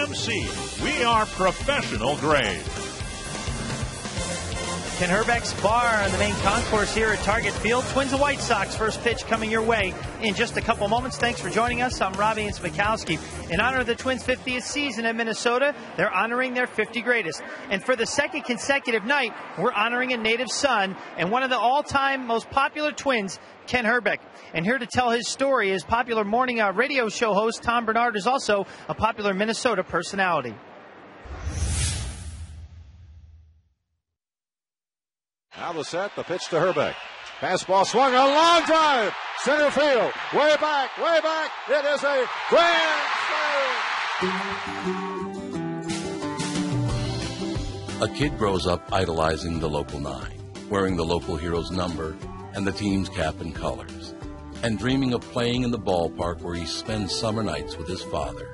GMC. We are professional grade. Ken Herbeck's bar on the main concourse here at Target Field. Twins and White Sox first pitch coming your way in just a couple moments. Thanks for joining us. I'm Robbie Smikowski. In honor of the Twins' 50th season at Minnesota, they're honoring their 50 greatest. And for the second consecutive night, we're honoring a native son and one of the all-time most popular Twins, Ken Herbeck. And here to tell his story is popular morning radio show host Tom Bernard, who's also a popular Minnesota personality. Now the set, the pitch to Herbeck. Fastball swung, a long drive. Center field, way back, way back. It is a grand slam. A kid grows up idolizing the local 9, wearing the local hero's number and the team's cap and colors, and dreaming of playing in the ballpark where he spends summer nights with his father.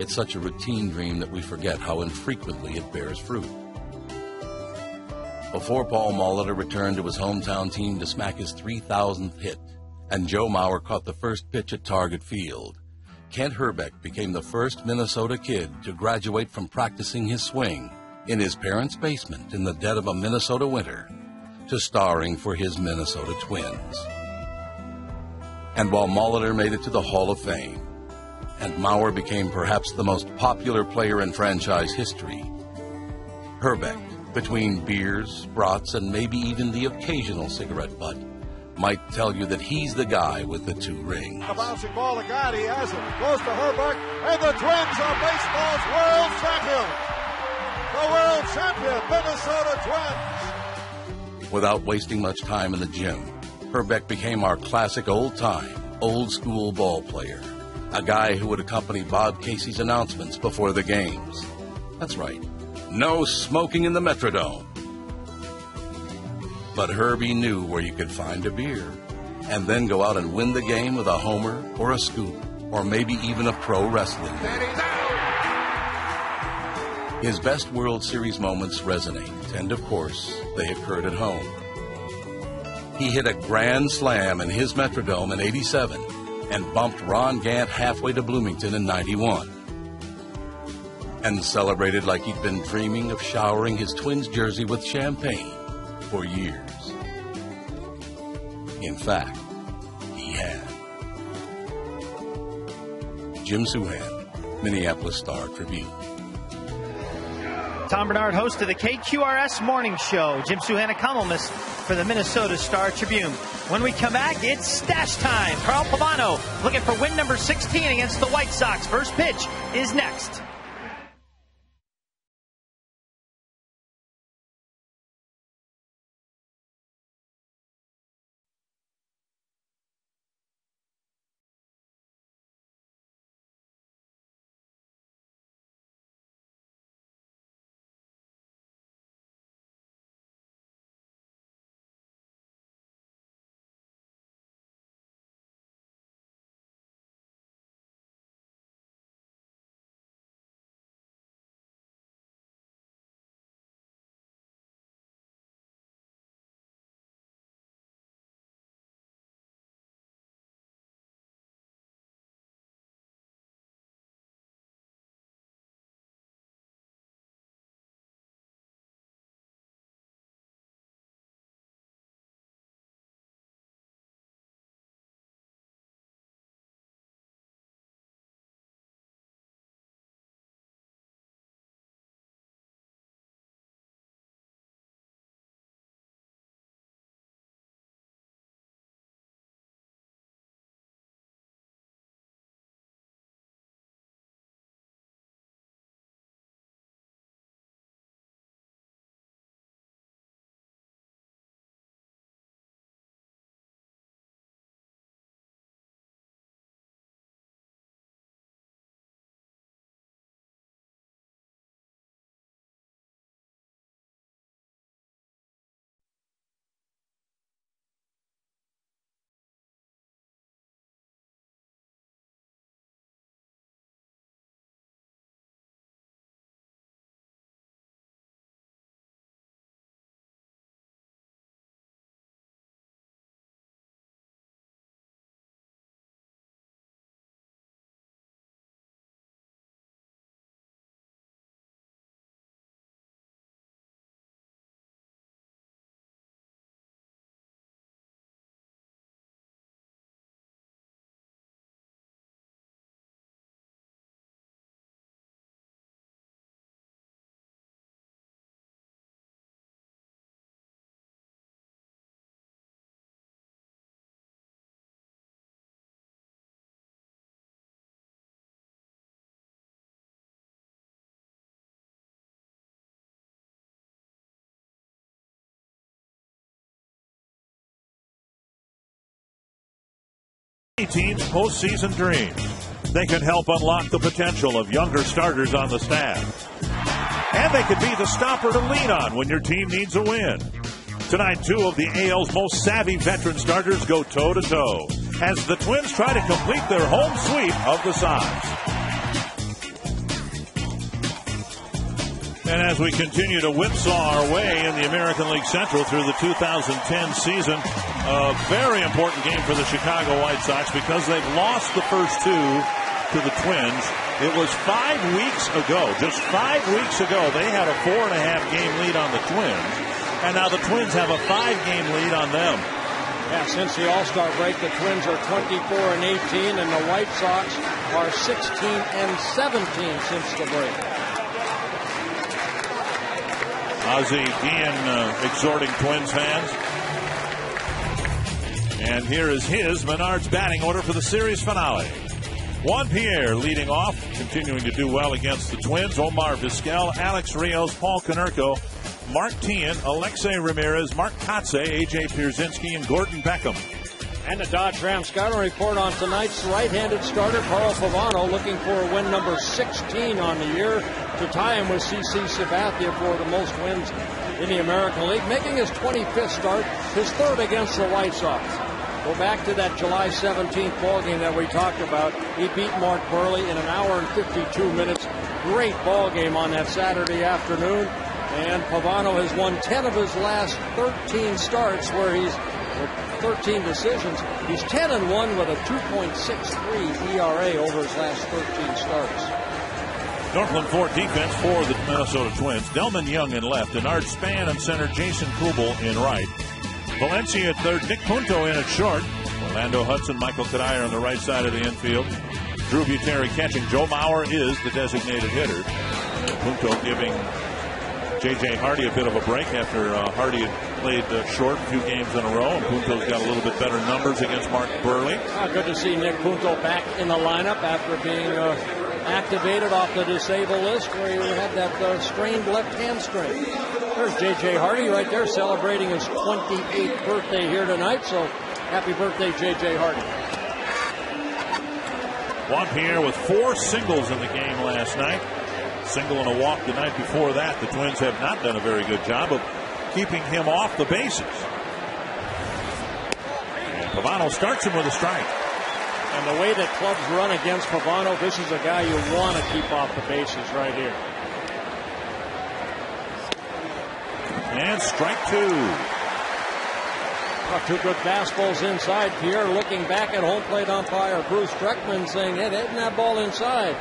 It's such a routine dream that we forget how infrequently it bears fruit. Before Paul Molitor returned to his hometown team to smack his 3,000th hit, and Joe Mauer caught the first pitch at Target Field, Kent Herbeck became the first Minnesota kid to graduate from practicing his swing in his parents' basement in the dead of a Minnesota winter to starring for his Minnesota Twins. And while Molitor made it to the Hall of Fame, and Mauer became perhaps the most popular player in franchise history, Herbeck, between beers, brats, and maybe even the occasional cigarette butt, might tell you that he's the guy with the 2 rings. A bouncing ball, the guy, he has it. Goes to Herbeck, and the Twins are baseball's world champion. The world champion, Minnesota Twins. Without wasting much time in the gym, Herbeck became our classic old-time, old-school ball player, a guy who would accompany Bob Casey's announcements before the games. That's right. No smoking in the Metrodome. But Herbie knew where you could find a beer and then go out and win the game with a homer or a scoop or maybe even a pro wrestling match. His best World Series moments resonate, and of course, they occurred at home. He hit a grand slam in his Metrodome in '87 and bumped Ron Gant halfway to Bloomington in '91. And celebrated like he'd been dreaming of showering his Twins jersey with champagne for years. In fact, he had. Jim Souhan, Minneapolis Star-Tribune. Tom Bernard, host of the KQRS Morning Show. Jim Souhan, a columnist for the Minnesota Star-Tribune. When we come back, it's stash time. Carl Pavano looking for win number 16 against the White Sox. First pitch is next. Team's postseason dreams. They can help unlock the potential of younger starters on the staff. And they could be the stopper to lean on when your team needs a win. Tonight, two of the AL's most savvy veteran starters go toe-to-toe as the Twins try to complete their home sweep of the Sox. And as we continue to whipsaw our way in the American League Central through the 2010 season, a very important game for the Chicago White Sox because they've lost the first two to the Twins. It was 5 weeks ago, just 5 weeks ago, they had a 4.5 game lead on the Twins. And now the Twins have a 5-game lead on them. Yeah, since the All-Star break, the Twins are 24-18, and the White Sox are 16-17 since the break. Ozzie Guillen exhorting Twins fans. And here is his Menards batting order for the series finale. Juan Pierre leading off, continuing to do well against the Twins. Omar Vizquel, Alex Rios, Paul Konerko, Mark Teahen, Alexei Ramirez, Mark Kotze, A.J. Pierzynski, and Gordon Beckham. And the Dodge Ram scouting report on tonight's right-handed starter, Carl Pavano, looking for a win number 16 on the year to tie him with C.C. Sabathia for the most wins in the American League, making his 25th start, his third against the White Sox. Go back to that July 17th ballgame that we talked about. He beat Mark Buehrle in an hour and 52 minutes. Great ballgame on that Saturday afternoon. And Pavano has won 10 of his last 13 starts where he's 13 decisions. He's 10-1 with a 2.63 ERA over his last 13 starts. Northland Ford defense for the Minnesota Twins. Delman Young in left, Denard Span in center, Jason Kubel in right. Valencia at third, Nick Punto in at short. Orlando Hudson, Michael Kadire on the right side of the infield. Drew Buteri catching. Joe Mauer is the designated hitter. Punto giving J.J. Hardy a bit of a break after Hardy had played short a few games in a row, and Punto's got a little bit better numbers against Mark Buehrle. Good to see Nick Punto back in the lineup after being activated off the disabled list where he had that strained left hamstring. There's J.J. Hardy right there celebrating his 28th birthday here tonight, so happy birthday, J.J. Hardy. Juan Pierre with 4 singles in the game last night. Single and a walk the night before that. The Twins have not done a very good job of keeping him off the bases. And Pavano starts him with a strike. And the way that clubs run against Pavano, this is a guy you want to keep off the bases right here. And strike 2. Two good fastballs inside. Pierre looking back at home plate umpire Bruce Streckman saying, hey, hitting that ball inside.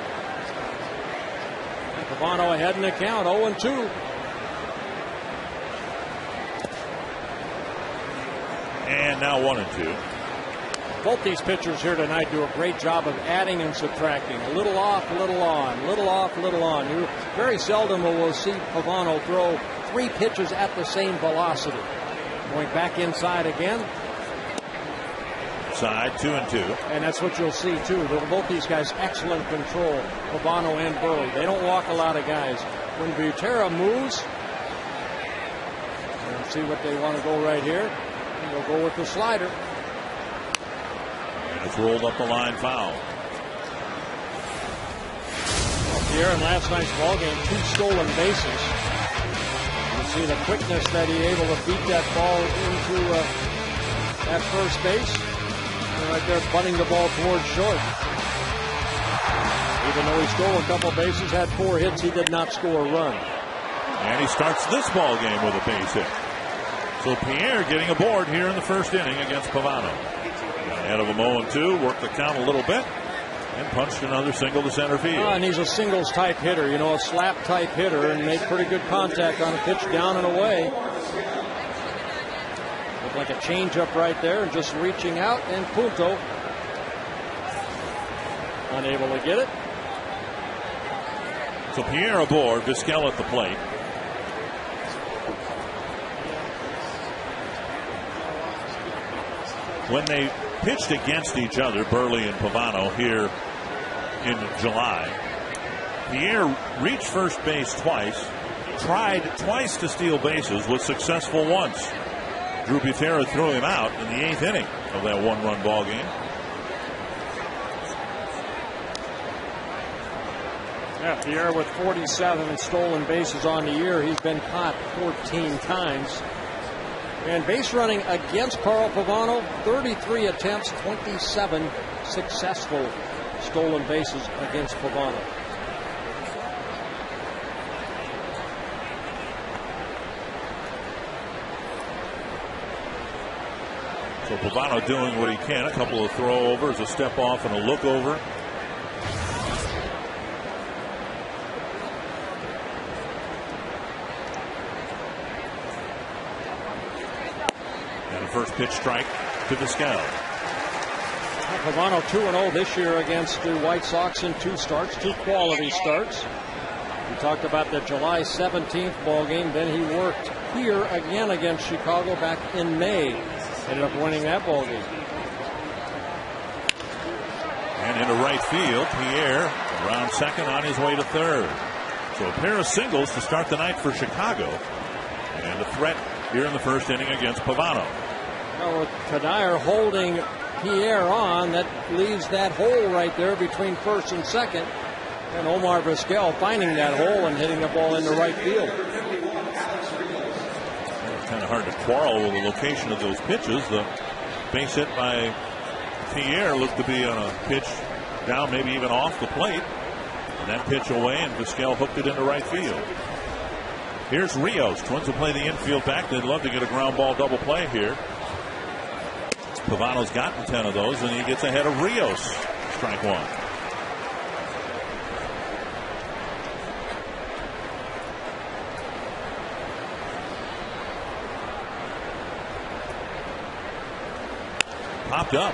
And Pavano ahead in the count, 0-2. And now 1-2. Both these pitchers here tonight do a great job of adding and subtracting. A little off, a little on, little off, little on. You very seldom will see Pavano throw 3 pitches at the same velocity. Going back inside again. Side 2-2. And that's what you'll see too. Both these guys excellent control, Pavano and Buehrle. They don't walk a lot of guys. When Butera moves, and see what they want to go right here. And they'll go with the slider. And it's rolled up the line, foul. Here in last night's ballgame, 2 stolen bases. You see the quickness that he able to beat that ball into at first base. And right there, bunting the ball towards short. Even though he stole a couple bases, had 4 hits, he did not score a run. And he starts this ball game with a base hit. So Pierre getting aboard here in the first inning against Pavano. Ahead of him 0-2, worked the count a little bit, and punched another single to center field. And he's a singles type hitter, you know, a slap type hitter, and made pretty good contact on a pitch down and away. Looked like a changeup right there, and just reaching out, and Punto unable to get it. So Pierre aboard, Vizquel at the plate. When they pitched against each other, Buehrle and Pavano, here in July, Pierre reached first base twice, tried twice to steal bases, was successful once. Drew Butera threw him out in the 8th inning of that 1-run ball game. Yeah, Pierre with 47 stolen bases on the year. He's been caught 14 times. And base running against Carl Pavano, 33 attempts, 27 successful stolen bases against Pavano. So Pavano doing what he can. A couple of throwovers, a step off, and a look over. And a first pitch strike to Vizquel. Pavano 2-0 this year against the White Sox in 2 starts, 2 quality starts. We talked about the July 17th ball game. Then he worked here again against Chicago back in May. Ended up winning that ball game. And into right field, Pierre around second on his way to third. So a pair of singles to start the night for Chicago. And a threat here in the first inning against Pavano. Now with Kadire holding Pierre on, that leaves that hole right there between first and second. And Omar Vizquel finding that hole and hitting the ball into right field. Kind of hard to quarrel with the location of those pitches. The base hit by Pierre looked to be on a pitch down, maybe even off the plate. And that pitch away, and Vizquel hooked it into right field. Here's Rios. Twins will play the infield back. They'd love to get a ground ball double play here. Pavano's gotten 10 of those, and he gets ahead of Rios. Strike one. Popped up.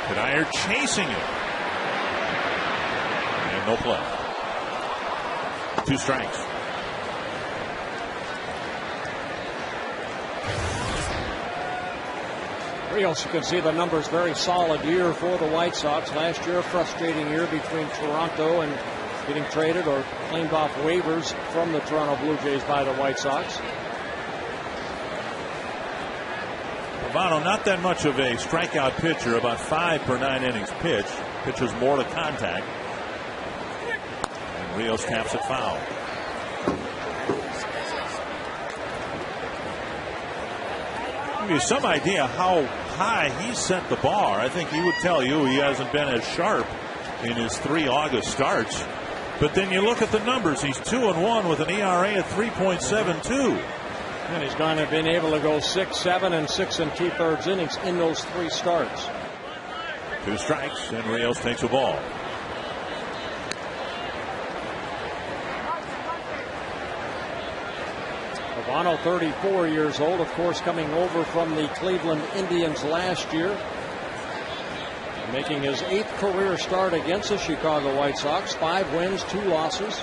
Kadire chasing it. And no play. 2 strikes. Rios, you can see the numbers, very solid year for the White Sox. Last year, a frustrating year between Toronto and getting traded or claimed off waivers from the Toronto Blue Jays by the White Sox. Pavano, not that much of a strikeout pitcher, about 5 per 9 innings pitched. Pitches more to contact. And Rios taps it foul. Give you some idea how high he set the bar. I think he would tell you he hasn't been as sharp in his 3 August starts. But then you look at the numbers. He's 2-1 with an ERA at 3.72. And he's going to have been able to go 6, 7, and 6 2/3 innings in those 3 starts. 2 strikes, and Rios takes a ball. Pavano, 34 years old, of course, coming over from the Cleveland Indians last year. Making his 8th career start against the Chicago White Sox. 5 wins, 2 losses.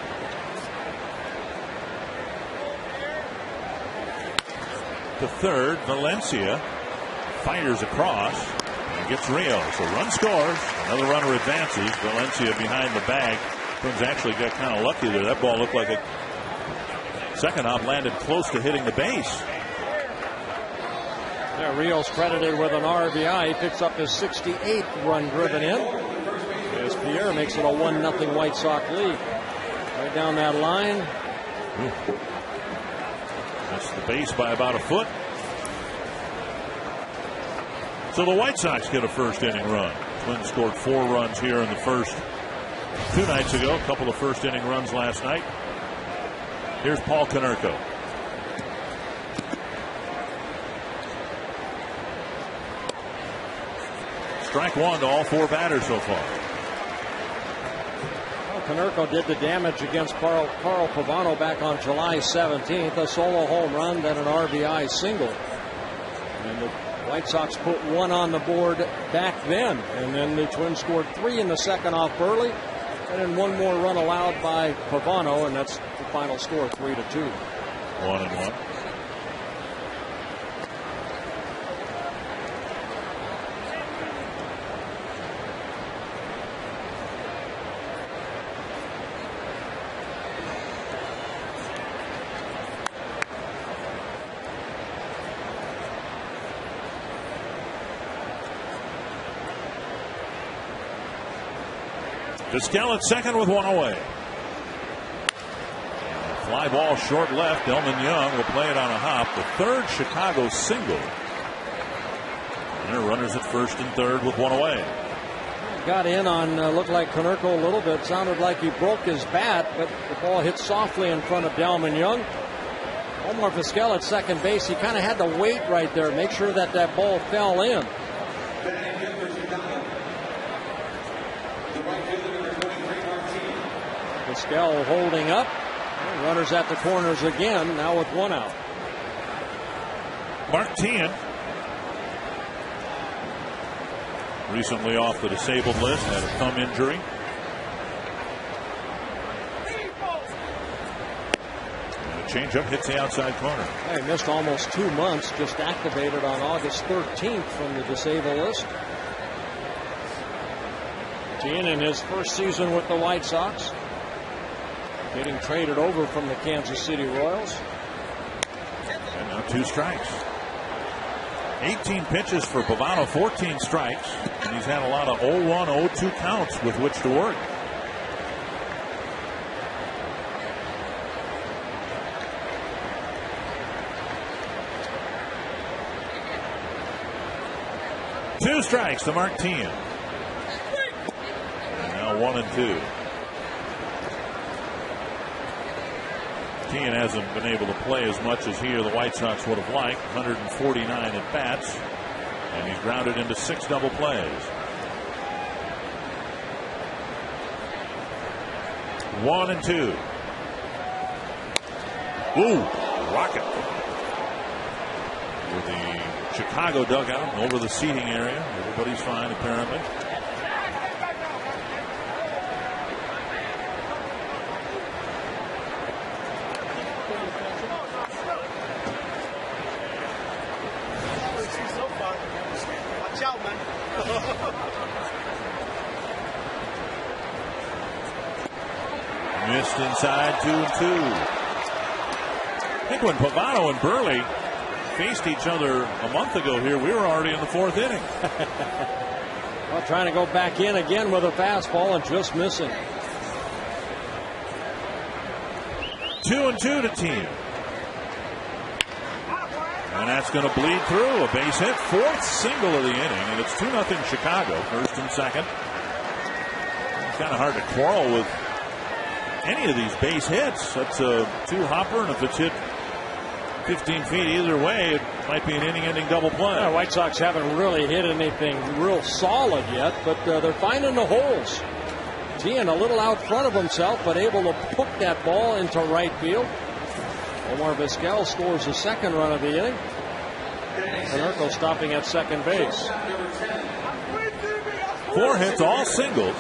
To third, Valencia fires across and gets Rios. A run scores. Another runner advances. Valencia behind the bag. Twins actually got kind of lucky there. That ball looked like a second hop landed close to hitting the base. Yeah, Rios credited with an RBI. He picks up his 68th run driven in. As Pierre makes it a 1-0 White Sox lead. Right down that line. That's the base by about a foot. So the White Sox get a first inning run. Twins scored 4 runs here in the first 2 nights ago. A couple of first inning runs last night. Here's Paul Konerko. Strike one to all 4 batters so far. Konerko did the damage against Carl Pavano back on July 17th. A solo home run, then an RBI single. And the White Sox put 1 on the board back then. And then the Twins scored 3 in the second off Burley. And then 1 more run allowed by Pavano. And that's the final score, 3-2. 1-1. Vizquel at second with 1 away. Fly ball short left. Delman Young will play it on a hop. The third Chicago single. And there are runners at first and third with one away. Got in on, looked like Konerko a little bit. Sounded like he broke his bat, but the ball hit softly in front of Delman Young. Omar Vizquel at second base. He kind of had to wait right there, make sure that that ball fell in. Vizquel holding up. Runners at the corners again, now with one out. Mark Teahen, recently off the disabled list, had a thumb injury. And a changeup hits the outside corner. He missed almost 2 months, just activated on August 13th from the disabled list. Teahen in his first season with the White Sox, getting traded over from the Kansas City Royals. And now 2 strikes. 18 pitches for Pavano, 14 strikes. And he's had a lot of 0-1, 0-2 counts with which to work. Two strikes to Mark Teahen. And now 1-2. Teahen hasn't been able to play as much as he or the White Sox would have liked. 149 at bats, and he's grounded into 6 double plays. 1-2. Ooh, rocket with the Chicago dugout over the seating area. Everybody's fine apparently. Missed inside, 2-2. I think when Pavano and Burley faced each other a month ago here, we were already in the 4th inning. Well, trying to go back in again with a fastball and just missing. 2-2 to Teahen. And that's going to bleed through. A base hit, 4th single of the inning, and it's 2-0 Chicago, first and second. It's kind of hard to quarrel with any of these base hits. That's a 2-hopper, and if it's hit 15 feet either way, it might be an inning-ending double play. Yeah, White Sox haven't really hit anything real solid yet, but they're finding the holes. Teahen a little out front of himself, but able to hook that ball into right field. Omar Vizquel scores the second run of the inning. Konerko stopping at second base. 4 hits, all singles.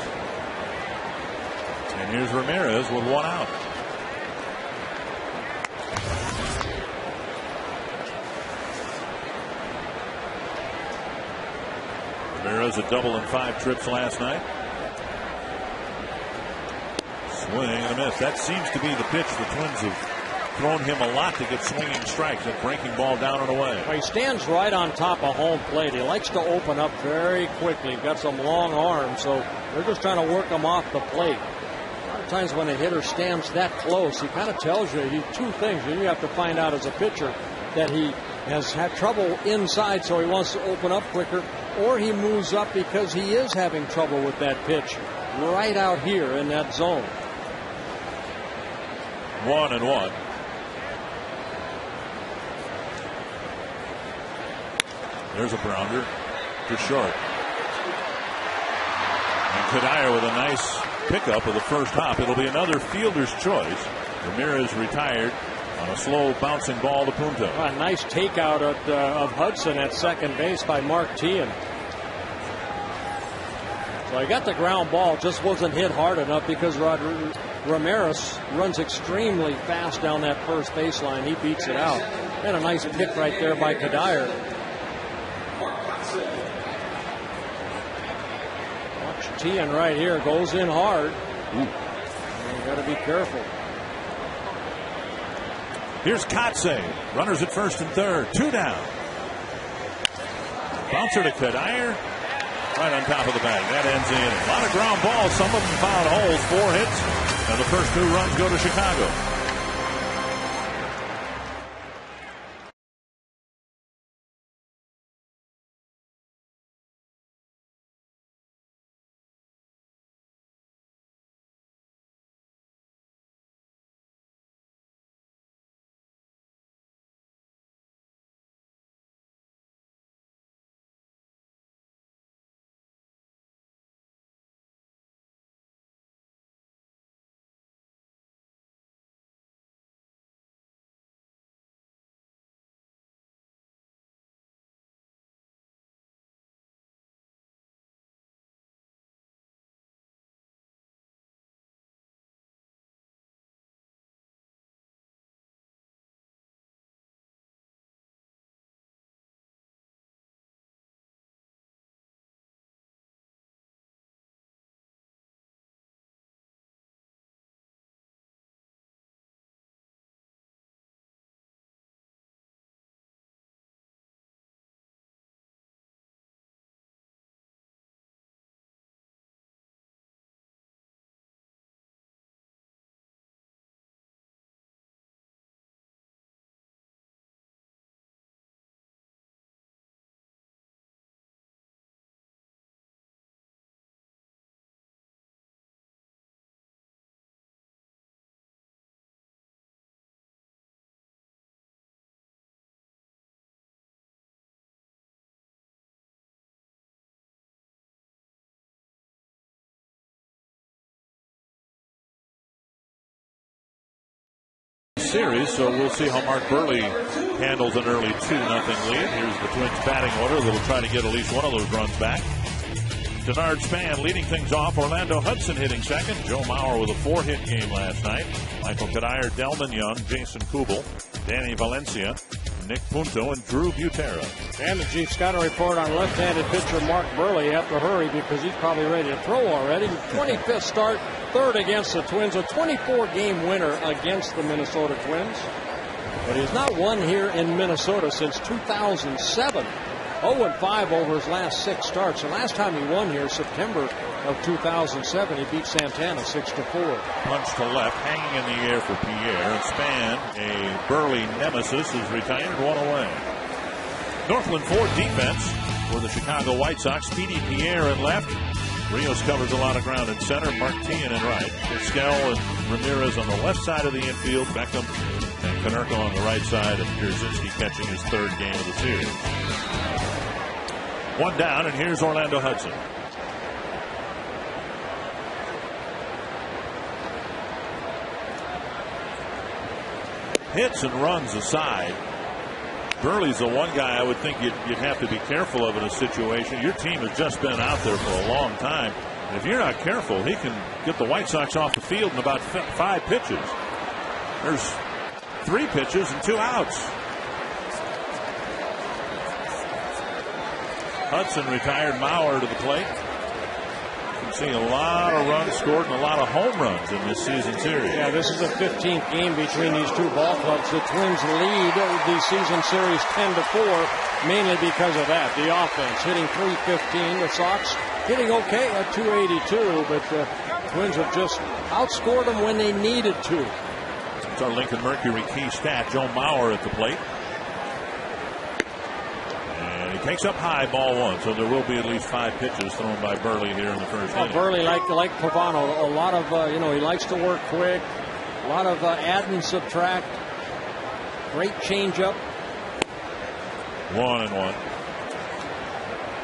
And here's Ramirez with 1 out. Ramirez a double in 5 trips last night. Swing and a miss. That seems to be the pitch the Twins have thrown him a lot, to get swinging strikes. That breaking ball down and away. Well, he stands right on top of home plate. He likes to open up very quickly. Got some long arms, so they're just trying to work him off the plate. A lot of times when a hitter stands that close, he kind of tells you 2 things. And you have to find out as a pitcher that he has had trouble inside, so he wants to open up quicker, or he moves up because he is having trouble with that pitch right out here in that zone. 1-1. There's a grounder to short. And Cuddyer with a nice pickup of the first hop. It'll be another fielder's choice. Ramirez retired on a slow bouncing ball to Punto. A nice takeout of Hudson at second base by Mark Teahen. So he got the ground ball, just wasn't hit hard enough because Ramirez runs extremely fast down that first baseline. He beats it out. And a nice pick right there by Cuddyer. Watch Teahen right here, goes in hard. You got to be careful. Here's Kotsay. Runners at first and third. 2 down. Bouncer to Cuddyer. Right on top of the bag. That ends the inning. A lot of ground balls. Some of them found holes. 4 hits. And the first 2 runs go to Chicago. series, so we'll see how Mark Burley handles an early 2-0 lead. Here's the Twins batting order. They'll try to get at least one of those runs back. Denard Span leading things off. Orlando Hudson hitting second. Joe Mauer with a 4-hit game last night. Michael Cuddyer, Delman Young, Jason Kubel, Danny Valencia, Nick Punto, and Drew Butera. And the Chiefs got a report on left-handed pitcher Mark Burley. You have to hurry because he's probably ready to throw already. 25th start, third against the Twins. A 24-game winner against the Minnesota Twins. But he's not won here in Minnesota since 2007. 0-5 over his last 6 starts. The last time he won here, September of 2007, he beat Santana 6-4. Punch to left, hanging in the air for Pierre. And Span, a Burley nemesis, is retired, 1 away. Northland Ford defense for the Chicago White Sox. Speedy Pierre in left. Rios covers a lot of ground in center. Martin in right. Pascal and Ramirez on the left side of the infield. Beckham and Konerko on the right side. And Pierzynski catching his 3rd game of the series. 1 down, and here's Orlando Hudson. Hits and runs aside. Burley's the one guy I would think you'd have to be careful of in a situation. Your team has just been out there for a long time. And if you're not careful, he can get the White Sox off the field in about 5 pitches. There's 3 pitches and 2 outs. Hudson retired. Mauer to the plate. You can see a lot of runs scored and a lot of home runs in this season series. Yeah, this is the 15th game between these two ball clubs. The Twins lead the season series 10-4, mainly because of that. The offense hitting .315. The Sox hitting okay at .282, but the Twins have just outscored them when they needed to. It's our Lincoln Mercury key stat. Joe Mauer at the plate. Takes up high, ball 1, so there will be at least 5 pitches thrown by Burley here in the first inning. Burley, like Pavano, a lot of, he likes to work quick, a lot of add and subtract. Great changeup. 1-1.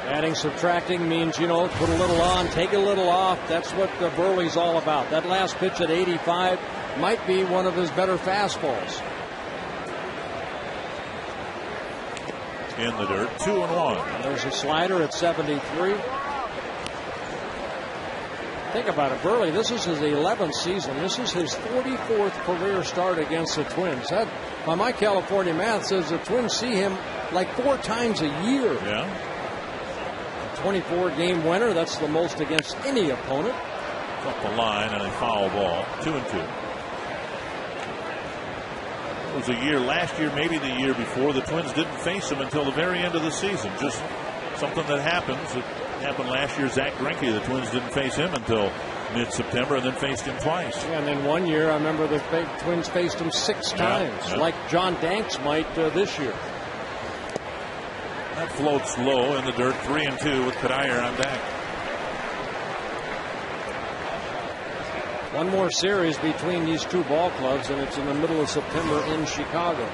Adding, subtracting means, put a little on, take a little off. That's what Burley's all about. That last pitch at 85 might be one of his better fastballs. In the dirt, 2-1. There's a slider at 73. Think about it, Burley, this is his 11th season. This is his 44th career start against the Twins. That, by my California math, says the Twins see him like 4 times a year. Yeah. 24-game winner, that's the most against any opponent. Up the line and a foul ball, 2-2. It was a year last year, maybe the year before, the Twins didn't face him until the very end of the season. Just something that happens. It happened last year. Zach Greinke, the Twins didn't face him until mid-September and then faced him twice. Yeah, and then one year, I remember the Twins faced him 6 times, like John Danks might this year. That floats low in the dirt, 3-2 with Cuddyer on deck. One more series between these two ball clubs, and it's in the middle of September in Chicago.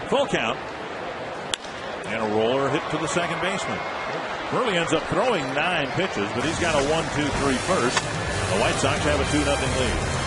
Full count. And a roller hit to the second baseman. Burley ends up throwing 9 pitches, but he's got a 1-2-3 first. The White Sox have a 2-0 lead.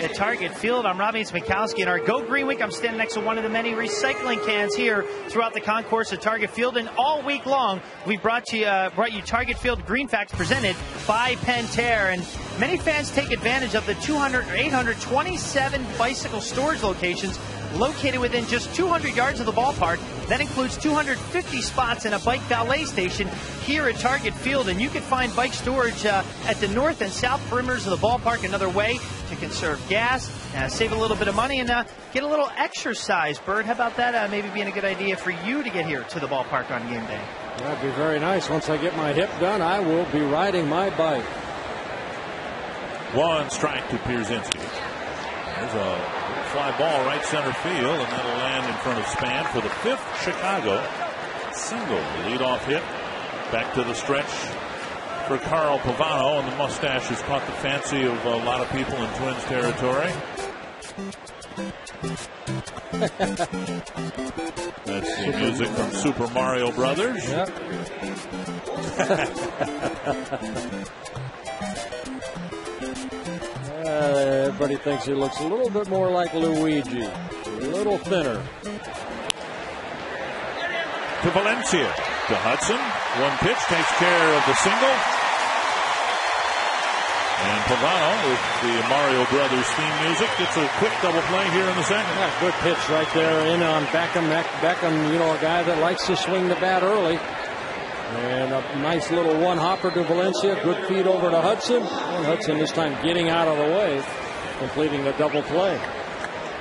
at Target Field. I'm Robbie Smikowski. In our Go Green Week, I'm standing next to one of the many recycling cans here throughout the concourse at Target Field. And all week long, we brought you Target Field Green Facts presented by Pentair. And many fans take advantage of the 827 bicycle storage locations located within just 200 yards of the ballpark. That includes 250 spots and a bike valet station here at Target Field. And you can find bike storage at the north and south perimeters of the ballpark. Another way to conserve gas, save a little bit of money, and get a little exercise. Bird, how about that? Maybe being a good idea for you to get here to the ballpark on game day. That'd be very nice. Once I get my hip done, I will be riding my bike. 1 strike to Pierzynski. There's a fly ball right center field, and that'll land in front of Span for the 5th Chicago single. Leadoff hit back to the stretch for Carl Pavano, and the mustache has caught the fancy of a lot of people in Twins territory. That's the music from Super Mario Brothers. Yep. Everybody thinks he looks a little bit more like Luigi. A little thinner. To Valencia. To Hudson. 1 pitch takes care of the single. And Pavano, with the Mario Brothers theme music, gets a quick double play here in the second. Yeah, good pitch right there in on Beckham. Beckham, a guy that likes to swing the bat early. And a nice little one-hopper to Valencia. Good feed over to Hudson. And Hudson this time getting out of the way, completing the double play.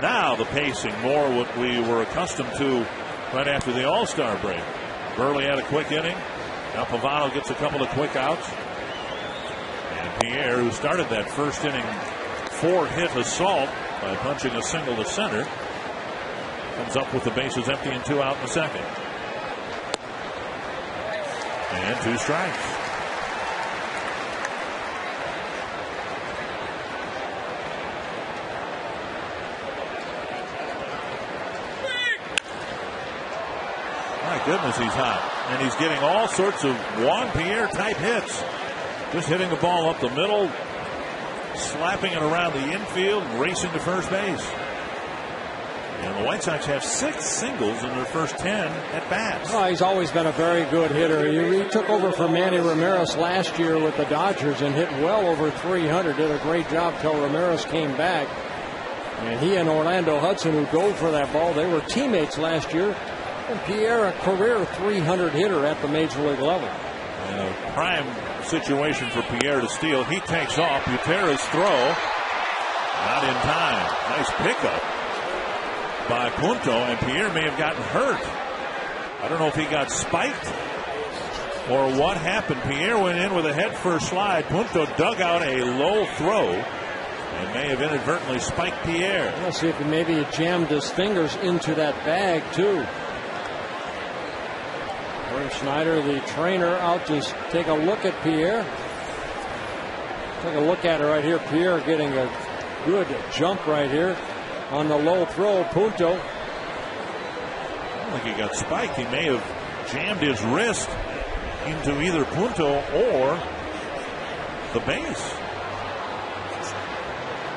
Now the pacing, more what we were accustomed to right after the All-Star break. Burley had a quick inning. Now Pavano gets a couple of quick outs. And Pierre, who started that first inning 4-hit assault by punching a single to center, comes up with the bases empty and 2 out in the second. And 2 strikes. My goodness, he's hot. And he's getting all sorts of Juan Pierre type hits. Just hitting the ball up the middle, slapping it around the infield, and racing to first base. And the White Sox have 6 singles in their first 10 at bats. Oh, he's always been a very good hitter. He took over from Manny Ramirez last year with the Dodgers and hit well over 300. Did a great job till Ramirez came back. And he and Orlando Hudson, who dove for that ball, they were teammates last year. And Pierre, a career 300 hitter at the major league level. And a prime situation for Pierre to steal. He takes off. Gutierrez throw. Not in time. Nice pickup by Punto, and Pierre may have gotten hurt. I don't know if he got spiked or what happened. Pierre went in with a head-first slide. Punto dug out a low throw and may have inadvertently spiked Pierre. Let's see if maybe he jammed his fingers into that bag, too. Bernd Schneider, the trainer, out to take a look at Pierre. Take a look at it right here. Pierre getting a good jump right here. On the low throw, Punto. I don't think he got spiked. He may have jammed his wrist into either Punto or the base.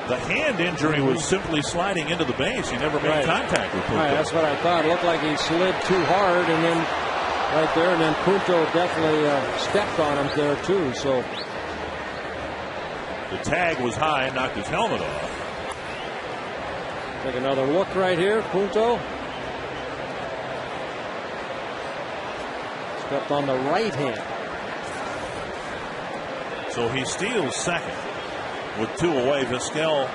The hand injury was simply sliding into the base. He never made contact with Punto. Right, that's what I thought. It looked like he slid too hard, and then right there, and then Punto definitely stepped on him there too. So the tag was high and knocked his helmet off. Take another look right here. Punto stepped on the right hand. So he steals second with 2 away. Vizquel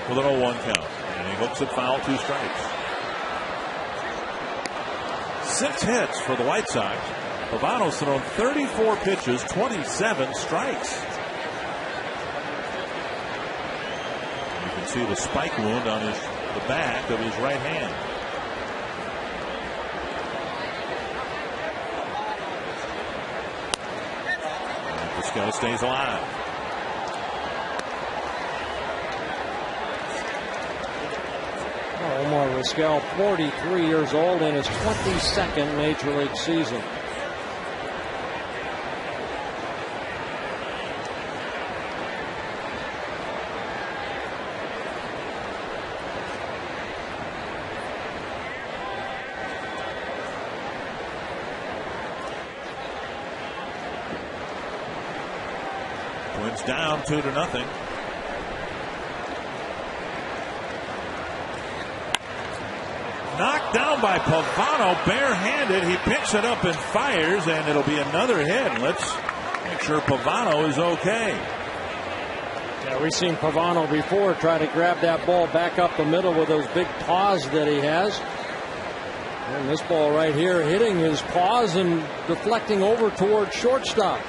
with an 0-1 count. And he hooks it foul, 2 strikes. 6 hits for the White Sox. Pavano's thrown 34 pitches, 27 strikes. See the spike wound on the back of his right hand. And Vizquel stays alive. Omar Vizquel, 43 years old, in his 22nd major league season. Twins down 2-0. Knocked down by Pavano, barehanded. He picks it up and fires, and it'll be another hit. Let's make sure Pavano is okay. Yeah, we've seen Pavano before try to grab that ball back up the middle with those big paws that he has. And this ball right here hitting his paws and deflecting over towards shortstop.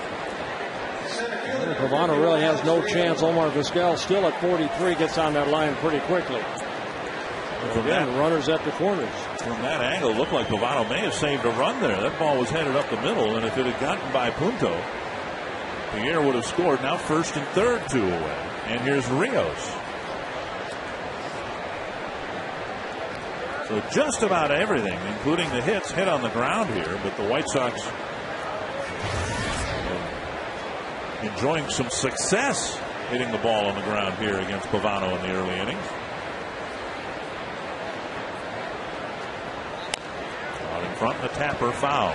And Pavano really has no chance. Omar Vizquel still at 43 gets on that line pretty quickly. Again, runners at the corners. From that angle, it looked like Pavano may have saved a run there. That ball was headed up the middle, and if it had gotten by Punto, Pierre would have scored. Now first and third, 2 away. And here's Rios. So just about everything, including the hits, hit on the ground here, but the White Sox enjoying some success hitting the ball on the ground here against Pavano in the early innings. Out in front, the Tapper foul.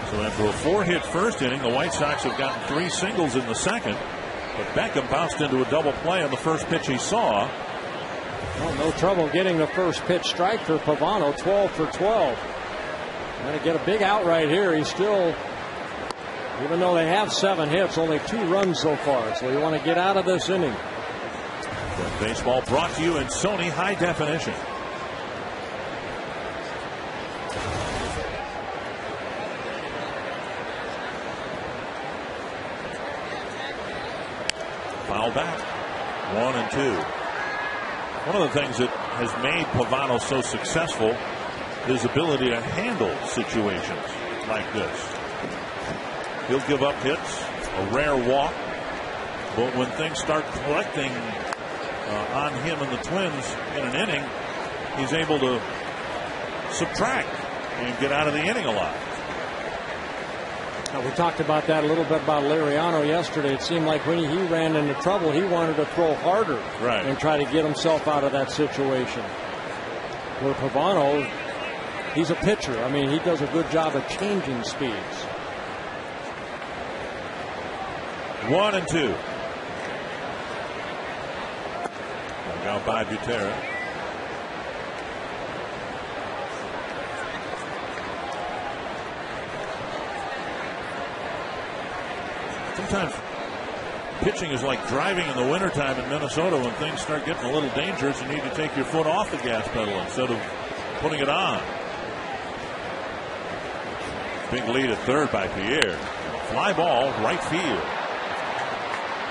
So after a 4-hit first inning, the White Sox have gotten 3 singles in the second. But Beckham bounced into a double play on the first pitch he saw. Well, no trouble getting the first pitch strike for Pavano. 12 for 12. Going to get a big out right here. He's still, even though they have 7 hits, only 2 runs so far. So you want to get out of this inning. Baseball brought to you in Sony High Definition. Foul back. 1-2. One of the things that has made Pavano so successful is his ability to handle situations like this. He'll give up hits, a rare walk, but when things start collecting on him and the Twins in an inning, he's able to subtract and get out of the inning a lot. We talked about that a little bit about Liriano yesterday. It seemed like when he ran into trouble, he wanted to throw harder and try to get himself out of that situation. Where Pavano, he's a pitcher. I mean, he does a good job of changing speeds. 1-2. Out by Butera. Sometimes pitching is like driving in the wintertime in Minnesota. When things start getting a little dangerous, you need to take your foot off the gas pedal instead of putting it on. Big lead at third by Pierre. Fly ball, right field.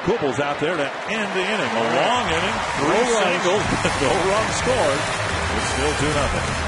Kubel's out there to end the inning. A long inning, 3 singles, no run scored. It's still 2-0.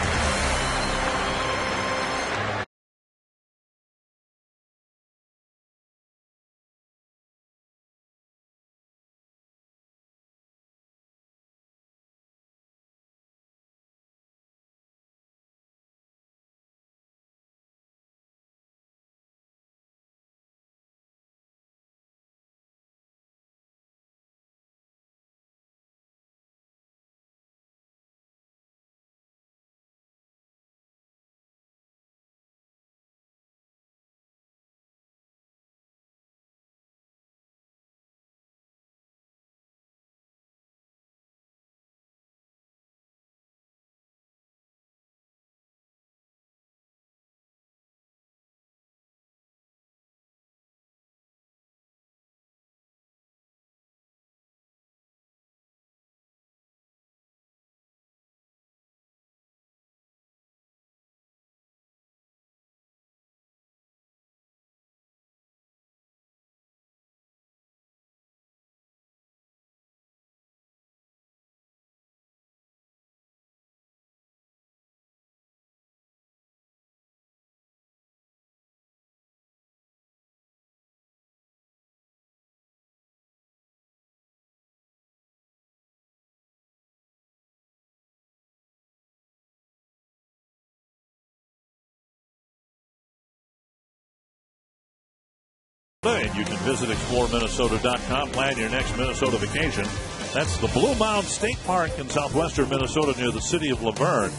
And you can visit exploreminnesota.com. Plan your next Minnesota vacation. That's the Blue Mound State Park in southwestern Minnesota near the city of Laverne.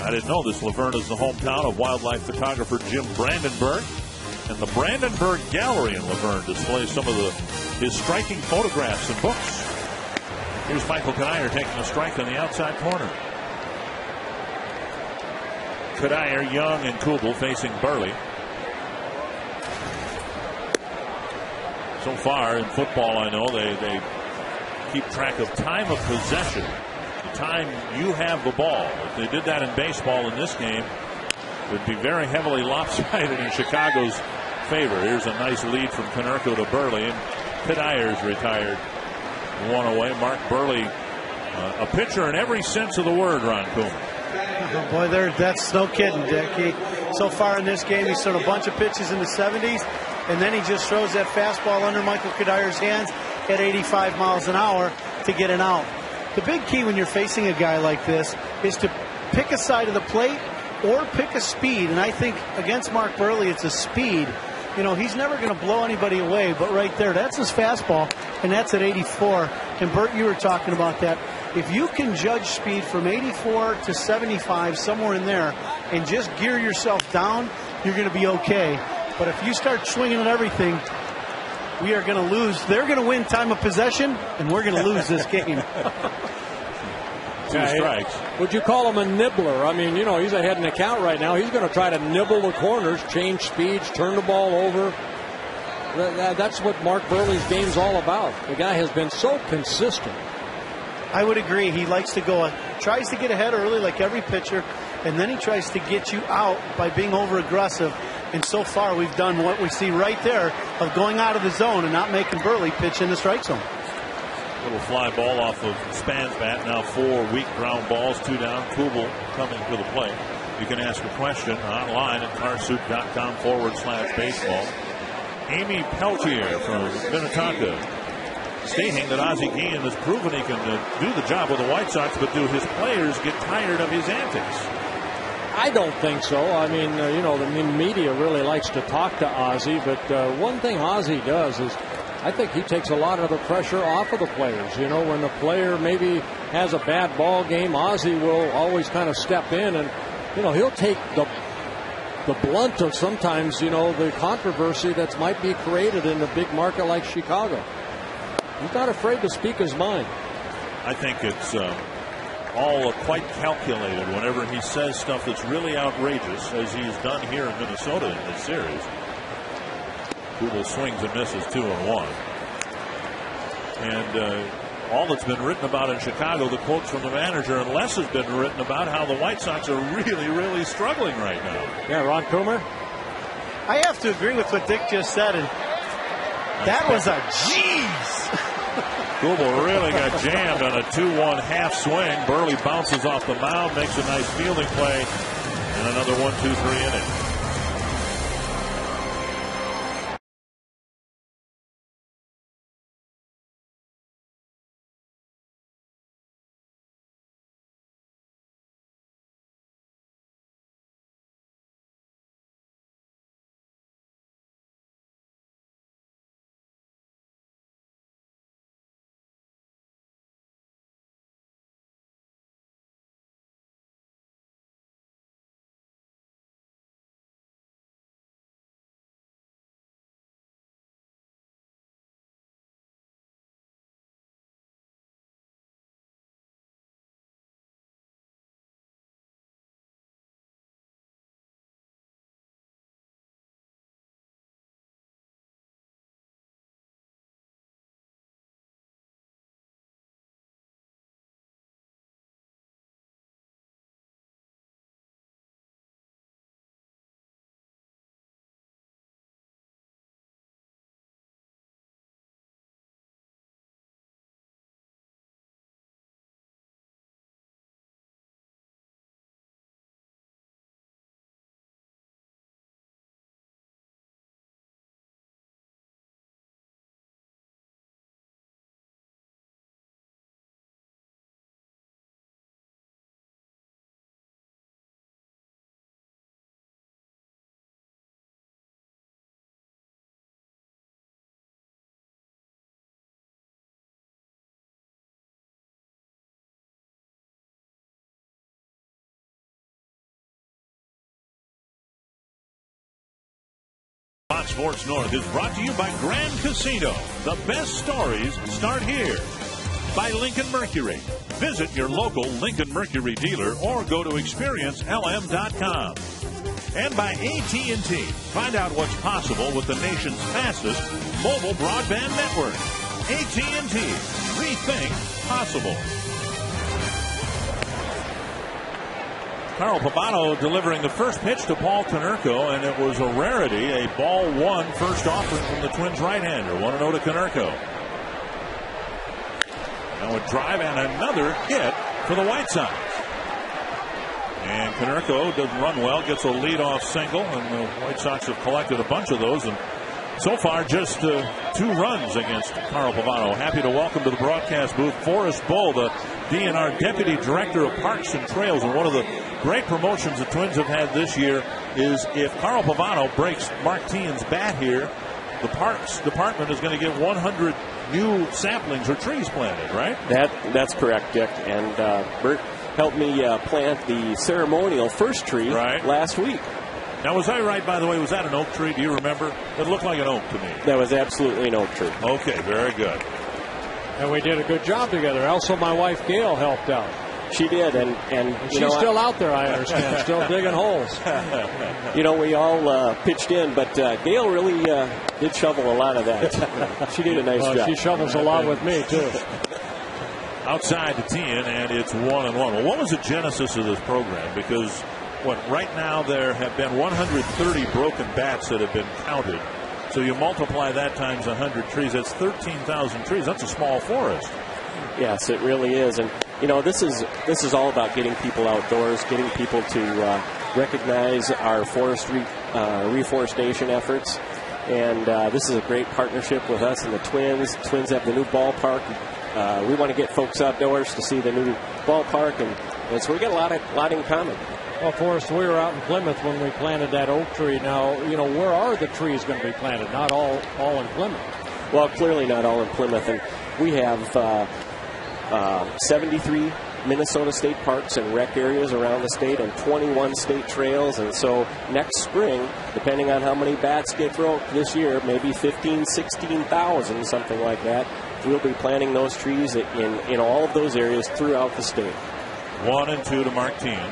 I didn't know this. Laverne is the hometown of wildlife photographer Jim Brandenburg. And the Brandenburg Gallery in Laverne displays some of his striking photographs and books. Here's Michael Cuddyer taking a strike on the outside corner. Cuddyer, Young, and Kubel facing Burley. So far in football, I know they keep track of time of possession, the time you have the ball. If they did that in baseball in this game, it would be very heavily lopsided in Chicago's favor. Here's a nice lead from Konerko to Burley, and Cuddyer's retired one away. Mark Burley, a pitcher in every sense of the word, Ron Coomer. Oh boy, that's no kidding, Dick. So far in this game, he's thrown a bunch of pitches in the 70s, and then he just throws that fastball under Michael Cuddier's hands at 85 miles an hour to get an out. The big key when you're facing a guy like this is to pick a side of the plate or pick a speed, and I think against Mark Burley, it's a speed. You know, he's never going to blow anybody away, but right there, that's his fastball, and that's at 84. And Bert, you were talking about that. If you can judge speed from 84 to 75, somewhere in there, and just gear yourself down, you're going to be okay. But if you start swinging at everything, we are going to lose. They're going to win time of possession, and we're going to lose this game. Two strikes. Would you call him a nibbler? I mean, you know, he's ahead in the count right now. He's going to try to nibble the corners, change speeds, turn the ball over. That's what Mark Burley's game's all about. The guy has been so consistent. I would agree. He likes to go, tries to get ahead early like every pitcher, and then he tries to get you out by being over-aggressive. And so far, we've done what we see right there of going out of the zone and not making Burley pitch in the strike zone. Little fly ball off of Span's bat. Now 4 weak ground balls, 2 down. Kubel coming to the plate. You can ask a question online at carsoup.com/baseball. Amy Peltier from Minnetonka stating that Ozzie Guillen has proven he can do the job with the White Sox, but do his players get tired of his antics? I don't think so. I mean, you know, the media really likes to talk to Ozzie, but one thing Ozzie does is I think he takes a lot of the pressure off of the players. You know, when the player maybe has a bad ball game, Ozzie will always kind of step in and, you know, he'll take the blunt of sometimes, you know, the controversy that might be created in a big market like Chicago. He's not afraid to speak his mind. I think it's all quite calculated whenever he says stuff that's really outrageous, as he's done here in Minnesota in this series. Kubel swings and misses 2-1. And all that's been written about in Chicago, the quotes from the manager, and less has been written about how the White Sox are really, really struggling right now. Yeah, Ron Coomer? I have to agree with what Dick just said, and that was a jeez. Kubel really got jammed on a 2-1 half swing. Burley bounces off the mound, makes a nice fielding play, and another 1-2-3 inning. Fox Sports North is brought to you by Grand Casino. The best stories start here. By Lincoln Mercury. Visit your local Lincoln Mercury dealer or go to experiencelm.com. And by AT&T. Find out what's possible with the nation's fastest mobile broadband network. AT&T. Rethink possible. Carl Pavano delivering the first pitch to Paul Konerko, and it was a rarity, a ball one first offering from the Twins right-hander. 1-0 to Konerko. Now a drive and another hit for the White Sox. And Konerko doesn't run well, gets a leadoff single, and the White Sox have collected a bunch of those, and so far just 2 runs against Carl Pavano. Happy to welcome to the broadcast booth Forrest Bull, the DNR Deputy Director of Parks and Trails, and one of the great promotions the Twins have had this year is if Carl Pavano breaks Mark Teahan's bat here, the Parks Department is going to get 100 new saplings or trees planted, right? That's correct, Dick. And Bert helped me plant the ceremonial first tree last week. Now, was I right, by the way? Was that an oak tree? Do you remember? It looked like an oak to me. That was absolutely an oak tree. Okay, very good. And we did a good job together. Also, my wife, Gail, helped out. She did, and she's still out there, I understand, still digging holes. We all pitched in, but Gail really did shovel a lot of that. She did a nice job. She shovels a lot with me, too. Outside to Teahan, and it's 1-1. Well, what was the genesis of this program? Because right now there have been 130 broken bats that have been counted. So you multiply that times 100 trees, that's 13,000 trees. That's a small forest. Yes, it really is. And, this is all about getting people outdoors, getting people to recognize our forestry reforestation efforts. And this is a great partnership with us and the Twins. Twins have the new ballpark. We want to get folks outdoors to see the new ballpark, and so we got a lot in common. Well, Forrest, we were out in Plymouth when we planted that oak tree. Now, where are the trees going to be planted? Not all in Plymouth. Well, clearly not all in Plymouth, and we have 73 Minnesota state parks and rec areas around the state and 21 state trails. And so next spring, depending on how many bats get broke this year, maybe 15,000, 16,000, something like that, we'll be planting those trees in all of those areas throughout the state. 1-2 to Mark Teahan.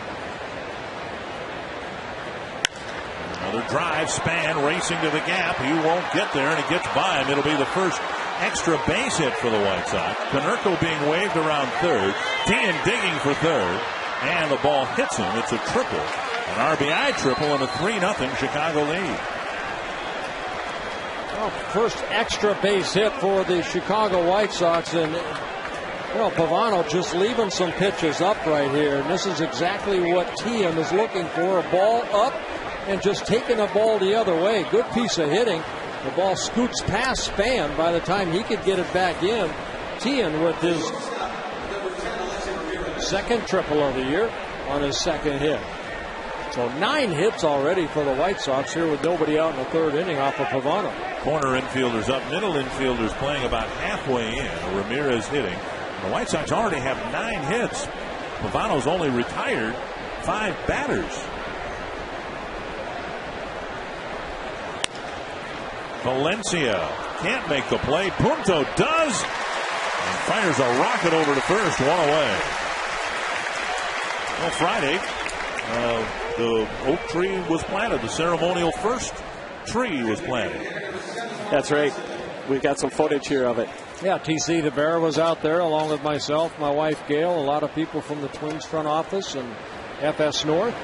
Another drive, Span racing to the gap. He won't get there, and it gets by him. It'll be the first extra base hit for the White Sox. Konerko being waved around third. Teahan digging for third, and the ball hits him. It's a triple, an RBI triple, and a 3-0 Chicago lead. Well, first extra base hit for the Chicago White Sox, and Pavano just leaving some pitches up right here, and this is exactly what Teahan is looking for, a ball up and just taking the ball the other way. Good piece of hitting. The ball scoots past Span by the time he could get it back in. Teahan with his second triple of the year on his second hit. So 9 hits already for the White Sox here with nobody out in the third inning off of Pavano. Corner infielders up, middle infielders playing about halfway in. Ramirez hitting. The White Sox already have 9 hits. Pavano's only retired 5 batters. Valencia can't make the play. Punto does, and fires a rocket over to first. 1 away. Well, Friday, the oak tree was planted. The ceremonial first tree was planted. That's right. We've got some footage here of it. Yeah, TC the Bear was out there along with myself, my wife Gail, a lot of people from the Twins front office and FS North.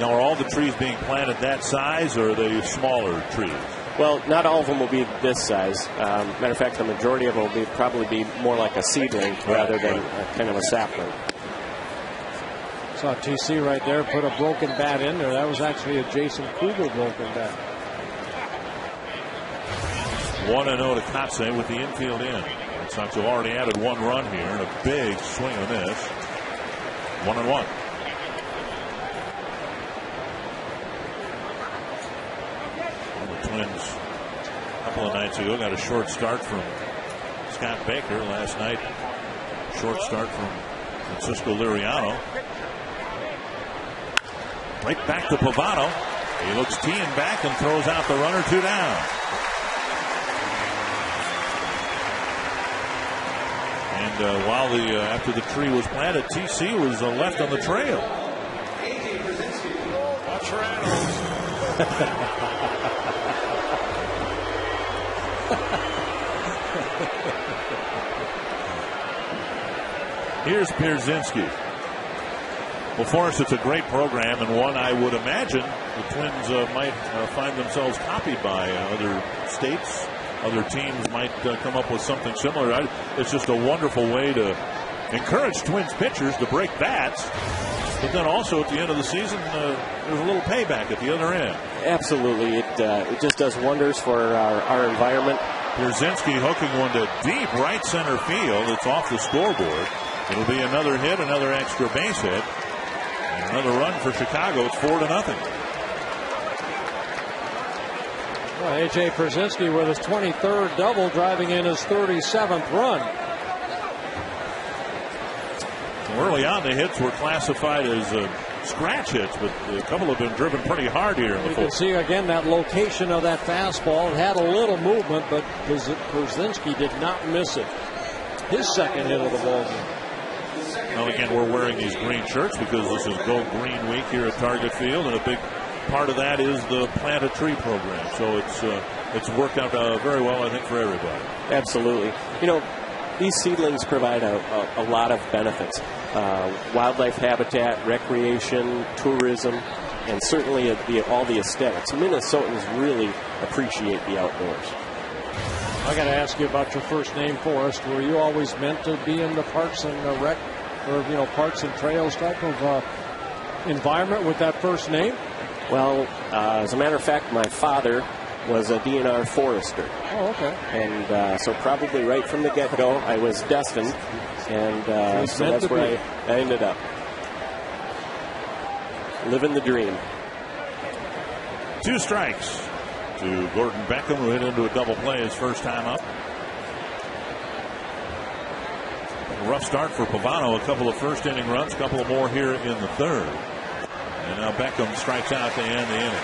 Now, are all the trees being planted that size, or are they smaller trees? Well, not all of them will be this size. Matter of fact, the majority of them will probably be more like a seedling rather than kind of a sapling. Saw TC right there put a broken bat in there. That was actually a Jason Kugel broken bat. 1-0 to Kotsay with the infield in. Red Sox have already added 1 run here and a big swing and a miss. 1-1. The Twins a couple of nights ago got a short start from Scott Baker last night. Short start from Francisco Liriano. Right back to Pavano. He looks teeing back and throws out the runner, 2 down. And while after the tree was planted, TC was left on the trail. Here's Pierzynski. Well, Forrest, it's a great program, and one I would imagine the Twins might find themselves copied by other states. Other teams might come up with something similar. It's just a wonderful way to encourage Twins pitchers to break bats, but then also at the end of the season, there's a little payback at the other end. Absolutely. It just does wonders for our environment. Pierzynski hooking one to deep right center field. It's off the scoreboard. It'll be another hit, another extra base hit, and another run for Chicago. It's 4-0. Well, A.J. Pierzynski with his 23rd double, driving in his 37th run. Early on, the hits were classified as scratch hits, but a couple have been driven pretty hard here. You can see again that location of that fastball. It had a little movement, but Pierzynski did not miss it. His second hit of the ball game. Well, again, we're wearing these green shirts because this is Go Green Week here at Target Field, and a big part of that is the Plant a Tree program. So it's worked out very well, I think, for everybody. Absolutely. You know, these seedlings provide a lot of benefits. Wildlife habitat, recreation, tourism, and certainly all the aesthetics. Minnesotans really appreciate the outdoors. I got to ask you about your first name, Forrest. Were you always meant to be in the Parks and Rec, or Parks and Trails type of environment with that first name? Well, as a matter of fact, my father was a DNR forester. Oh, okay. And so probably right from the get-go, I was destined, and so that's where I ended up. Living the dream. 2 strikes to Gordon Beckham, who hit into a double play his first time up. A rough start for Pavano. A couple of first-inning runs, a couple of more here in the third. And now Beckham strikes out to end the inning.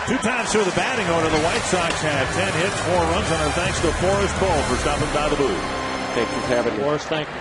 2 times through the batting order, the White Sox have 10 hits, 4 runs, and our thanks to Forrest Cole for stopping by the booth. Thank you for having me. Forrest, thank you.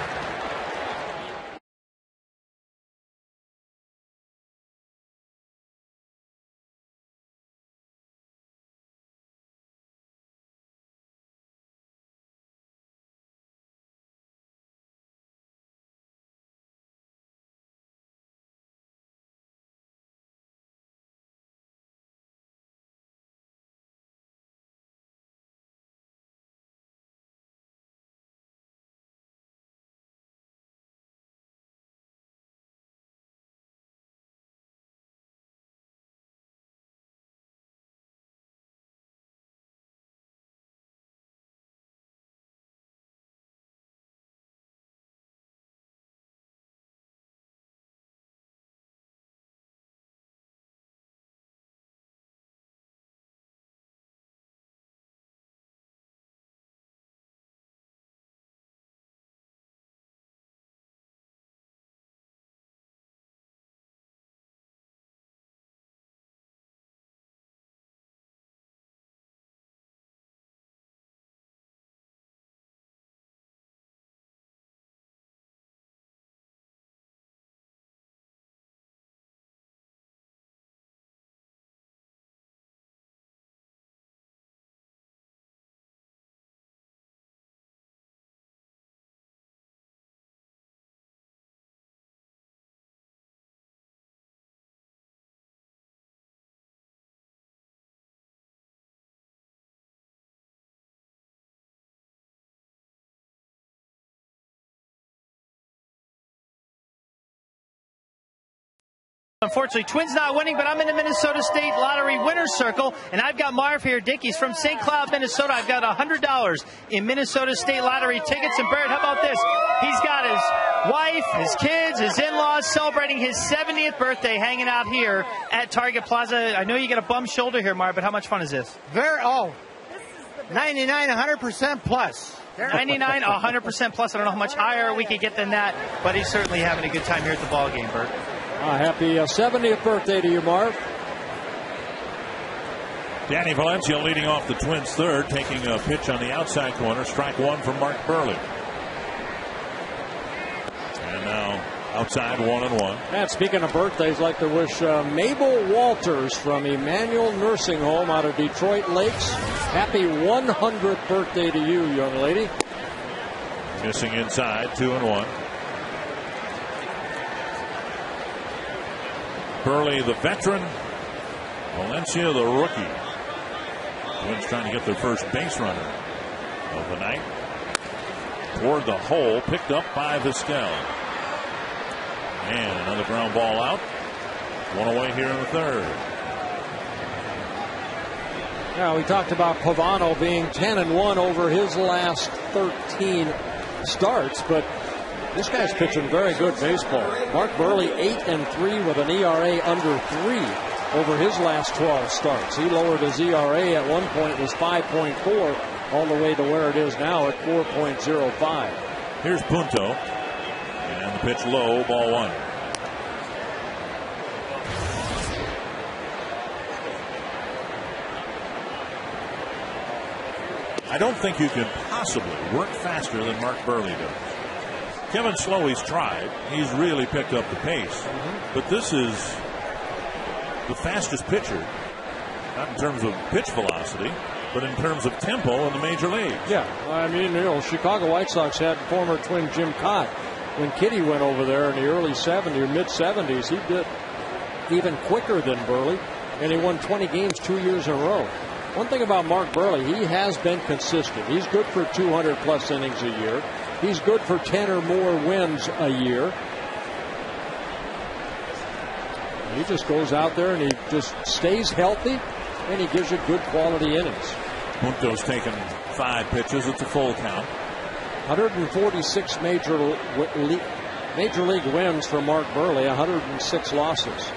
Unfortunately, Twins not winning, but I'm in the Minnesota State Lottery winner's circle, and I've got Marv here. Dickey's from St. Cloud, Minnesota. I've got $100 in Minnesota State Lottery tickets. And Barrett, how about this? He's got his wife, his kids, his in-laws celebrating his 70th birthday hanging out here at Target Plaza. I know you got a bum shoulder here, Marv, but how much fun is this? 99, 100% plus. 99, 100% plus. I don't know how much higher we could get than that, but he's certainly having a good time here at the ball game, Bert. Happy 70th birthday to you, Marv. Danny Valencia leading off the Twins third, taking a pitch on the outside corner. Strike one from Mark Buehrle. And now outside 1-1. And speaking of birthdays, I'd like to wish Mabel Walters from Emmanuel Nursing Home out of Detroit Lakes. Happy 100th birthday to you, young lady. Missing inside, 2-1. Buehrle, the veteran. Valencia, the rookie. Twins trying to get their first base runner of the night. Toward the hole, picked up by Vizquel. And another ground ball out. One away here in the third. Now, we talked about Pavano being 10-1 over his last 13 starts, but this guy's pitching very good baseball. Mark Buehrle 8-3 with an ERA under 3 over his last 12 starts. He lowered his ERA at one point, it was 5.4, all the way to where it is now at 4.05. Here's Punto. And the pitch low, ball one. I don't think you can possibly work faster than Mark Buehrle does. Kevin Slowey's tried. He's really picked up the pace. But this is the fastest pitcher, not in terms of pitch velocity, but in terms of tempo in the major leagues. Yeah, I mean, you know, Chicago White Sox had former Twin Jim Cott. When Kitty went over there in the early 70s or mid 70s, he did even quicker than Buehrle, and he won 20 games 2 years in a row. One thing about Mark Buehrle, he has been consistent. He's good for 200 plus innings a year. He's good for 10 or more wins a year. He just goes out there and he just stays healthy, and he gives you good quality innings. Punto's taken 5 pitches. It's a full count. 146 major league wins for Mark Buehrle, 106 losses.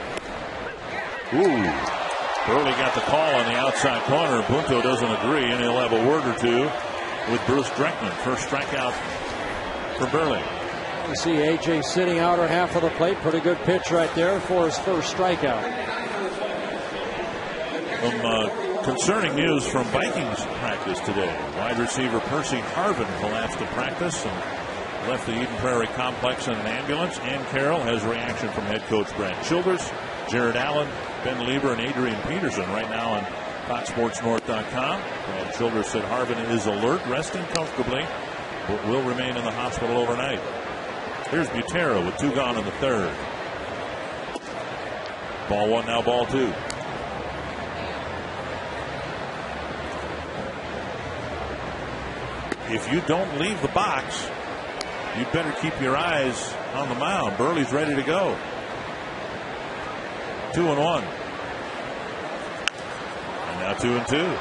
Ooh. Buehrle got the call on the outside corner. Punto doesn't agree, and he'll have a word or two with Bruce Dreckman. First strikeout for Buehrle. You see AJ sitting outer half of the plate. Pretty good pitch right there for his first strikeout. Some concerning news from Vikings practice today. Wide receiver Percy Harvin collapsed at practice and left the Eden Prairie complex in an ambulance. Ann Carroll has reaction from head coach Brad Childers, Jared Allen, Ben Lieber, and Adrian Peterson right now on FoxSportsNorth.com. Brad Childers said Harvin is alert, resting comfortably, but will remain in the hospital overnight. Here's Butera with 2 gone in the third. Ball one, now ball two. If you don't leave the box, you'd better keep your eyes on the mound. Buehrle's ready to go. 2-1. And now 2-2.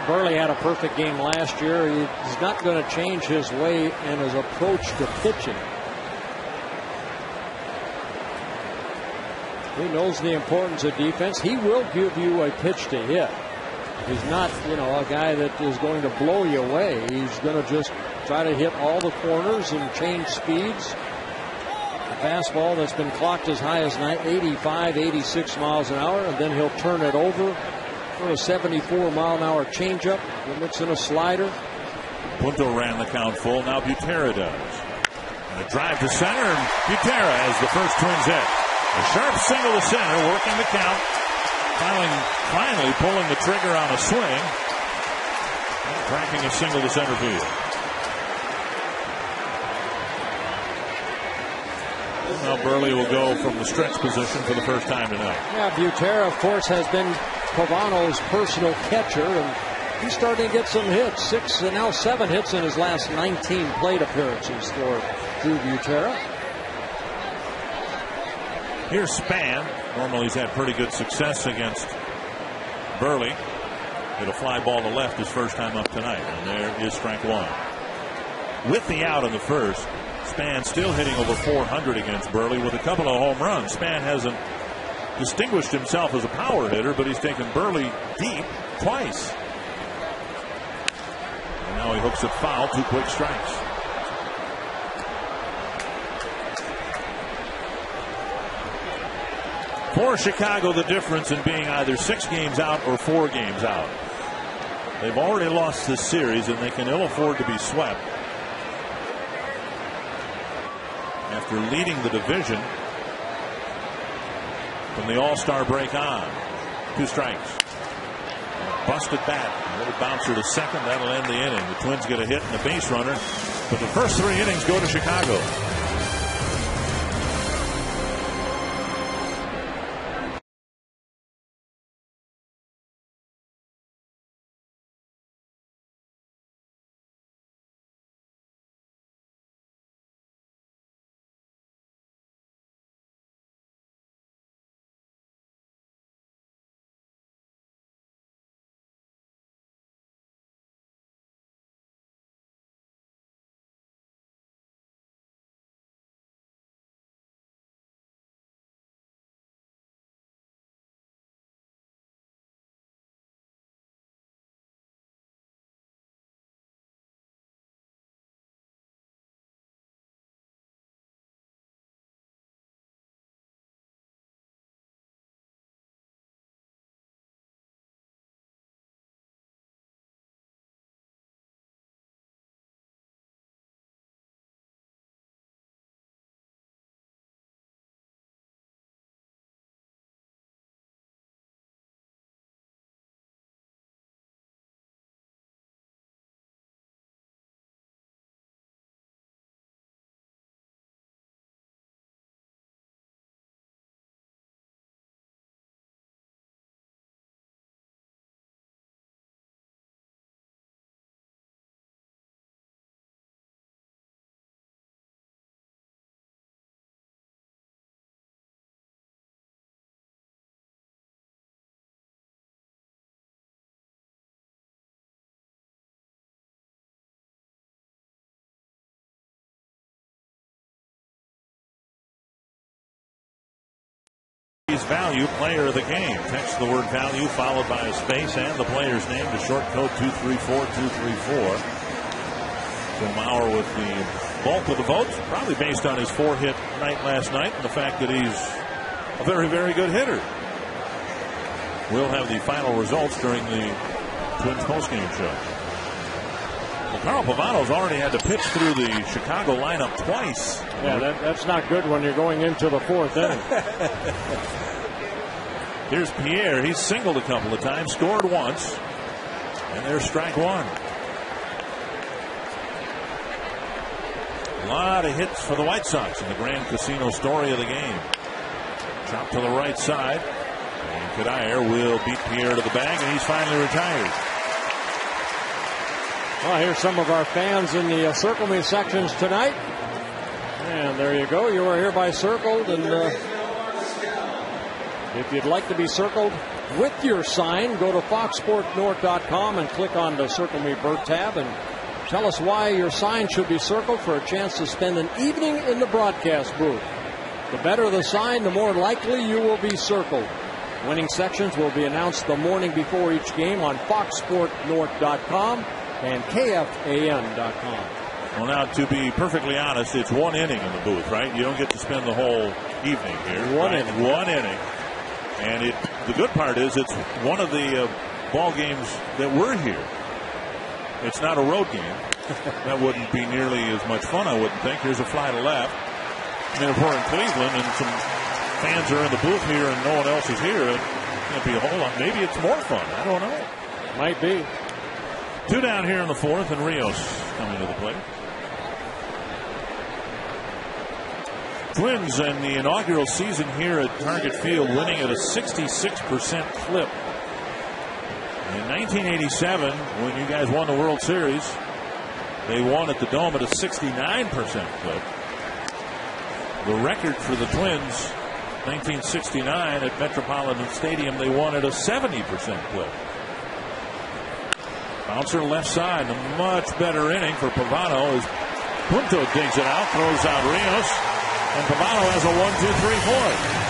Buehrle had a perfect game last year. He's not going to change his way and his approach to pitching. He knows the importance of defense. He will give you a pitch to hit. He's not, a guy that is going to blow you away. He's going to just try to hit all the corners and change speeds. A fastball that's been clocked as high as 85, 86 miles an hour, and then he'll turn it over for a 74-mile-an-hour changeup. He'll mix in a slider. Punto ran the count full. Now Butera does. And a drive to center, and Butera has the first Twins hit. A sharp single to center, working the count. Finally pulling the trigger on a swing. And cracking a single to center field. Now Buehrle will go from the stretch position for the first time tonight. Yeah, Butera, of course, has been Pavano's personal catcher, and he's starting to get some hits. 6 and now 7 hits in his last 19 plate appearances for Drew Butera. Here's Span. Normally he's had pretty good success against Buehrle. Hit a fly ball to left his first time up tonight. And there is strike one. With the out in the first, Span still hitting over 400 against Buehrle with a couple of home runs. Span hasn't distinguished himself as a power hitter, but he's taken Buehrle deep twice. And now he hooks it foul. 2 quick strikes. For Chicago, the difference in being either 6 games out or 4 games out. They've already lost this series, and they can ill afford to be swept. After leading the division from the All-Star break on. 2 strikes. Busted bat. A little bouncer to second. That'll end the inning. The Twins get a hit and a base runner. But the first 3 innings go to Chicago. Value player of the game. Text the word value followed by a space and the player's name to short code 234234. Joe Mauer with the bulk of the votes, probably based on his 4-hit night last night and the fact that he's a very, very good hitter. We'll have the final results during the Twins postgame show. Well, Carl Pavano's already had to pitch through the Chicago lineup twice. Yeah, that's not good when you're going into the 4th inning. Here's Pierre. He's singled a couple of times, scored once, and there's strike 1. A lot of hits for the White Sox in the Grand Casino story of the game. Chop to the right side, and Cuddyer will beat Pierre to the bag, and he's finally retired. Well, here's some of our fans in the Circle Me sections tonight. And there you go. You are hereby circled. And if you'd like to be circled with your sign, go to foxsportsnorth.com and click on the Circle Me Burt tab and tell us why your sign should be circled for a chance to spend an evening in the broadcast booth. The better the sign, the more likely you will be circled. Winning sections will be announced the morning before each game on foxsportsnorth.com and KFAN.com. Well, now, to be perfectly honest, it's 1 inning in the booth, right? You don't get to spend the whole evening here. One inning. 1 inning. And the good part is it's one of the ball games that we're here. It's not a road game. That wouldn't be nearly as much fun, I wouldn't think. Here's a fly to left. I mean, if we're in Cleveland and some fans are in the booth here and no one else is here, it can't be a whole lot. Maybe it's more fun. I don't know. Might be. 2 down here in the 4th, and Rios coming to the plate. Twins in the inaugural season here at Target Field winning at a 66% clip. In 1987, when you guys won the World Series, they won at the Dome at a 69% clip. The record for the Twins, 1969 at Metropolitan Stadium, they won at a 70% clip. Bouncer left side, a much better inning for Pavano as Punto digs it out, throws out Rios, and Pavano has a 1-2-3-4.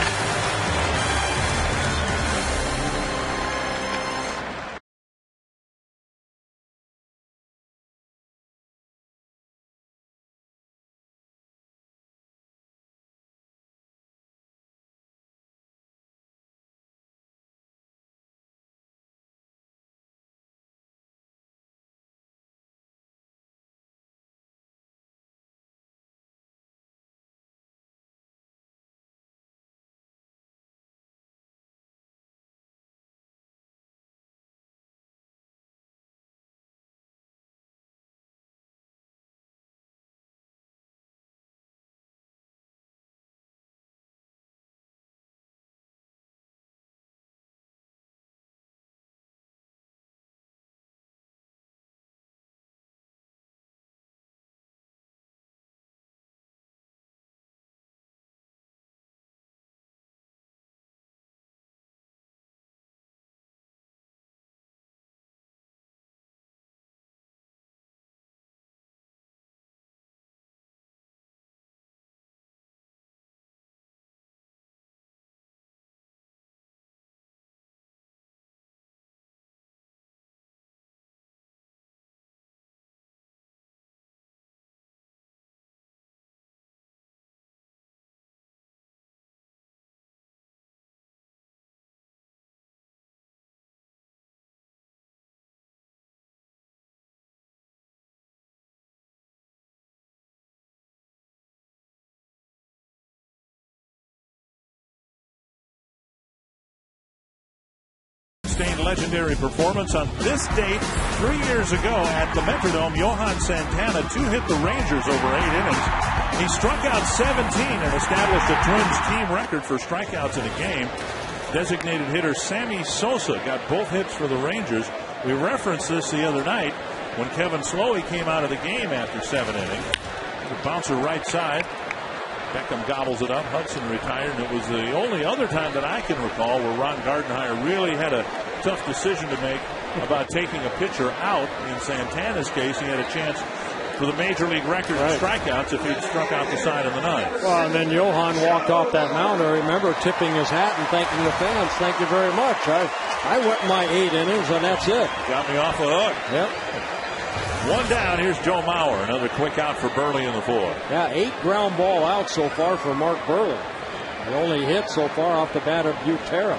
legendary performance on this date 3 years ago at the Metrodome. Johan Santana hit the Rangers over 8 innings. He struck out 17 and established a Twins team record for strikeouts in a game. Designated hitter Sammy Sosa got both hits for the Rangers. We referenced this the other night when Kevin Slowey came out of the game after 7 innings. The bouncer right side. Beckham gobbles it up. Hudson retired. And it was the only other time that I can recall where Ron Gardenhire really had a tough decision to make about taking a pitcher out. In Santana's case, he had a chance for the major league record in strikeouts if he'd struck out the side of the ninth. Well, and then Johan walked off that mound. I remember tipping his hat and thanking the fans. Thank you very much. I went my 8 innings, and that's it. Got me off the hook. Yep. One down. Here's Joe Mauer. Another quick out for Burley in the 4th. Yeah, 8 ground ball outs so far for Mark Burley. The only hit so far off the bat of Butera.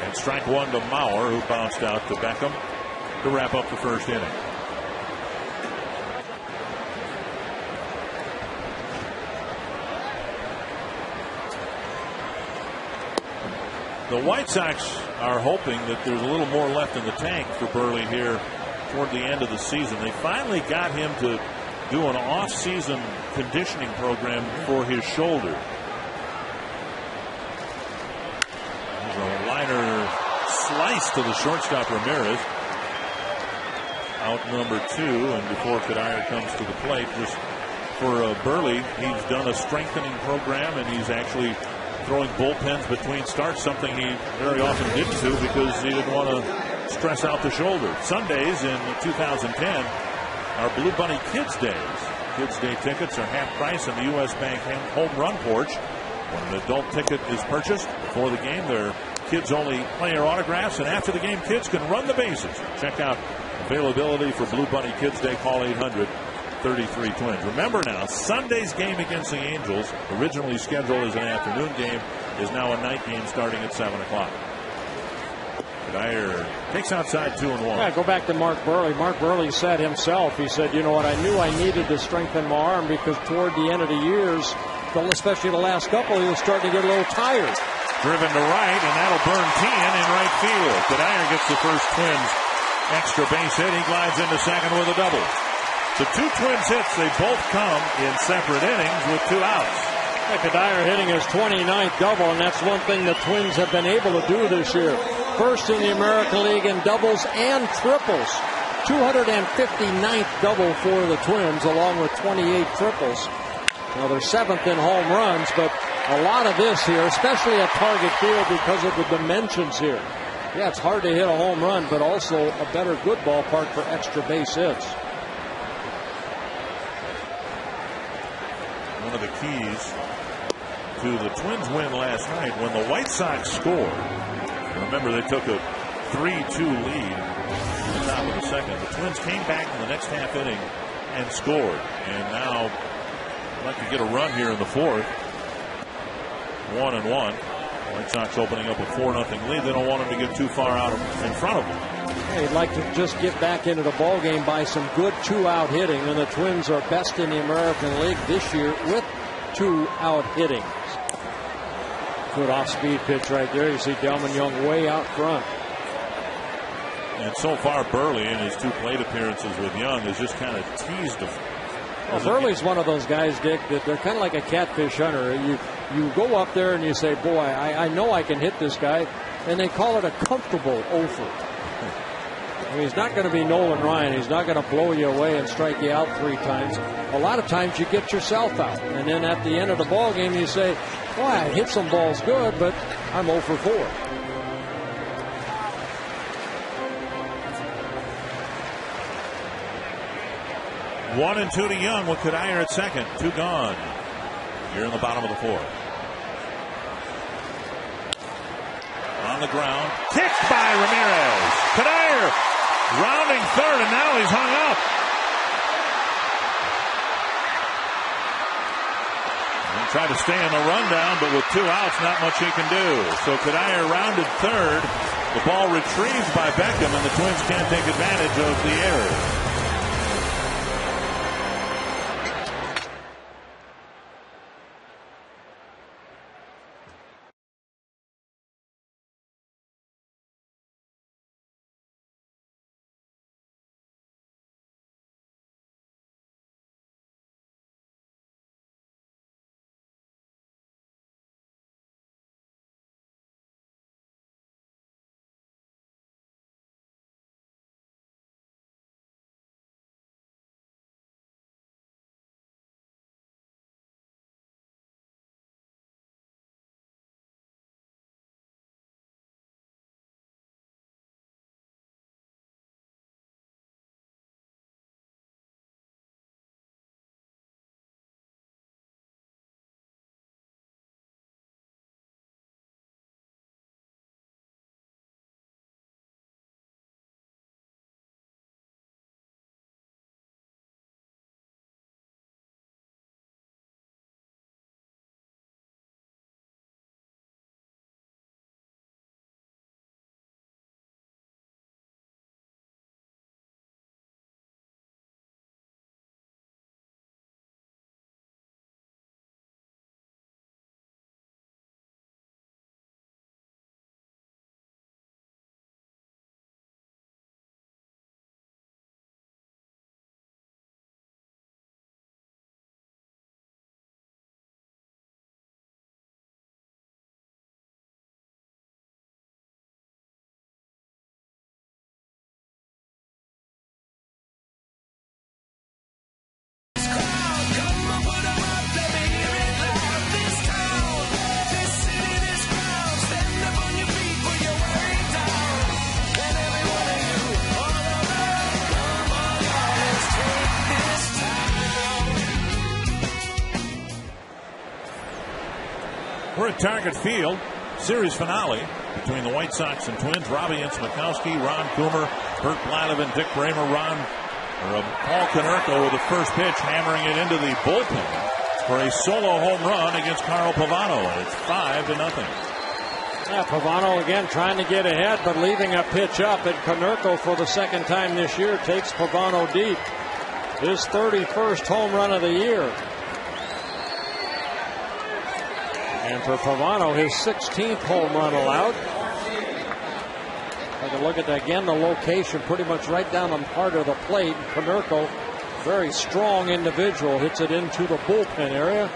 And strike 1 to Mauer, who bounced out to Beckham to wrap up the first inning. The White Sox are hoping that there's a little more left in the tank for Burley here toward the end of the season. They finally got him to do an off-season conditioning program for his shoulder. There's a liner slice to the shortstop Ramirez. Out number 2, and before Cuddyer comes to the plate, just for Burley, he's done a strengthening program, and he's actually throwing bullpens between starts, something he very often didn't do because he didn't want to stress out the shoulder. Sundays in 2010 are Blue Bunny Kids Days. Kids Day tickets are half price in the U.S. Bank home run porch. When an adult ticket is purchased before the game, they're kids-only player autographs, and after the game, kids can run the bases. Check out availability for Blue Bunny Kids Day. Call 800-33 Twins. Remember now, Sunday's game against the Angels, originally scheduled as an afternoon game, is now a night game starting at 7 o'clock. Cuddyer takes outside 2-1. Yeah, go back to Mark Burley. Mark Burley said himself, he said, you know what, I knew I needed to strengthen my arm because toward the end of the years, especially the last couple, he was starting to get a little tired. Driven to right, and that'll burn Tian in right field. Cuddyer gets the first Twins extra base hit. He glides into second with a double. The 2 Twins hits, they both come in separate innings with 2 outs. Cuddyer hitting his 29th double, and that's one thing the Twins have been able to do this year. First in the American League in doubles and triples. 259th double for the Twins, along with 28 triples. Now they're 7th in home runs, but a lot of this here, especially at Target Field because of the dimensions here. Yeah, it's hard to hit a home run, but also a better good ballpark for extra base hits. One of the keys to the Twins win last night when the White Sox scored. Remember, they took a 3-2 lead in the top of the second. The Twins came back in the next half inning and scored. And now, I'd like to get a run here in the 4th. 1-1. White Sox opening up a 4-0 lead. They don't want them to get too far out in front of them. They'd like to just get back into the ball game by some good 2-out hitting, and the Twins are best in the American League this year with 2-out hitting. Good off-speed pitch right there. You see Delmon Young way out front. And so far, Burley in his 2 plate appearances with Young has just kind of teased him. Well, Burley's one of those guys, Dick, that they're kind of like a catfish hunter. You go up there and you say, boy, I know I can hit this guy, and they call it a comfortable offer. I mean, he's not going to be Nolan Ryan. He's not going to blow you away and strike you out 3 times. A lot of times you get yourself out, and then at the end of the ball game you say, boy, I hit some balls good, but I'm 0 for 4. One and 2 to Young with Cuddyer at second. 2 gone. Here in the bottom of the 4th. On the ground. Kicked by Ramirez. Cuddyer rounding third, and now he's hung up. He tried to stay in the rundown, but with 2 outs, not much he can do. So Cuddyer rounded third. The ball retrieved by Beckham, and the Twins can't take advantage of the error. We're at Target Field, series finale between the White Sox and Twins. Robbie Ince-Mikowski, Ron Coomer, Bert Blyleven, Dick Bramer, Paul Konerko with the first pitch, hammering it into the bullpen for a solo home run against Carl Pavano. And it's 5-0. Yeah, Pavano again trying to get ahead, but leaving a pitch up. And Konerko, for the second time this year, takes Pavano deep. His 31st home run of the year. And for Pavano, his 16th home run allowed. Take a look at that again, the location pretty much right down the heart of the plate. Konerko, very strong individual, hits it into the bullpen area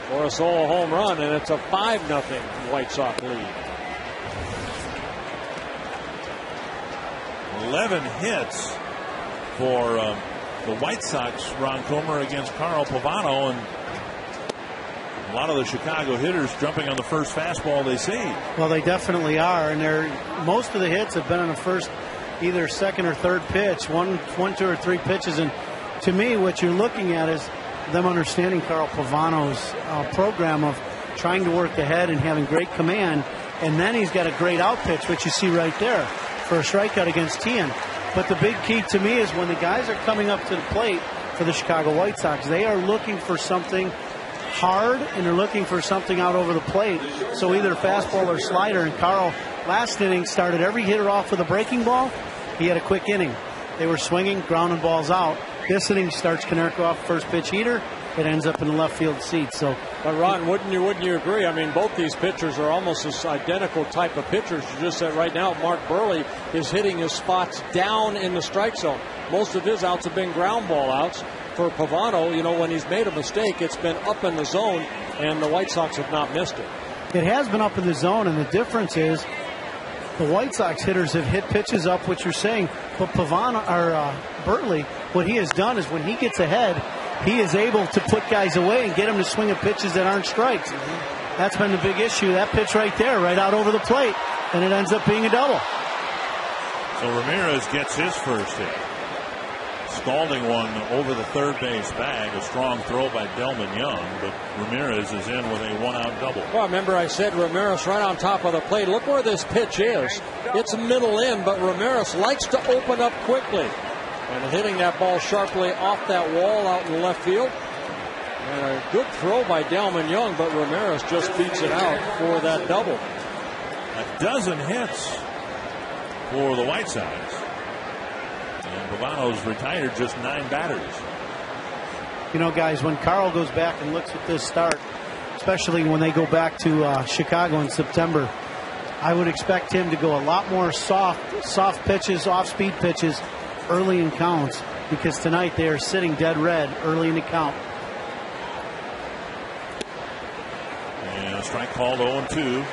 for a solo home run, and it's a 5-0 White Sox lead. 11 hits for the White Sox, Ron Coomer, against Carl Pavano, and a lot of the Chicago hitters jumping on the first fastball they see. Well, they definitely are, and most of the hits have been on the first, either second or third pitch, one, two, or three pitches. And to me, what you're looking at is them understanding Carl Pavano's program of trying to work ahead and having great command, and then he's got a great out pitch, which you see right there for a strikeout against Tian. But the big key to me is when the guys are coming up to the plate for the Chicago White Sox, they are looking for something hard, and they're looking for something out over the plate. So either fastball or slider. And Carl, last inning, started every hitter off with a breaking ball. He had a quick inning. They were swinging, grounding balls out. This inning starts Konerko off first pitch heater. It ends up in the left field seat. So, but Ron, wouldn't you agree? I mean, both these pitchers are almost this identical type of pitchers. You just said right now, Mark Burley is hitting his spots down in the strike zone. Most of his outs have been ground ball outs. For Pavano, when he's made a mistake, it's been up in the zone, and the White Sox have not missed it. It has been up in the zone, and the difference is the White Sox hitters have hit pitches up, what you're saying, but Pavano, or Burley, what he has done is when he gets ahead, he is able to put guys away and get them to swing at pitches that aren't strikes. That's been the big issue. That pitch right there, right out over the plate, and it ends up being a double. So Ramirez gets his first hit. Scalding one over the third base bag. A strong throw by Delman Young, but Ramirez is in with a one-out double. Well, remember I said Ramirez right on top of the plate. Look where this pitch is. It's middle in, but Ramirez likes to open up quickly. And hitting that ball sharply off that wall out in the left field. And a good throw by Delman Young, but Ramirez just beats it out for that double. A dozen hits for the White Sox. And Pavano's retired just 9 batters. Guys, when Carl goes back and looks at this start, especially when they go back to Chicago in September, I would expect him to go a lot more soft pitches, off-speed pitches early in counts, because tonight they are sitting dead red early in the count. And a strike called 0-2.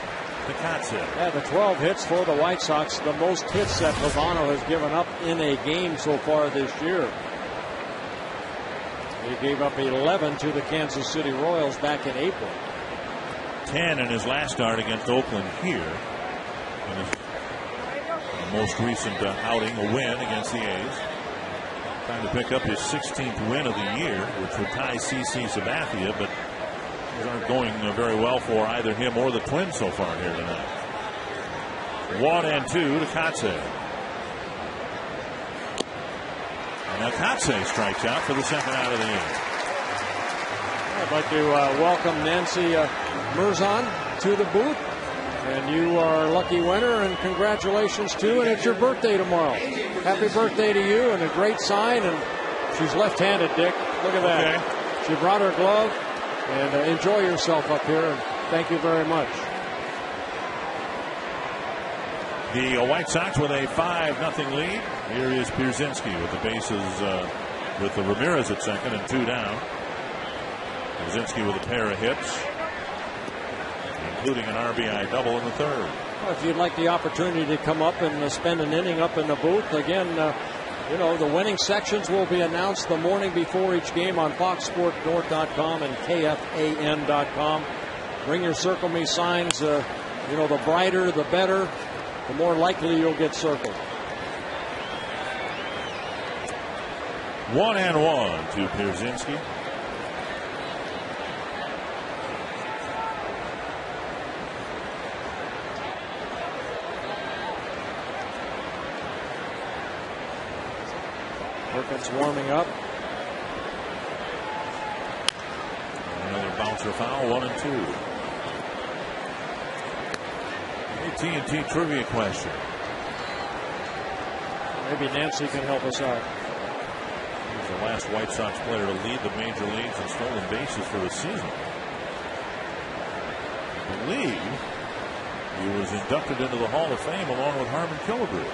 Yeah, the 12 hits for the White Sox, the most hits that Pavano has given up in a game so far this year. He gave up 11 to the Kansas City Royals back in April. 10 in his last start against Oakland here. In his most recent outing, a win against the A's. Trying to pick up his 16th win of the year, which would tie CC Sabathia, but these aren't going very well for either him or the Twins so far here tonight. 1-2 to Kotsay. And now Kotsay strikes out for the second out of the inning. I'd like to welcome Nancy Mirzon to the booth. And you are a lucky winner, and congratulations too. And it's your birthday tomorrow. Happy birthday to you, and a great sign. And she's left-handed, Dick. Look at that. Okay. She brought her glove. And enjoy yourself up here, and thank you very much. The White Sox with a 5-0 lead. Here is Pierzynski with the bases with the Ramirez at second and 2 down. Pierzynski with a pair of hits, including an RBI double in the third. Well, if you'd like the opportunity to come up and spend an inning up in the booth, again, the winning sections will be announced the morning before each game on FoxSportsNorth.com and KFAN.com. Bring your Circle Me signs. The brighter, the better, the more likely you'll get circled. 1-1 to Pierzynski. Perkins warming up. Another bouncer foul, 1-2. AT&T trivia question. Maybe Nancy can help us out. He's the last White Sox player to lead the major leagues in stolen bases for the season. I believe he was inducted into the Hall of Fame along with Harmon Killebrew.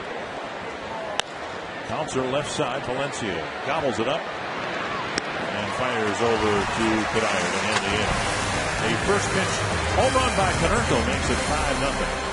Bouncer left side, Valencia gobbles it up and fires over to Cuddyer to end the inning. A first pitch home run by Konerko makes it 5-0.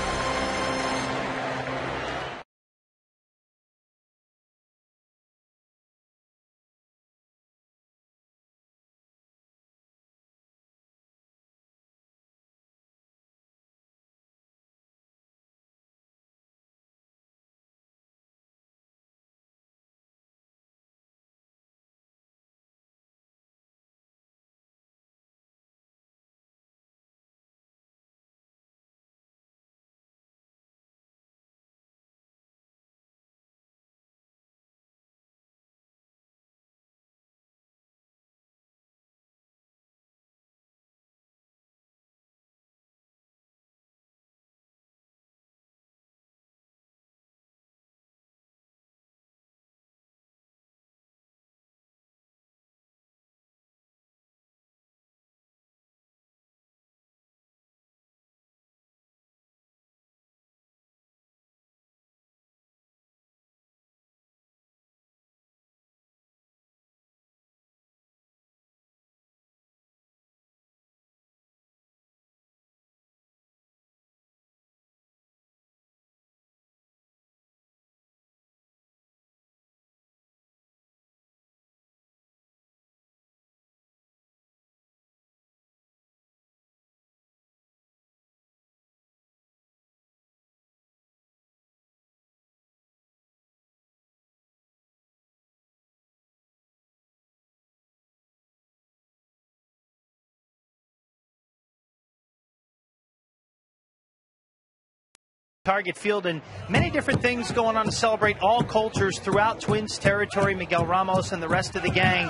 Target Field, and many different things going on to celebrate all cultures throughout Twins territory. Miguel Ramos and the rest of the gang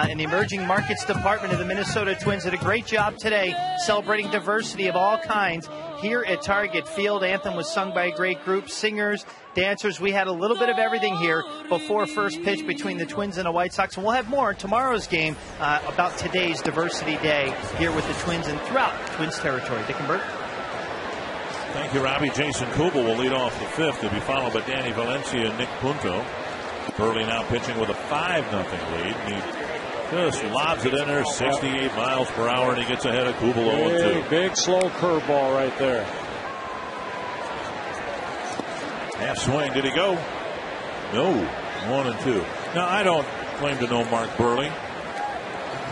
in the Emerging Markets Department of the Minnesota Twins did a great job today celebrating diversity of all kinds here at Target Field. Anthem was sung by a great group, singers, dancers. We had a little bit of everything here before first pitch between the Twins and the White Sox, and we'll have more in tomorrow's game about today's Diversity Day here with the Twins and throughout Twins territory. Dick and Bert. Thank you, Robbie. Jason Kubel will lead off the fifth. He'll be followed by Danny Valencia and Nick Punto. Burley now pitching with a 5-0 lead. And he just lobs it in there, 68 miles per hour, and he gets ahead of Kubel 0-2. Big, slow curveball right there. Half swing. Did he go? No. 1-2. Now, I don't claim to know Mark Burley.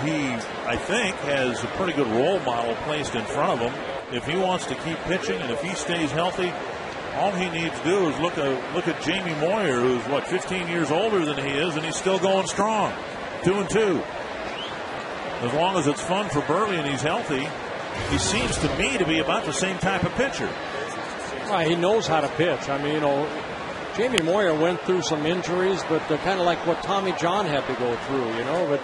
He, I think, has a pretty good role model placed in front of him. If he wants to keep pitching and if he stays healthy, all he needs to do is look at Jamie Moyer, who's 15 years older than he is, and he's still going strong. 2-2. As long as it's fun for Burley and he's healthy, he seems to me to be about the same type of pitcher. Well, he knows how to pitch. I mean, Jamie Moyer went through some injuries, but kind of like what Tommy John had to go through, But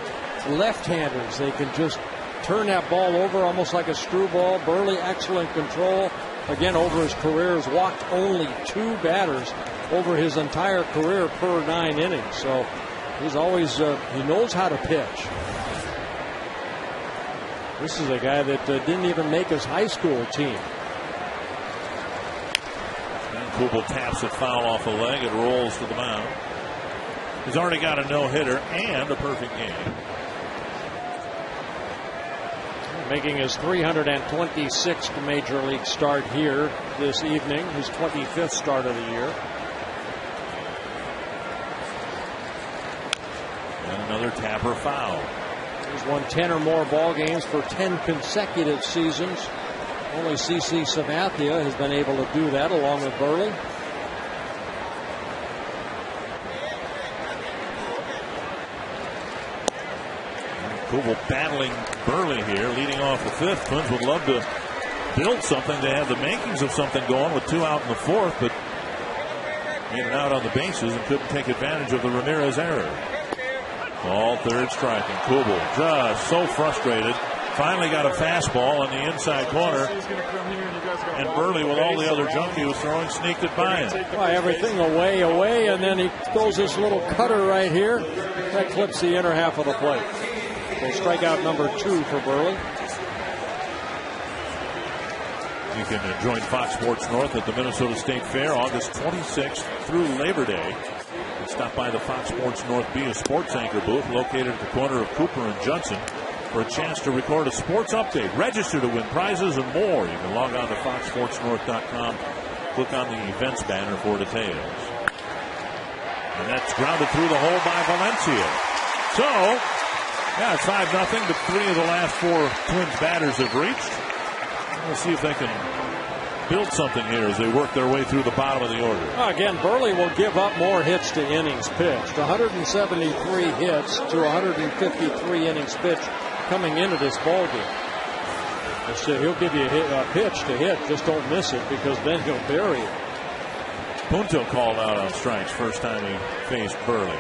left-handers, they can just turn that ball over almost like a screwball. Burley, excellent control. Again, over his career, has walked only 2 batters over his entire career per 9 innings. So he's always, he knows how to pitch. This is a guy that didn't even make his high school team. And Kubel taps it foul off the leg. It rolls to the mound. He's already got a no-hitter and a perfect game. Making his 326th Major League start here this evening, his 25th start of the year. And another tapper foul. He's won 10 or more ball games for 10 consecutive seasons. Only CC Sabathia has been able to do that along with Burley. Kubel battling Burley here, leading off the fifth. Twins would love to build something. They have the makings of something going with 2 out in the fourth, but in and out on the bases and couldn't take advantage of the Ramirez error. All third strike, and Kubel just so frustrated. Finally got a fastball in the inside corner, and Burley, with all the other junk he was throwing, sneaked it by him. Well, everything away, and then he throws this little cutter right here that clips the inner half of the plate. So strikeout number 2 for Burley. You can join Fox Sports North at the Minnesota State Fair August 26th through Labor Day. And stop by the Fox Sports North Be a Sports Anchor booth located at the corner of Cooper and Judson for a chance to record a sports update, register to win prizes, and more. You can log on to foxsportsnorth.com, click on the events banner for details. And that's grounded through the hole by Valencia. So, yeah, it's 5-0, but 3 of the last 4 Twins batters have reached. We'll see if they can build something here as they work their way through the bottom of the order. Well, again, Burley will give up more hits to innings pitched. 173 hits to 153 innings pitched coming into this ball game. He'll give you a pitch to hit, just don't miss it, because then he'll bury it. Punto called out on strikes first time he faced Burley.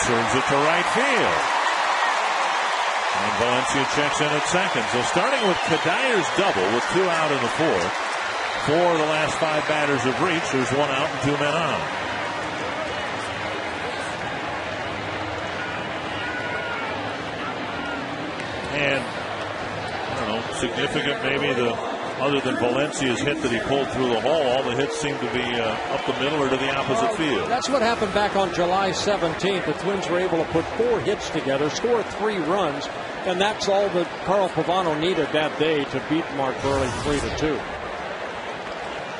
Serves it to right field. And Valencia checks in at second. So starting with Kadayer's double with 2 out in the 4th. 4 of the last 5 batters have reached. There's 1 out and 2 men on. And I don't know, significant maybe other than Valencia's hit that he pulled through the hole, all the hits seem to be up the middle or to the opposite field. That's what happened back on July 17th. The Twins were able to put 4 hits together, score 3 runs, and that's all that Carl Pavano needed that day to beat Mark Burley 3-2.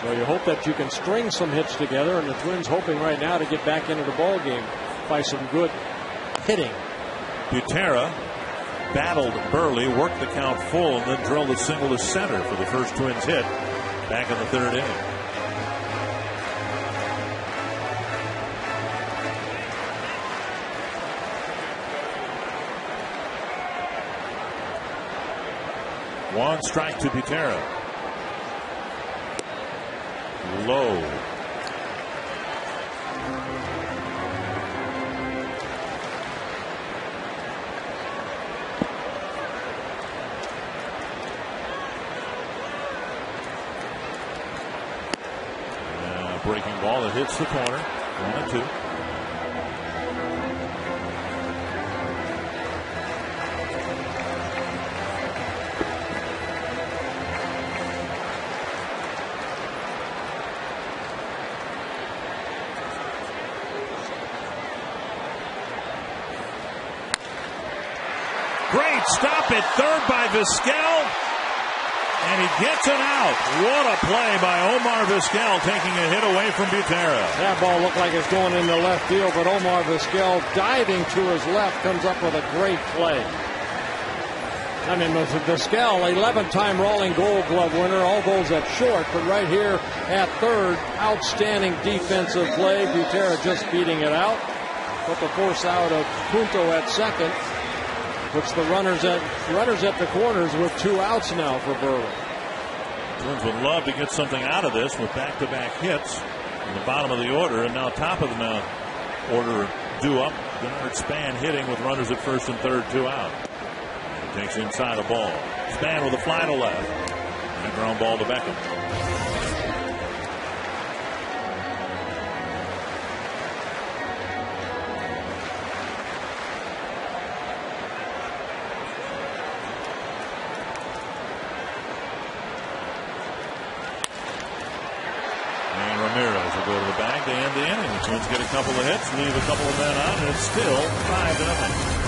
So you hope that you can string some hits together, and the Twins hoping right now to get back into the ball game by some good hitting. Butera battled Burley, worked the count full, and then drilled a single to center for the first Twins hit back in the 3rd inning. One strike to Butera. Low. Breaking ball that hits the corner. 1-2. Great stop at third by Vizquel. And he gets it out. What a play by Omar Vizquel, taking a hit away from Butera. That ball looked like it's going into left field, but Omar Vizquel, diving to his left, comes up with a great play. I mean, Vizquel, 11-time Rawling Gold Glove winner, all those at short, but right here at third, outstanding defensive play. Butera just beating it out. Put the force out of Punto at second. Puts the runners at the corners with 2 outs now for Burley. Twins would love to get something out of this with back-to-back hits in the bottom of the order, and now top of the order due up. Bernard Span hitting with runners at first and third, 2 out. He takes inside a ball. Span with a fly to left. And a ground ball to Beckham. Ramirez will go to the bag to end the inning. The Twins get a couple of hits, leave a couple of men out, and it's still 5-0.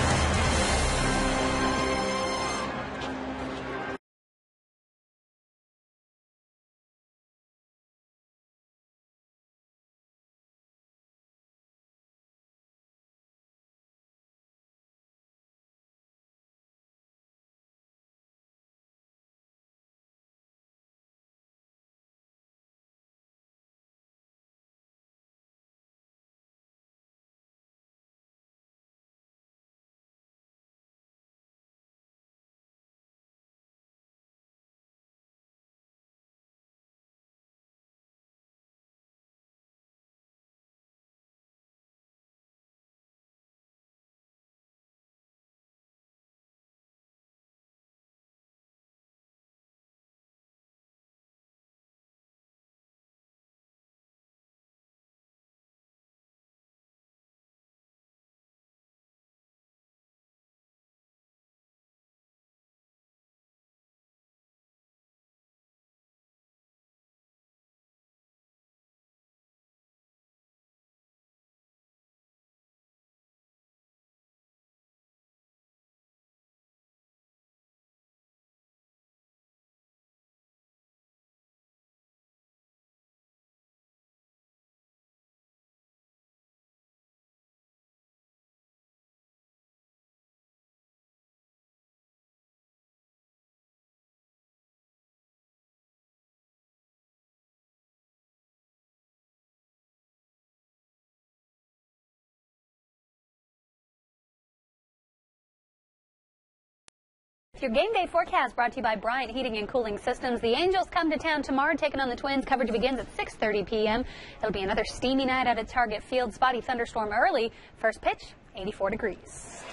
your game day forecast brought to you by Bryant Heating and Cooling Systems. The Angels come to town tomorrow, taking on the Twins. Coverage begins at 6:30 p.m. It'll be another steamy night out at Target Field. Spotty thunderstorm early. First pitch, 84 degrees.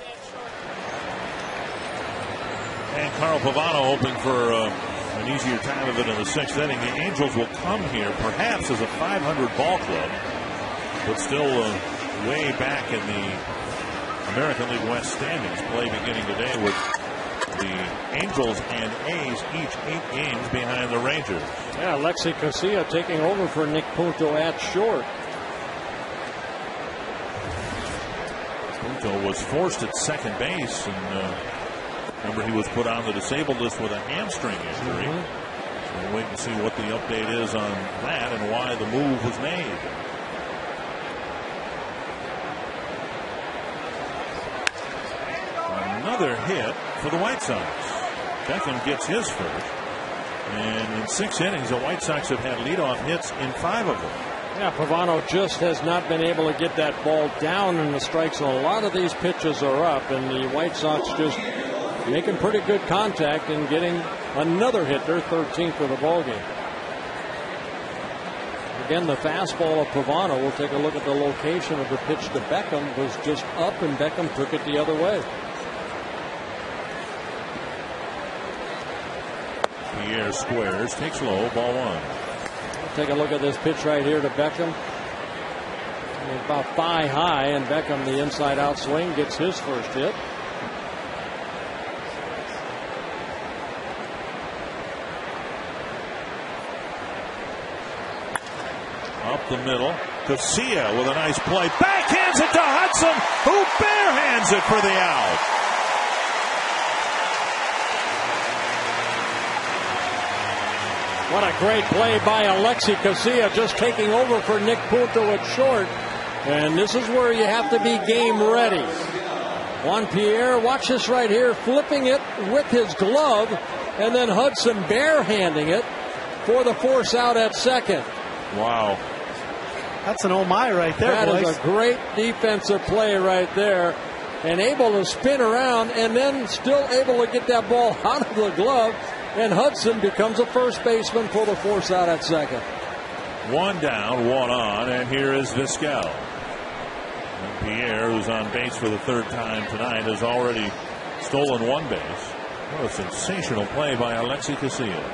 And Carl Pavano hoping for an easier time of it in the sixth inning. The Angels will come here perhaps as a 500 ball club, but still way back in the American League West standings. Play beginning today with the Angels and A's each 8 games behind the Rangers. Yeah, Alexi Casilla taking over for Nick Punto at short. Punto was forced at second base, and remember he was put on the disabled list with a hamstring injury. So we'll wait and see what the update is on that and why the move was made. Another hit for the White Sox. Beckham gets his first. And in 6 innings, the White Sox have had leadoff hits in 5 of them. Yeah, Pavano just has not been able to get that ball down in the strike zone. A lot of these pitches are up, and the White Sox just making pretty good contact and getting another hit, their 13th of the ball game. Again, the fastball of Pavano, we'll take a look at the location of the pitch to Beckham, was just up, and Beckham took it the other way. Pierre squares, takes low, ball 1. Take a look at this pitch right here to Beckham. About thigh high, and Beckham, the inside out swing, gets his first hit. Up the middle, Casilla with a nice play. Backhands it to Hudson, who barehands it for the out. What a great play by Alexi Casilla, just taking over for Nick Punto at short. And this is where you have to be game ready. Juan Pierre, watch this right here, flipping it with his glove, and then Hudson barehanding it for the force out at second. Wow. That's an oh my right there, That boys. is a great defensive play right there. And able to spin around and then still able to get that ball out of the glove. And Hudson becomes a first baseman for the force out at second. 1 down, 1 on, and here is Vizquel. And Pierre, who's on base for the 3rd time tonight, has already stolen 1 base. What a sensational play by Alexi Casilla.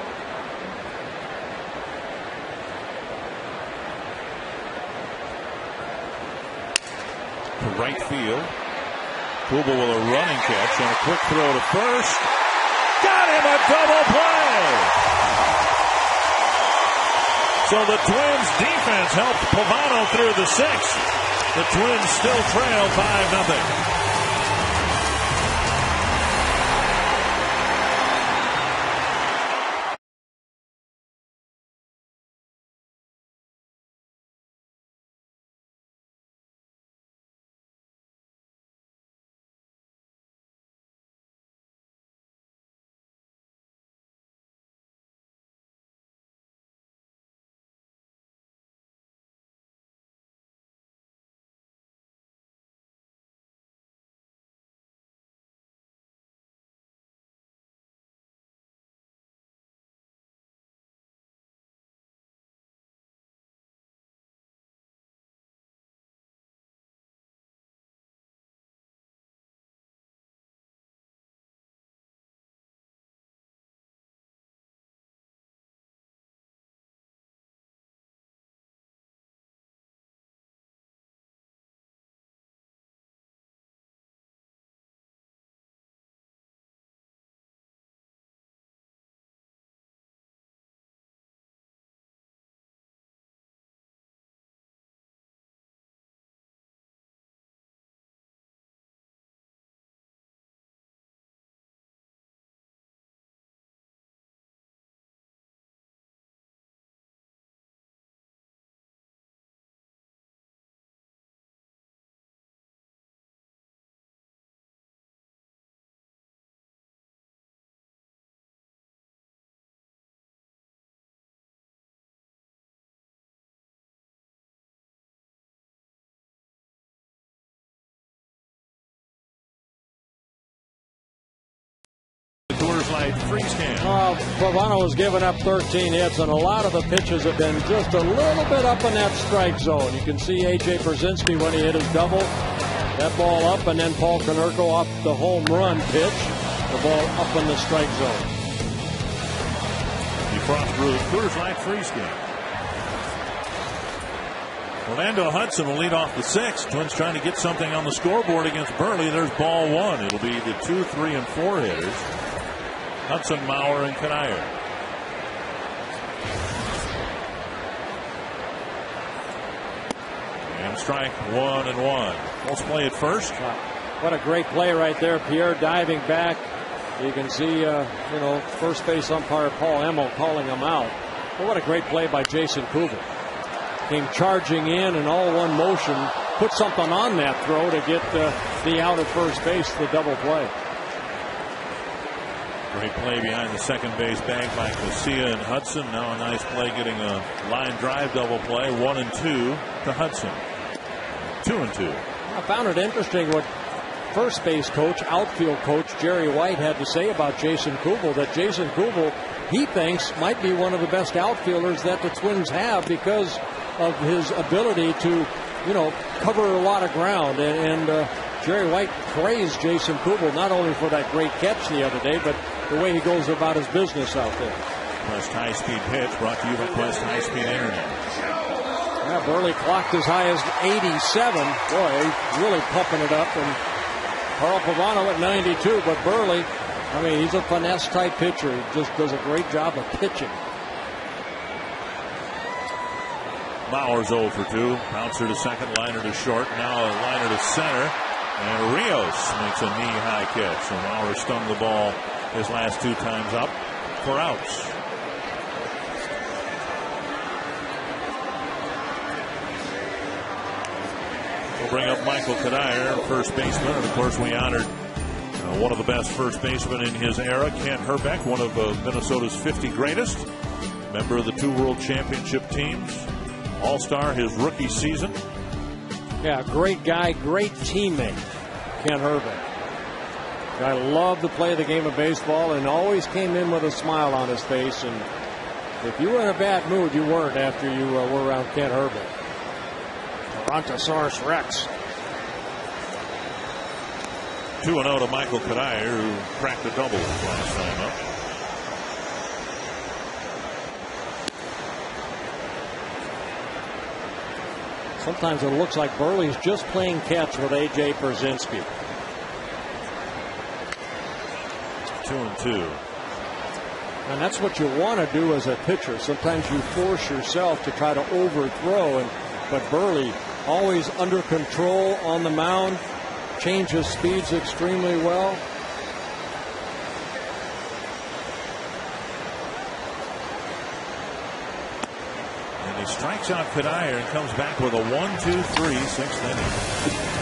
To right field. Kubel with a running catch and a quick throw to first. Got him a double play. So the Twins defense helped Pavano through the 6th. The Twins still trail 5-0. Coors Light freeze can. Pavano has given up 13 hits, and a lot of the pitches have been just a little bit up in that strike zone. You can see A.J. Brzezinski when he hit his double. That ball up, and then Paul Konerko off the home run pitch. The ball up in the strike zone. Defrost Brew Coors Light freeze can. Orlando Hudson will lead off the sixth. Twins trying to get something on the scoreboard against Burley. There's ball one. It'll be the 2, 3, and 4 hitters. Hudson, Mauer, and Kanier. And strike 1-1. Let's play it first. What a great play right there. Pierre diving back. You can see, first base umpire Paul Emmel calling him out. But what a great play by Jason Kubel. Came charging in and all one motion, put something on that throw to get the out at first base, the double play. Great play behind the second base bag by Garcia and Hudson. Now a nice play getting a line drive double play. 1 and 2 to Hudson. 2 and 2. I found it interesting what first base coach, outfield coach Jerry White had to say about Jason Kubel, that Jason Kubel, he thinks, might be one of the best outfielders that the Twins have because of his ability to, cover a lot of ground. And Jerry White praised Jason Kubel not only for that great catch the other day, but the way he goes about his business out there. Quest high-speed pitch brought to you by Quest high-speed internet. Yeah, Burley clocked as high as 87. Boy, he's really pumping it up. And Carl Pavano at 92, but Burley, he's a finesse-type pitcher. He just does a great job of pitching. Bauer's 0 for 2. Bouncer to second, liner to short. Now a liner to center. And Rios makes a knee-high catch. So Bauer stung the ball his last 2 times up for outs. We'll bring up Michael Kanier, first baseman. And, of course, we honored one of the best first basemen in his era, Kent Hrbek, one of Minnesota's 50 greatest. Member of the 2 World Championship teams. All-Star his rookie season. Yeah, great guy, great teammate, Kent Hrbek. Guy loved to play the game of baseball and always came in with a smile on his face. And if you were in a bad mood, you weren't after you were around Kent Hrbek. Brontosaurus Rex. 2-0 to Michael Kanier, who cracked a double last time up. Sometimes it looks like Burley's just playing catch with A.J. Brzezinski. 2-2. And that's what you want to do as a pitcher. Sometimes you force yourself to try to overthrow, but Burley always under control on the mound, changes speeds extremely well. And he strikes out Kanier and comes back with a 1-2-3 6th inning.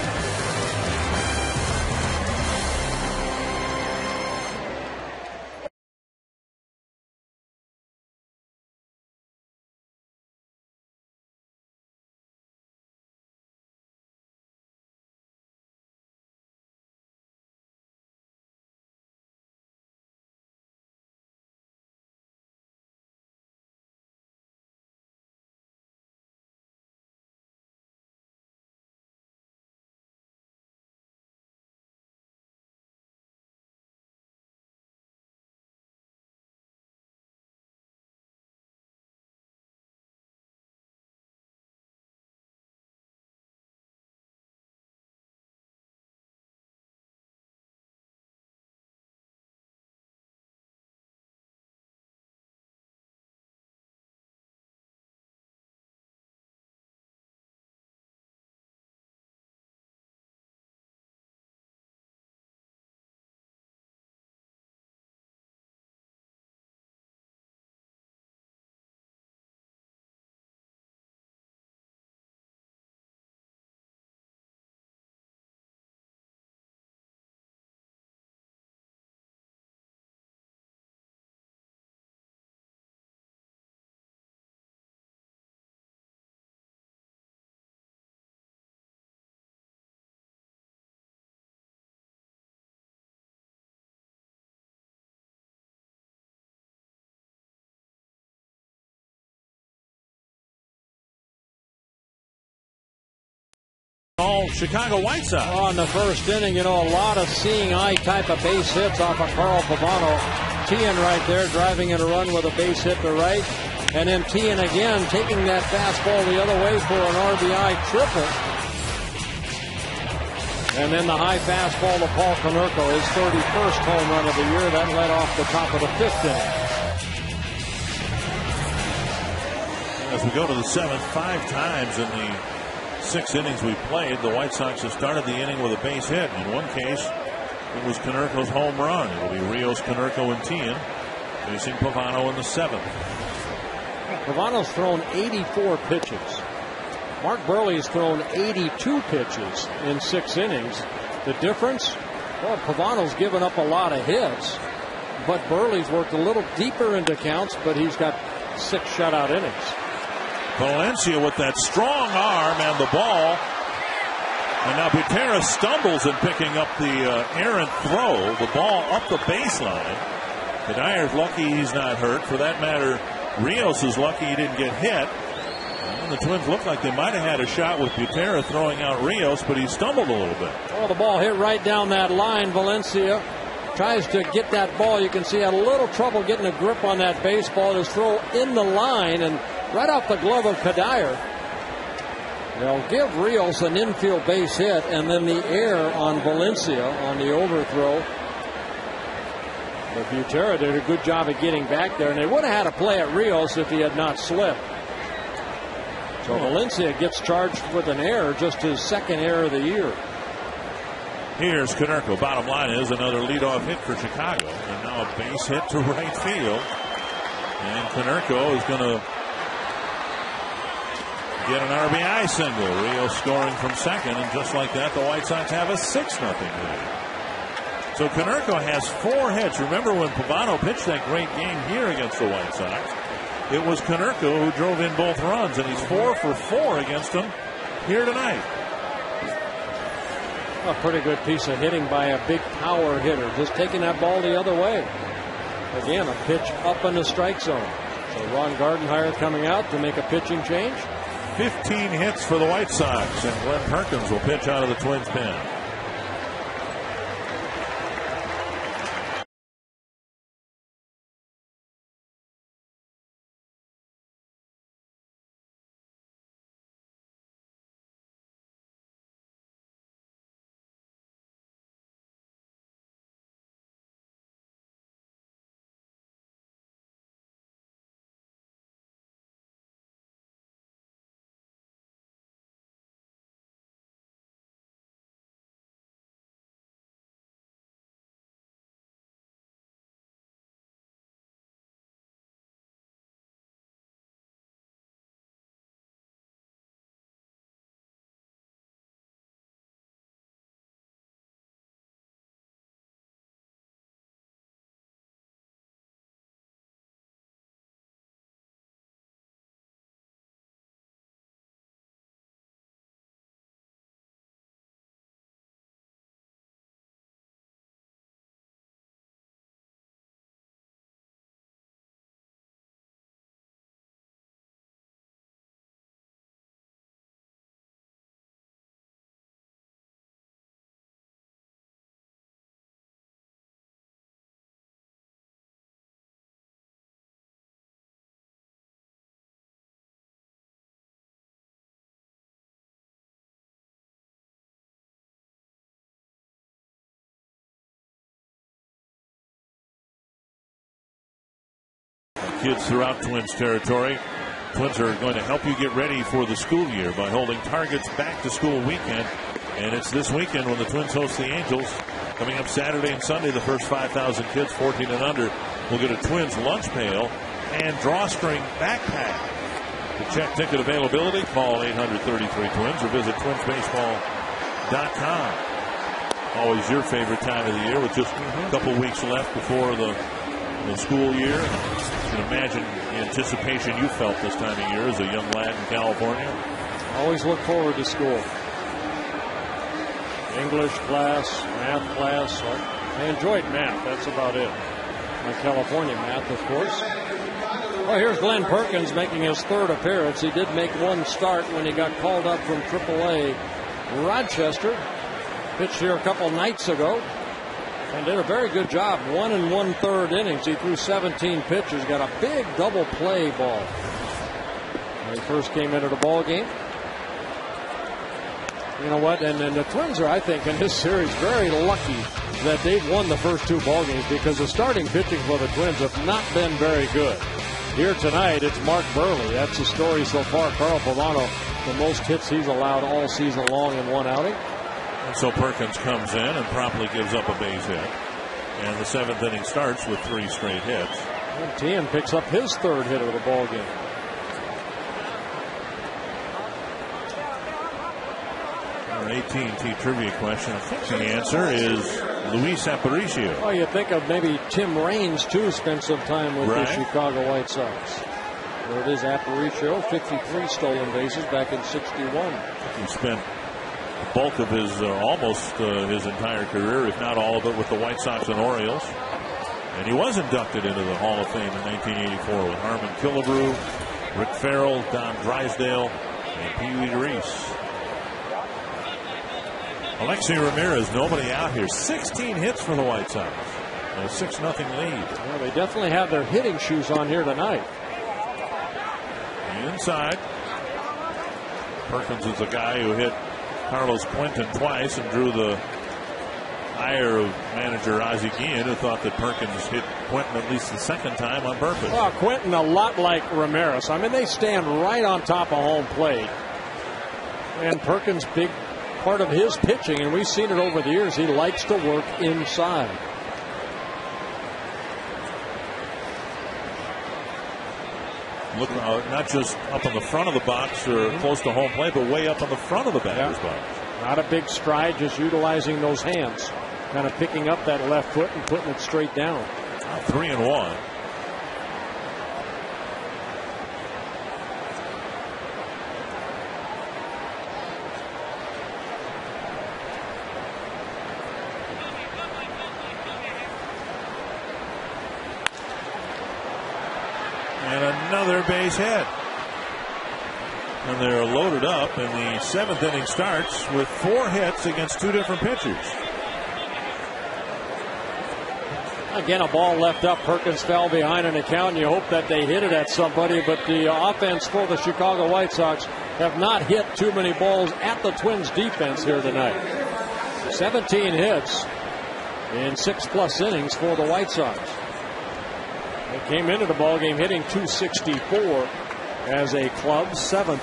all Chicago White Sox. On the first inning, a lot of seeing eye type of base hits off of Carl Pavano. Tian right there driving in a run with a base hit to right. And then Tian again taking that fastball the other way for an RBI triple. And then the high fastball to Paul Konerko, his 31st home run of the year. That led off the top of the 5th inning. As we go to the 7th, 5 times in the 6 innings we played, the White Sox have started the inning with a base hit. In one case, it was Konerko's home run. It'll be Rios, Konerko, and Tian facing Pavano in the 7th. Pavano's thrown 84 pitches. Mark Buehrle's thrown 82 pitches in 6 innings. The difference? Well, Pavano's given up a lot of hits, but Buehrle's worked a little deeper into counts, but he's got 6 shutout innings. Valencia with that strong arm and the ball. And now Gutierrez stumbles in picking up the errant throw. The ball up the baseline. Kadyr's lucky he's not hurt. For that matter, Rios is lucky he didn't get hit. And the Twins looked like they might have had a shot with Gutierrez throwing out Rios, but he stumbled a little bit. Well, the ball hit right down that line. Valencia tries to get that ball. You can see he had a little trouble getting a grip on that baseball. His throw in the line and right off the glove of Kadir. They'll give Rios an infield base hit, and then the error on Valencia on the overthrow. But Gutierrez did a good job of getting back there, and they would have had a play at Rios if he had not slipped. So Valencia gets charged with an error, just his 2nd error of the year. Here's Konerko. Bottom line is another leadoff hit for Chicago, and now a base hit to right field. And Konerko is going to get an RBI single. Rios scoring from second, and just like that, the White Sox have a 6-0 lead. So Konerko has 4 hits. Remember when Pavano pitched that great game here against the White Sox? It was Konerko who drove in both runs, and he's 4 for 4 against them here tonight. A pretty good piece of hitting by a big power hitter, just taking that ball the other way. Again, a pitch up in the strike zone. So Ron Gardenhire coming out to make a pitching change. 15 hits for the White Sox, and Glenn Perkins will pitch out of the Twins pen. Kids throughout Twins territory. Twins are going to help you get ready for the school year by holding Target's back to school weekend. And it's this weekend when the Twins host the Angels. Coming up Saturday and Sunday, the first 5,000 kids 14 and under will get a Twins lunch pail and drawstring backpack. To check ticket availability, call 833-TWINS or visit twinsbaseball.com. Always your favorite time of the year with just a couple weeks left before the school year. You can imagine the anticipation you felt this time of year as a young lad in California. Always look forward to school. English class, math class. I enjoyed math. That's about it. My California math, of course. Well, here's Glenn Perkins making his 3rd appearance. He did make one start when he got called up from AAA Rochester. Pitched here a couple nights ago and did a very good job. 1 1/3 innings. He threw 17 pitches. Got a big double play ball when he first came into the ball game. You know what? And the Twins are, I think, in this series very lucky that they've won the first 2 ball games, because the starting pitching for the Twins have not been very good. Here tonight, it's Mark Buehrle. That's the story so far. Carl Pavano, the most hits he's allowed all season long in one outing. And so Perkins comes in and promptly gives up a base hit. And the 7th inning starts with 3 straight hits. And Tien picks up his 3rd hit of the ball game. Our AT&T trivia question, I think the answer is Luis Aparicio. Oh, you think of maybe Tim Raines, too, spent some time with the Chicago White Sox. There it is, Aparicio, 53 stolen bases back in '61. He spent the bulk of his, almost his entire career, if not all of it, with the White Sox and Orioles. And he was inducted into the Hall of Fame in 1984 with Harmon Killebrew, Rick Farrell, Don Drysdale, and Pee Wee Reese. Alexei Ramirez, nobody out here. 16 hits for the White Sox. And a 6-0 lead. Well, they definitely have their hitting shoes on here tonight. Inside. Perkins is a guy who hit Carlos Quentin twice and drew the ire of manager Ozzie Guillen, who thought that Perkins hit Quentin at least the 2nd time on purpose. Well, Quentin a lot like Ramirez. I mean, they stand right on top of home plate. And Perkins, big part of his pitching, and we've seen it over the years, he likes to work inside. Look, not just up on the front of the box or close to home plate, but way up on the front of the batter's box. Not a big stride, just utilizing those hands. Kind of picking up that left foot and putting it straight down. 3-1. Another base hit. And they're loaded up, and the 7th inning starts with 4 hits against 2 different pitchers. Again, a ball left up. Perkins fell behind an account, and you hope that they hit it at somebody, but the offense for the Chicago White Sox have not hit too many balls at the Twins defense here tonight. 17 hits in 6+ innings for the White Sox. They came into the ballgame hitting .264 as a club, 7th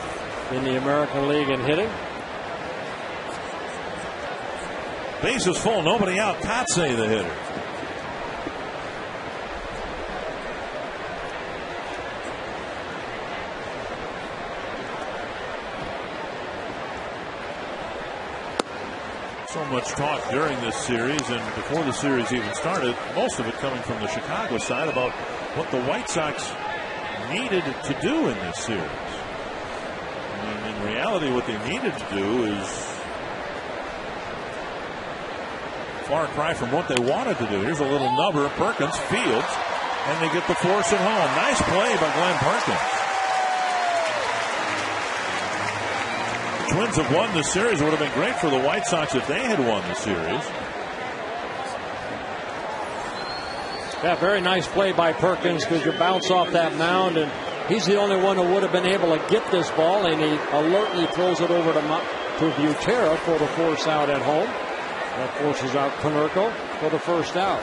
in the American League in hitting. Bases full, nobody out. Kotsay, the hitter. So much talk during this series and before the series even started, most of it coming from the Chicago side, about what the White Sox needed to do in this series. And in reality, what they needed to do is a far cry from what they wanted to do. Here's a little nubber. Perkins fields, and they get the force at home. Nice play by Glenn Perkins. Twins have won the series. It would have been great for the White Sox if they had won the series. Yeah, very nice play by Perkins, because you bounce off that mound, and he's the only one who would have been able to get this ball, and he alertly throws it over to Butera for the force out at home. That forces out Konerko for the first out.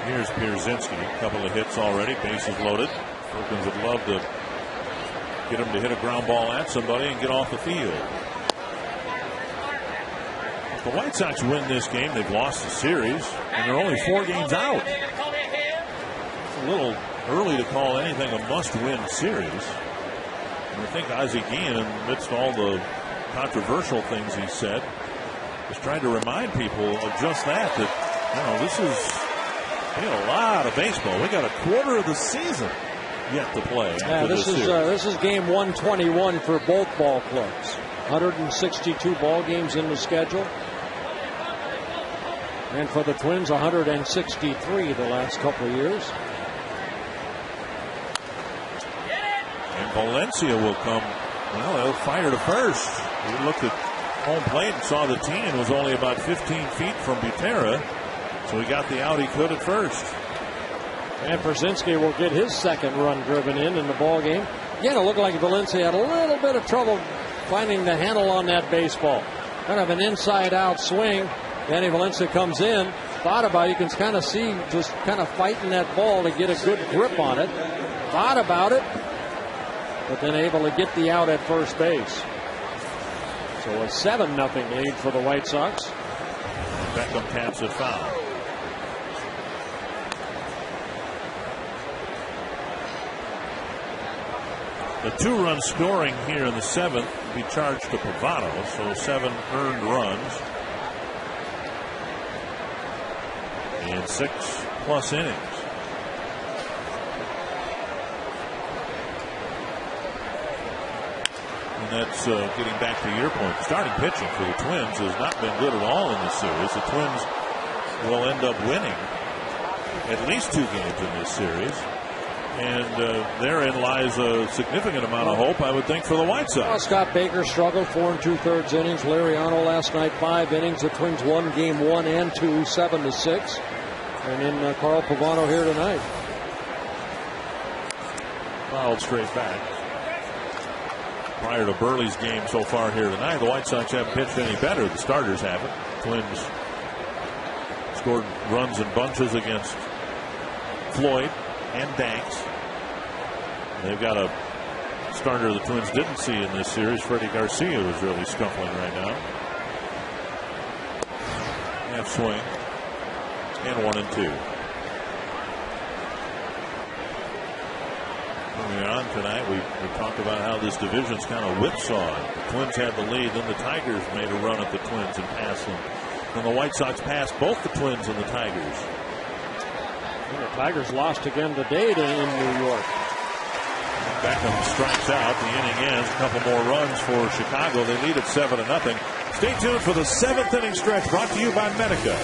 Here's Pierzynski. A couple of hits already. Bases loaded. Perkins would love to get him to hit a ground ball at somebody and get off the field. If the White Sox win this game, they've lost the series, and they're only 4 games out. It's a little early to call anything a must-win series. And I think Ozzie Guillen, amidst all the controversial things he said, is trying to remind people of just that, this is a lot of baseball. We got a quarter of the season yet to play. Yeah, this is game 121 for both ball clubs. 162 ball games in the schedule. And for the Twins, 163 the last couple of years. And and Valencia will come. Well, they'll fire to first. He looked at home plate and saw the tee and was only about 15 feet from Butera. So he got the out he could at first. And Brzezinski will get his second run driven in the ball game. Again, it looked like Valencia had a little bit of trouble finding the handle on that baseball. Kind of an inside-out swing. Danny Valencia comes in. Thought about it. You can kind of see just kind of fighting that ball to get a good grip on it. Thought about it, but then able to get the out at first base. So a 7-0 lead for the White Sox. Beckham taps it foul. The 2-run scoring here in the 7th will be charged to Pavano, so 7 earned runs in 6+ innings. And that's getting back to your point. Starting pitching for the Twins has not been good at all in this series. The Twins will end up winning at least 2 games in this series. And therein lies a significant amount of hope, I would think, for the White Sox. Well, Scott Baker struggled 4 2/3 innings. Liriano last night 5 innings. The Twins won game 1 and 2, 7-6. And then Carl Pavano here tonight. Fouled straight back. Prior to Burley's game so far here tonight, the White Sox haven't pitched any better. The starters haven't. Twins scored runs in bunches against Floyd and Danks. They've got a starter the Twins didn't see in this series. Freddie Garcia was really scuffling right now. Half swing and 1-2. Moving on tonight, we talked about how this division's kind of whipsawed. The Twins had the lead, then the Tigers made a run at the Twins and passed them. And the White Sox passed both the Twins and the Tigers. And the Tigers lost again today in New York. Beckham strikes out. The inning ends. A couple more runs for Chicago. They lead at 7-0. Stay tuned for the 7th inning stretch, brought to you by Medica.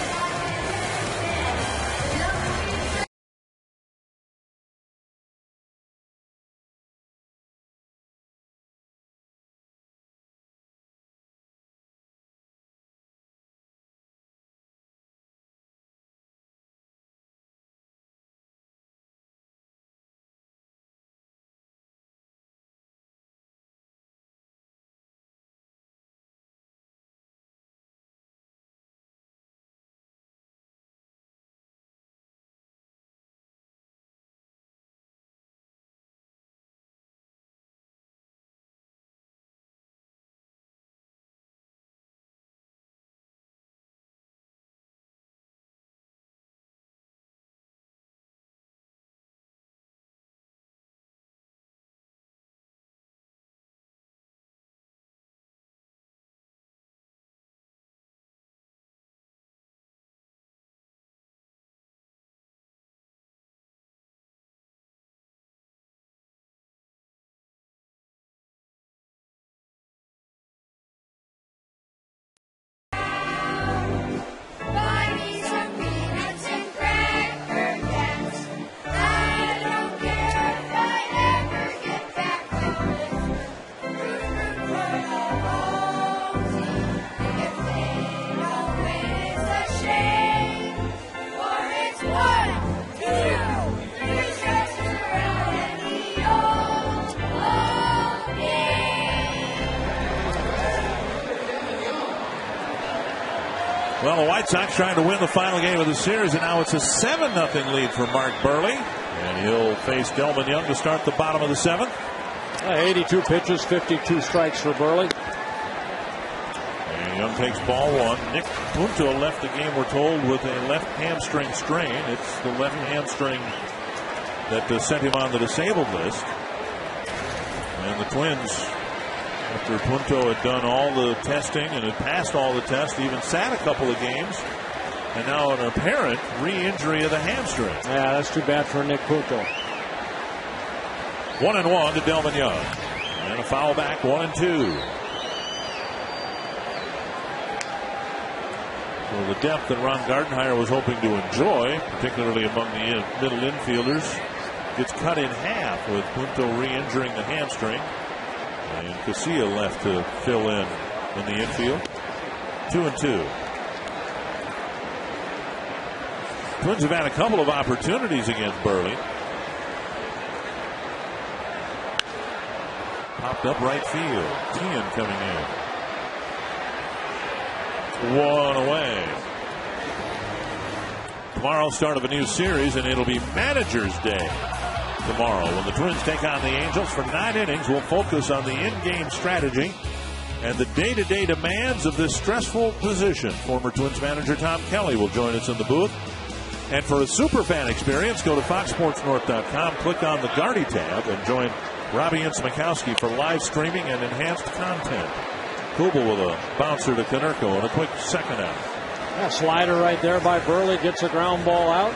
Well, the White Sox trying to win the final game of the series, and now it's a 7-0 lead for Mark Burley. And he'll face Delmon Young to start the bottom of the 7th. 82 pitches, 52 strikes for Burley. And Young takes ball 1. Nick Punto left the game, we're told, with a left hamstring strain. It's the left hamstring that sent him on the disabled list. And the Twins, after Punto had done all the testing and had passed all the tests, even sat a couple of games, and now an apparent re-injury of the hamstring. Yeah, that's too bad for Nick Punto. 1-1 to Delmon Young. And a foul back, 1-2. So the depth that Ron Gardenhire was hoping to enjoy, particularly among the middle infielders, gets cut in half with Punto re-injuring the hamstring. And Casilla left to fill in the infield. 2-2. Twins have had a couple of opportunities against Burley. Popped up right field. Tian coming in. One away. Tomorrow, start of a new series, and it'll be Manager's Day tomorrow when the Twins take on the Angels. For 9 innings, we'll focus on the in-game strategy and the day-to-day demands of this stressful position. Former Twins manager Tom Kelly will join us in the booth. And for a superfan experience, go to foxsportsnorth.com, click on the Gardy tab, and join Robbie and Smikowski for live streaming and enhanced content. Kubel with a bouncer to Konerko and a quick second out. Yeah, slider right there by Burley gets a ground ball out.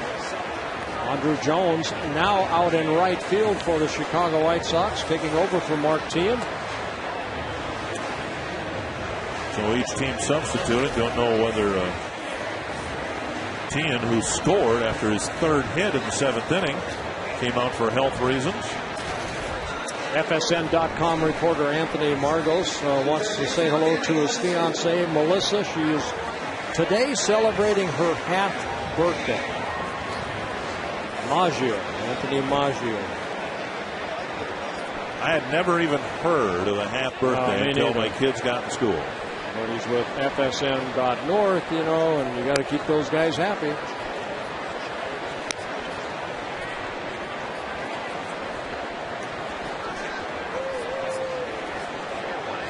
Andrew Jones now out in right field for the Chicago White Sox, taking over for Mark Tian. So each team substituted. Don't know whether Tian, who scored after his 3rd hit in the 7th inning, came out for health reasons. FSN.com reporter Anthony Margos wants to say hello to his fiancée, Melissa. She is today celebrating her half birthday. Maggio, Anthony Maggio. I had never even heard of a half birthday until my kids got in school. But he's with FSN.North, you know, and you got to keep those guys happy.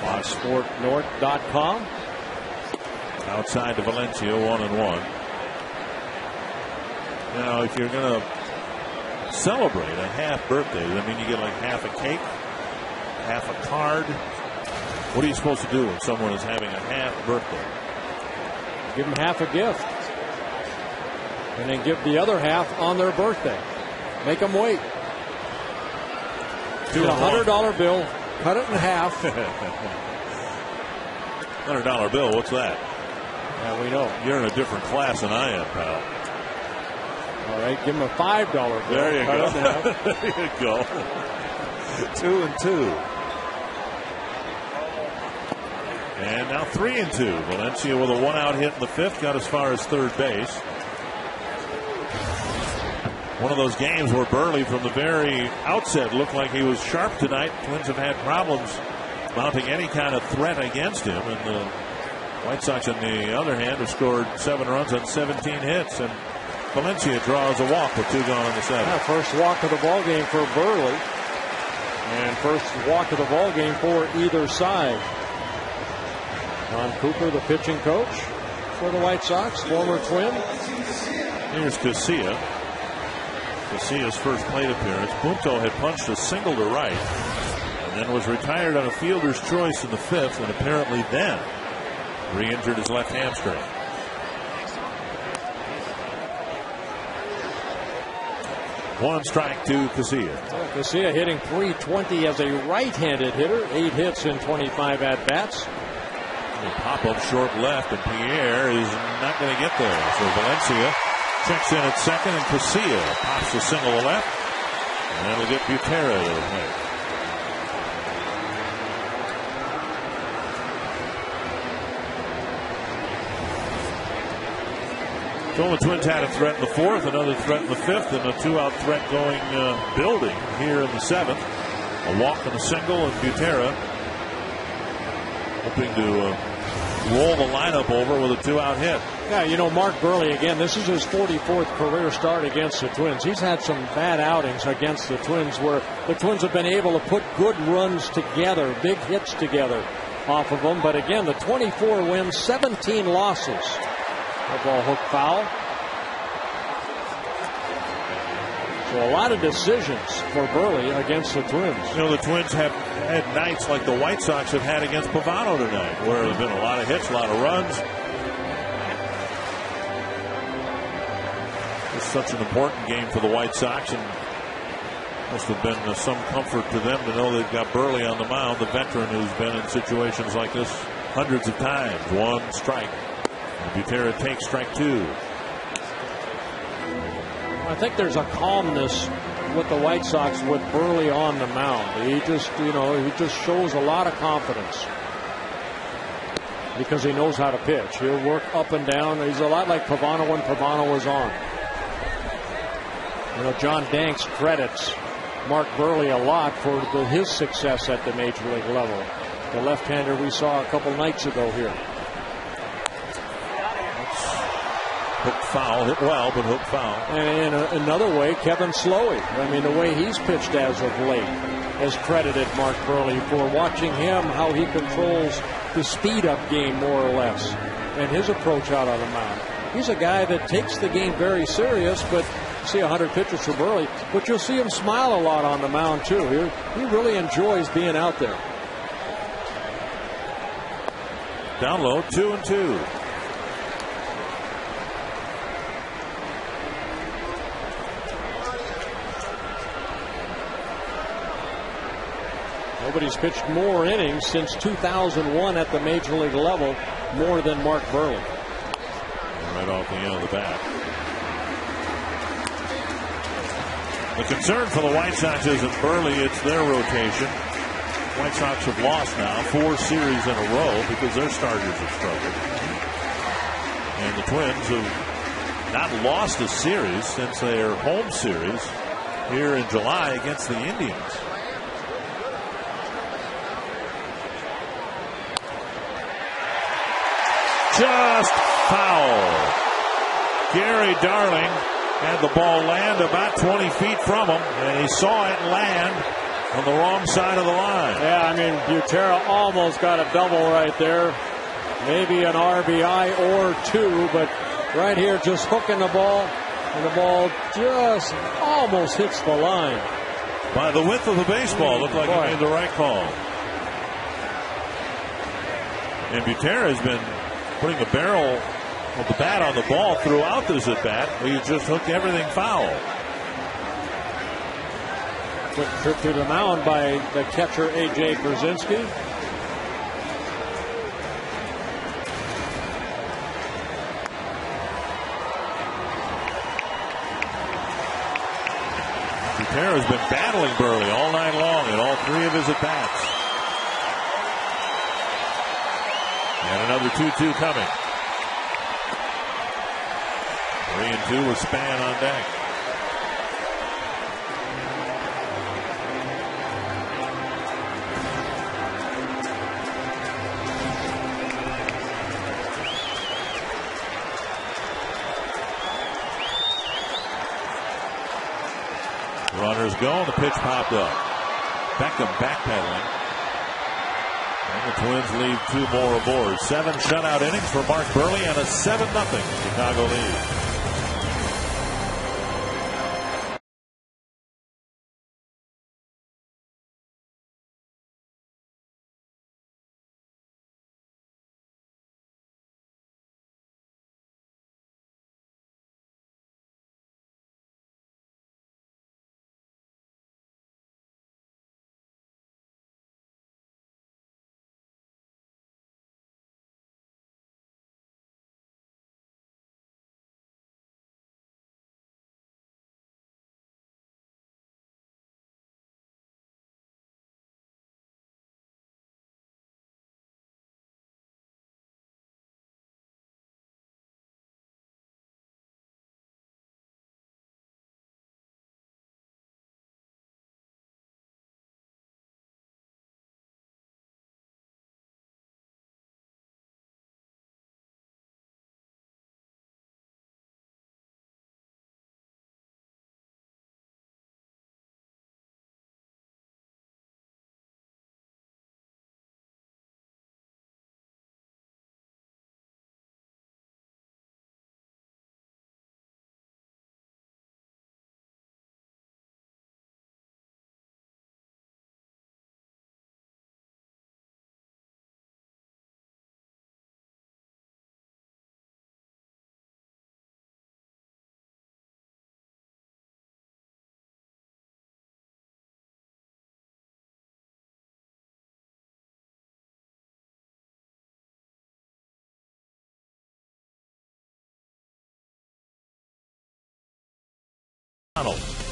FoxSportNorth.com. Outside to Valencia, 1-1. Now, if you're going to celebrate a half birthday, does that mean you get like half a cake, half a card? What are you supposed to do when someone is having a half birthday? Give them half a gift. And then give the other half on their birthday. Make them wait. Get a $100 bill, cut it in half. $100 bill, what's that? Yeah, we know. You're in a different class than I am, pal. All right, give him a $5 bill. There you go. There you go. 2-2. And now 3-2. Valencia with a 1-out hit in the 5th, got as far as 3rd base. One of those games where Burley from the very outset looked like he was sharp tonight. Twins have had problems mounting any kind of threat against him. And the White Sox, on the other hand, have scored 7 runs on 17 hits. And Valencia draws a walk with 2 gone in the 7th. Yeah, first walk of the ball game for Burley. And first walk of the ball game for either side. Don Cooper, the pitching coach for the White Sox, former Twin. Here's Casilla. Casilla's first plate appearance. Punto had punched a single to right and then was retired on a fielder's choice in the 5th, and apparently then re-injured his left hamstring. One strike to Casilla. Casilla hitting .320 as a right-handed hitter. 8 hits in 25 at-bats. Pop up short left, and Pierre is not going to get there. So Valencia checks in at second, and Casilla pops a single to left, and that'll get Butera to the plate. So the Twins had a threat in the 4th, another threat in the 5th, and a 2-out threat going building here in the 7th. A walk and a single, and Butera hoping to roll the lineup over with a 2-out hit. Yeah, you know, Mark Burley, again, this is his 44th career start against the Twins. He's had some bad outings against the Twins where the Twins have been able to put good runs together, big hits together off of them. But again, the 24 wins, 17 losses. A ball hook foul. So a lot of decisions for Burley against the Twins. You know, the Twins have had nights like the White Sox have had against Pavano tonight, where there's been a lot of hits, a lot of runs. It's such an important game for the White Sox, and must have been some comfort to them to know they've got Burley on the mound, the veteran who's been in situations like this hundreds of times. 1 strike. And Butera takes strike 2. I think there's a calmness with the White Sox with Buehrle on the mound. He just, he just shows a lot of confidence because he knows how to pitch. He'll work up and down. He's a lot like Pavano when Pavano was on. John Danks credits Mark Buehrle a lot for his success at the major league level. The left-hander we saw a couple nights ago here. Hook foul, hit well, but hook foul. And in another way, Kevin Slowey. I mean, the way he's pitched as of late has credited Mark Buehrle for watching him, how he controls the speed-up game more or less, and his approach out on the mound. He's a guy that takes the game very serious, but see 100 pitches for Buehrle, but you'll see him smile a lot on the mound, too. He really enjoys being out there. Down low, 2-2. Nobody's pitched more innings since 2001 at the major league level, more than Mark Buehrle. Right off the end of the bat. The concern for the White Sox isn't Buehrle, it's their rotation. White Sox have lost now 4 series in a row because their starters have struggled. And the Twins have not lost a series since their home series here in July against the Indians. Just foul. Gary Darling had the ball land about 20 feet from him, and he saw it land on the wrong side of the line. Yeah, I mean, Butera almost got a double right there. Maybe an RBI or 2, but right here just hooking the ball, and the ball just almost hits the line. By the width of the baseball, looked like he made the right call. And Butera has been putting the barrel of the bat on the ball throughout this at bat. He just hooked everything foul. Quick trip to the mound by the catcher A.J. Pierzynski. Butera has been battling Buehrle all night long in all 3 of his at bats. And another 2-2 coming. 3-2 with Span on deck. Runners go, and the pitch popped up. Beckham backpedaling. And the Twins leave 2 more aboard. 7 shutout innings for Mark Buehrle and a 7-0 Chicago lead.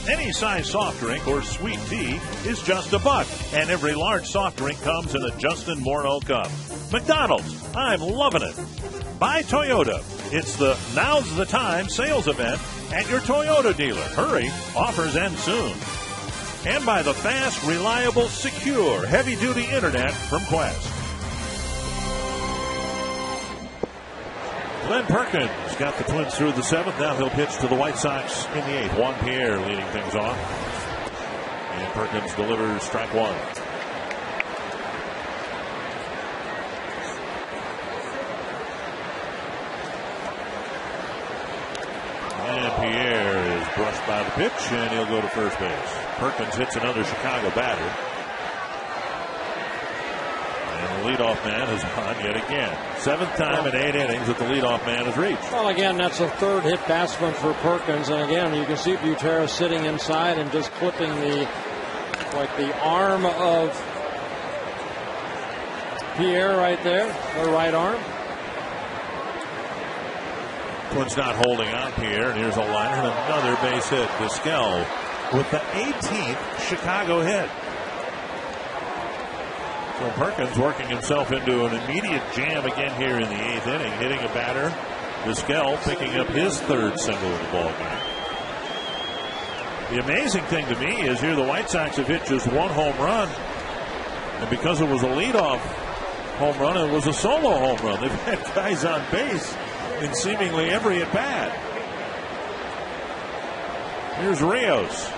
Any size soft drink or sweet tea is just $1, and every large soft drink comes in a Justin Morneau cup. McDonald's, I'm loving it. By Toyota, it's the Now's the Time sales event at your Toyota dealer. Hurry, offers end soon. And by the fast, reliable, secure, heavy-duty internet from Qwest. Glenn Perkins got the Twins through the 7th. Now he'll pitch to the White Sox in the 8th. Juan Pierre leading things off. And Perkins delivers strike 1. And Pierre is brushed by the pitch, and he'll go to first base. Perkins hits another Chicago batter. And the leadoff man is on yet again. 7th time in 8 innings that the leadoff man has reached. Well, again, that's a third hit batsman for Perkins. And again, you can see Butera sitting inside and just clipping the arm of Pierre right there, the right arm. Twins not holding on Pierre, and here's a line and another base hit. Vizquel with the 18th Chicago hit. So Perkins working himself into an immediate jam again here in the 8th inning, hitting a batter. Vizquel picking up his 3rd single of the ball game. The amazing thing to me is here the White Sox have hit just 1 home run, and because it was a leadoff home run, it was a solo home run. They've had guys on base in seemingly every at bat. Here's Rios,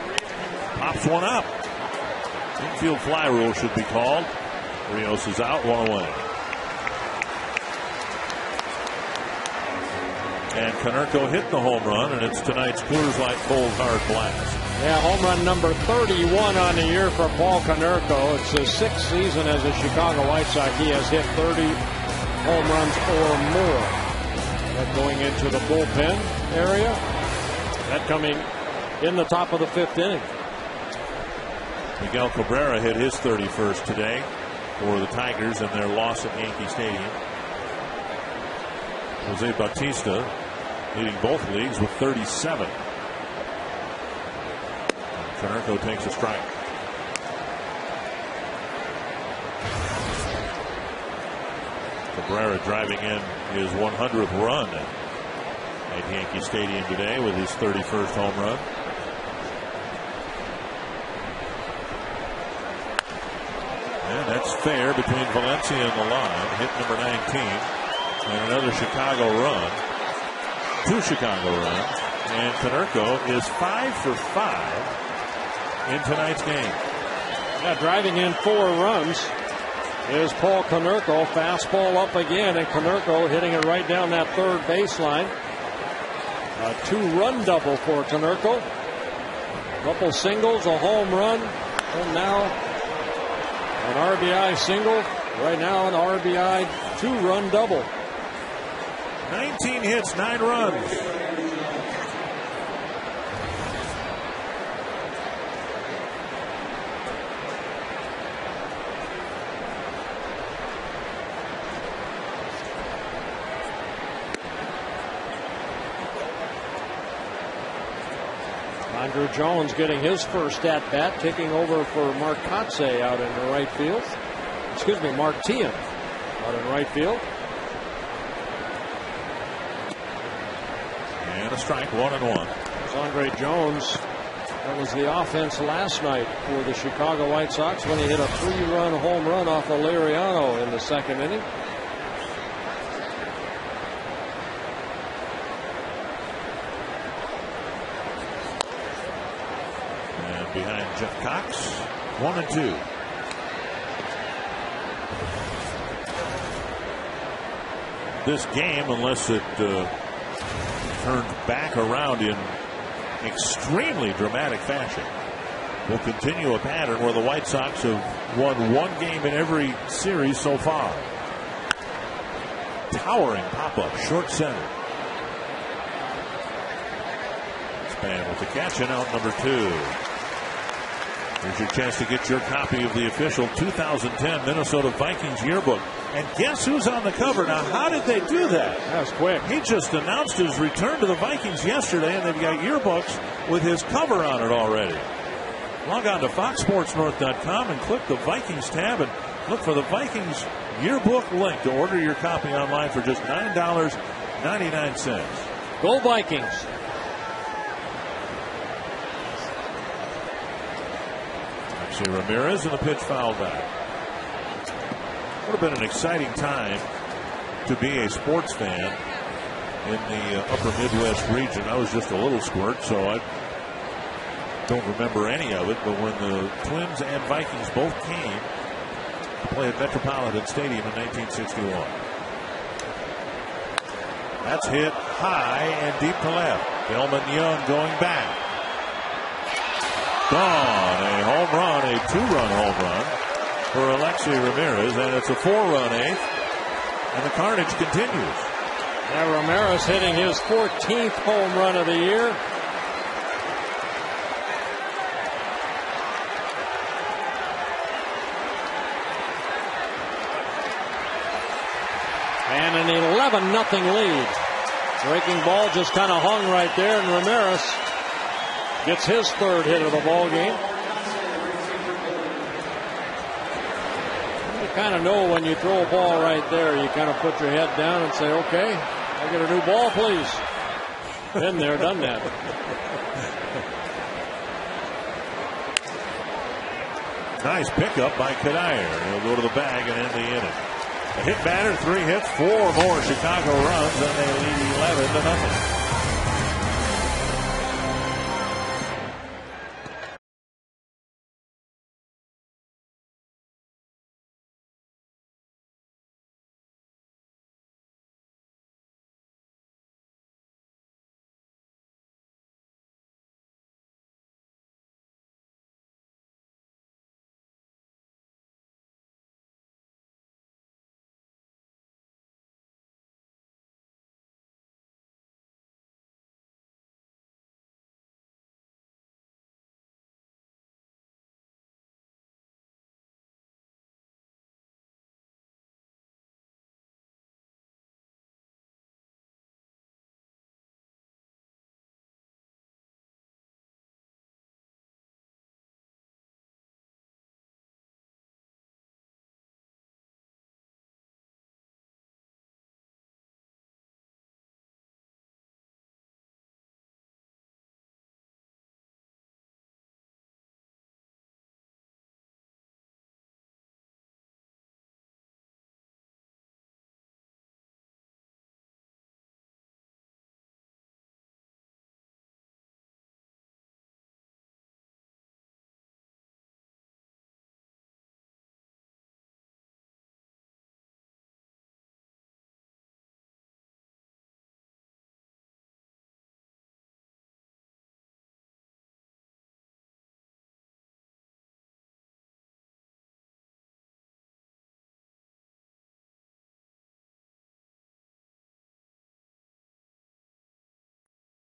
pops one up. Infield fly rule should be called. Rios is out, 1 away. And Konerko hit the home run, and it's tonight's Coors Light Cold Hard Blast. Yeah, home run number 31 on the year for Paul Konerko. It's his 6th season as a Chicago White Sox. He has hit 30 home runs or more. That going into the bullpen area. That coming in the top of the 5th inning. Miguel Cabrera hit his 31st today for the Tigers in their loss at Yankee Stadium. Jose Bautista leading both leagues with 37. Konerko takes a strike. Cabrera driving in his 100th run at Yankee Stadium today with his 31st home run. And that's fair between Valencia and the line. Hit number 19. And another Chicago run. 2 Chicago runs. And Konerko is 5 for 5 in tonight's game. Yeah, driving in 4 runs is Paul Konerko. Fastball up again, and Konerko hitting it right down that 3rd baseline. A 2-run double for Konerko. Couple singles, a home run, and now an RBI single. Right now an RBI 2-run double. 19 hits, 9 runs. Andrew Jones getting his first at bat, taking over for Mark Kotsay out in the right field. Excuse me, Mark Teahan out in right field. And a strike, 1-1. There's Andre Jones. That was the offense last night for the Chicago White Sox when he hit a 3-run home run off of Liriano in the 2nd inning. Behind Jeff Cox, 1-2. This game, unless it turns back around in extremely dramatic fashion, will continue a pattern where the White Sox have won 1 game in every series so far. Towering pop-up, short center. Span with the catch, and out number 2. Here's your chance to get your copy of the official 2010 Minnesota Vikings yearbook. And guess who's on the cover? Now, how did they do that? That was quick. He just announced his return to the Vikings yesterday, and they've got yearbooks with his cover on it already. Log on to foxsportsnorth.com and click the Vikings tab and look for the Vikings yearbook link to order your copy online for just $9.99. Go Vikings. Actually, Ramirez and the pitch fouled back. Would have been an exciting time to be a sports fan in the upper Midwest region. I was just a little squirt, so I don't remember any of it. But when the Twins and Vikings both came to play at Metropolitan Stadium in 1961. That's hit high and deep to left. Delman Young going back. Gone. A home run, a 2-run home run for Alexei Ramirez, and it's a 4-run eighth, and the carnage continues. Now Ramirez hitting his 14th home run of the year. And an 11-0 lead. Breaking ball just kind of hung right there, and Ramirez gets his third hit of the ball game. You kind of know when you throw a ball right there, you kind of put your head down and say, okay, I'll get a new ball, please. Been there, done that. Nice pickup by Cuddyer. He'll go to the bag and end the inning. A hit batter, 3 hits, 4 more Chicago runs, and they lead 11-0.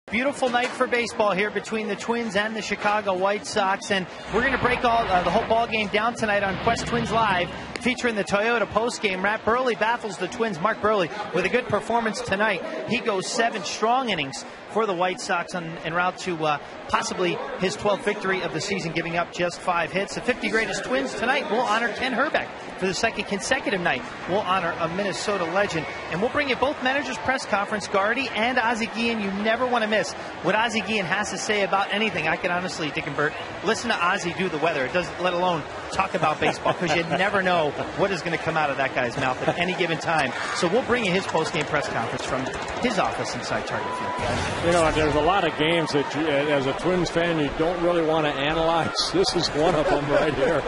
Beautiful night for baseball here between the Twins and the Chicago White Sox, and we're going to break the whole ball game down tonight on Quest Twins Live, featuring the Toyota postgame. Matt Burley baffles the Twins. Mark Burley with a good performance tonight. He goes 7 strong innings for the White Sox en route to possibly his 12th victory of the season, giving up just 5 hits. The 50 greatest Twins tonight will honor Ken Hrbek. For the second consecutive night, we'll honor a Minnesota legend. And we'll bring you both managers' press conference, Gardy and Ozzie Guillen. You never want to miss what Ozzie Guillen has to say about anything. I can honestly, Dick and Bert, listen to Ozzie do the weather. It doesn't, let alone talk about baseball, because you never know what is going to come out of that guy's mouth at any given time. So we'll bring you his post-game press conference from his office inside Target Field, guys. You know, there's a lot of games that you, as a Twins fan, you don't really want to analyze. This is one of them right here.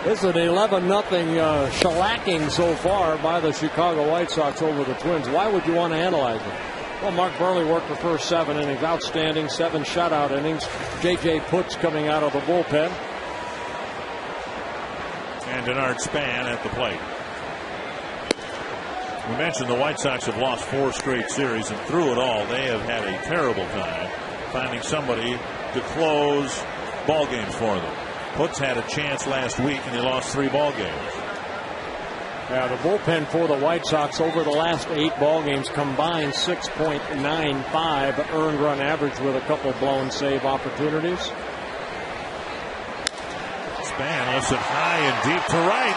This is an 11-0 shellacking so far by the Chicago White Sox over the Twins. Why would you want to analyze it? Well, Mark Burley worked the first 7 innings. Outstanding 7 shutout innings. J.J. Putz coming out of the bullpen. And Denard Span at the plate. We mentioned the White Sox have lost 4 straight series, and through it all, they have had a terrible time finding somebody to close ball games for them. Putz had a chance last week, and he lost 3 ball games. Yeah, the bullpen for the White Sox over the last 8 ball games combined 6.95 earned run average with a couple blown save opportunities. Span lifts it high and deep to right.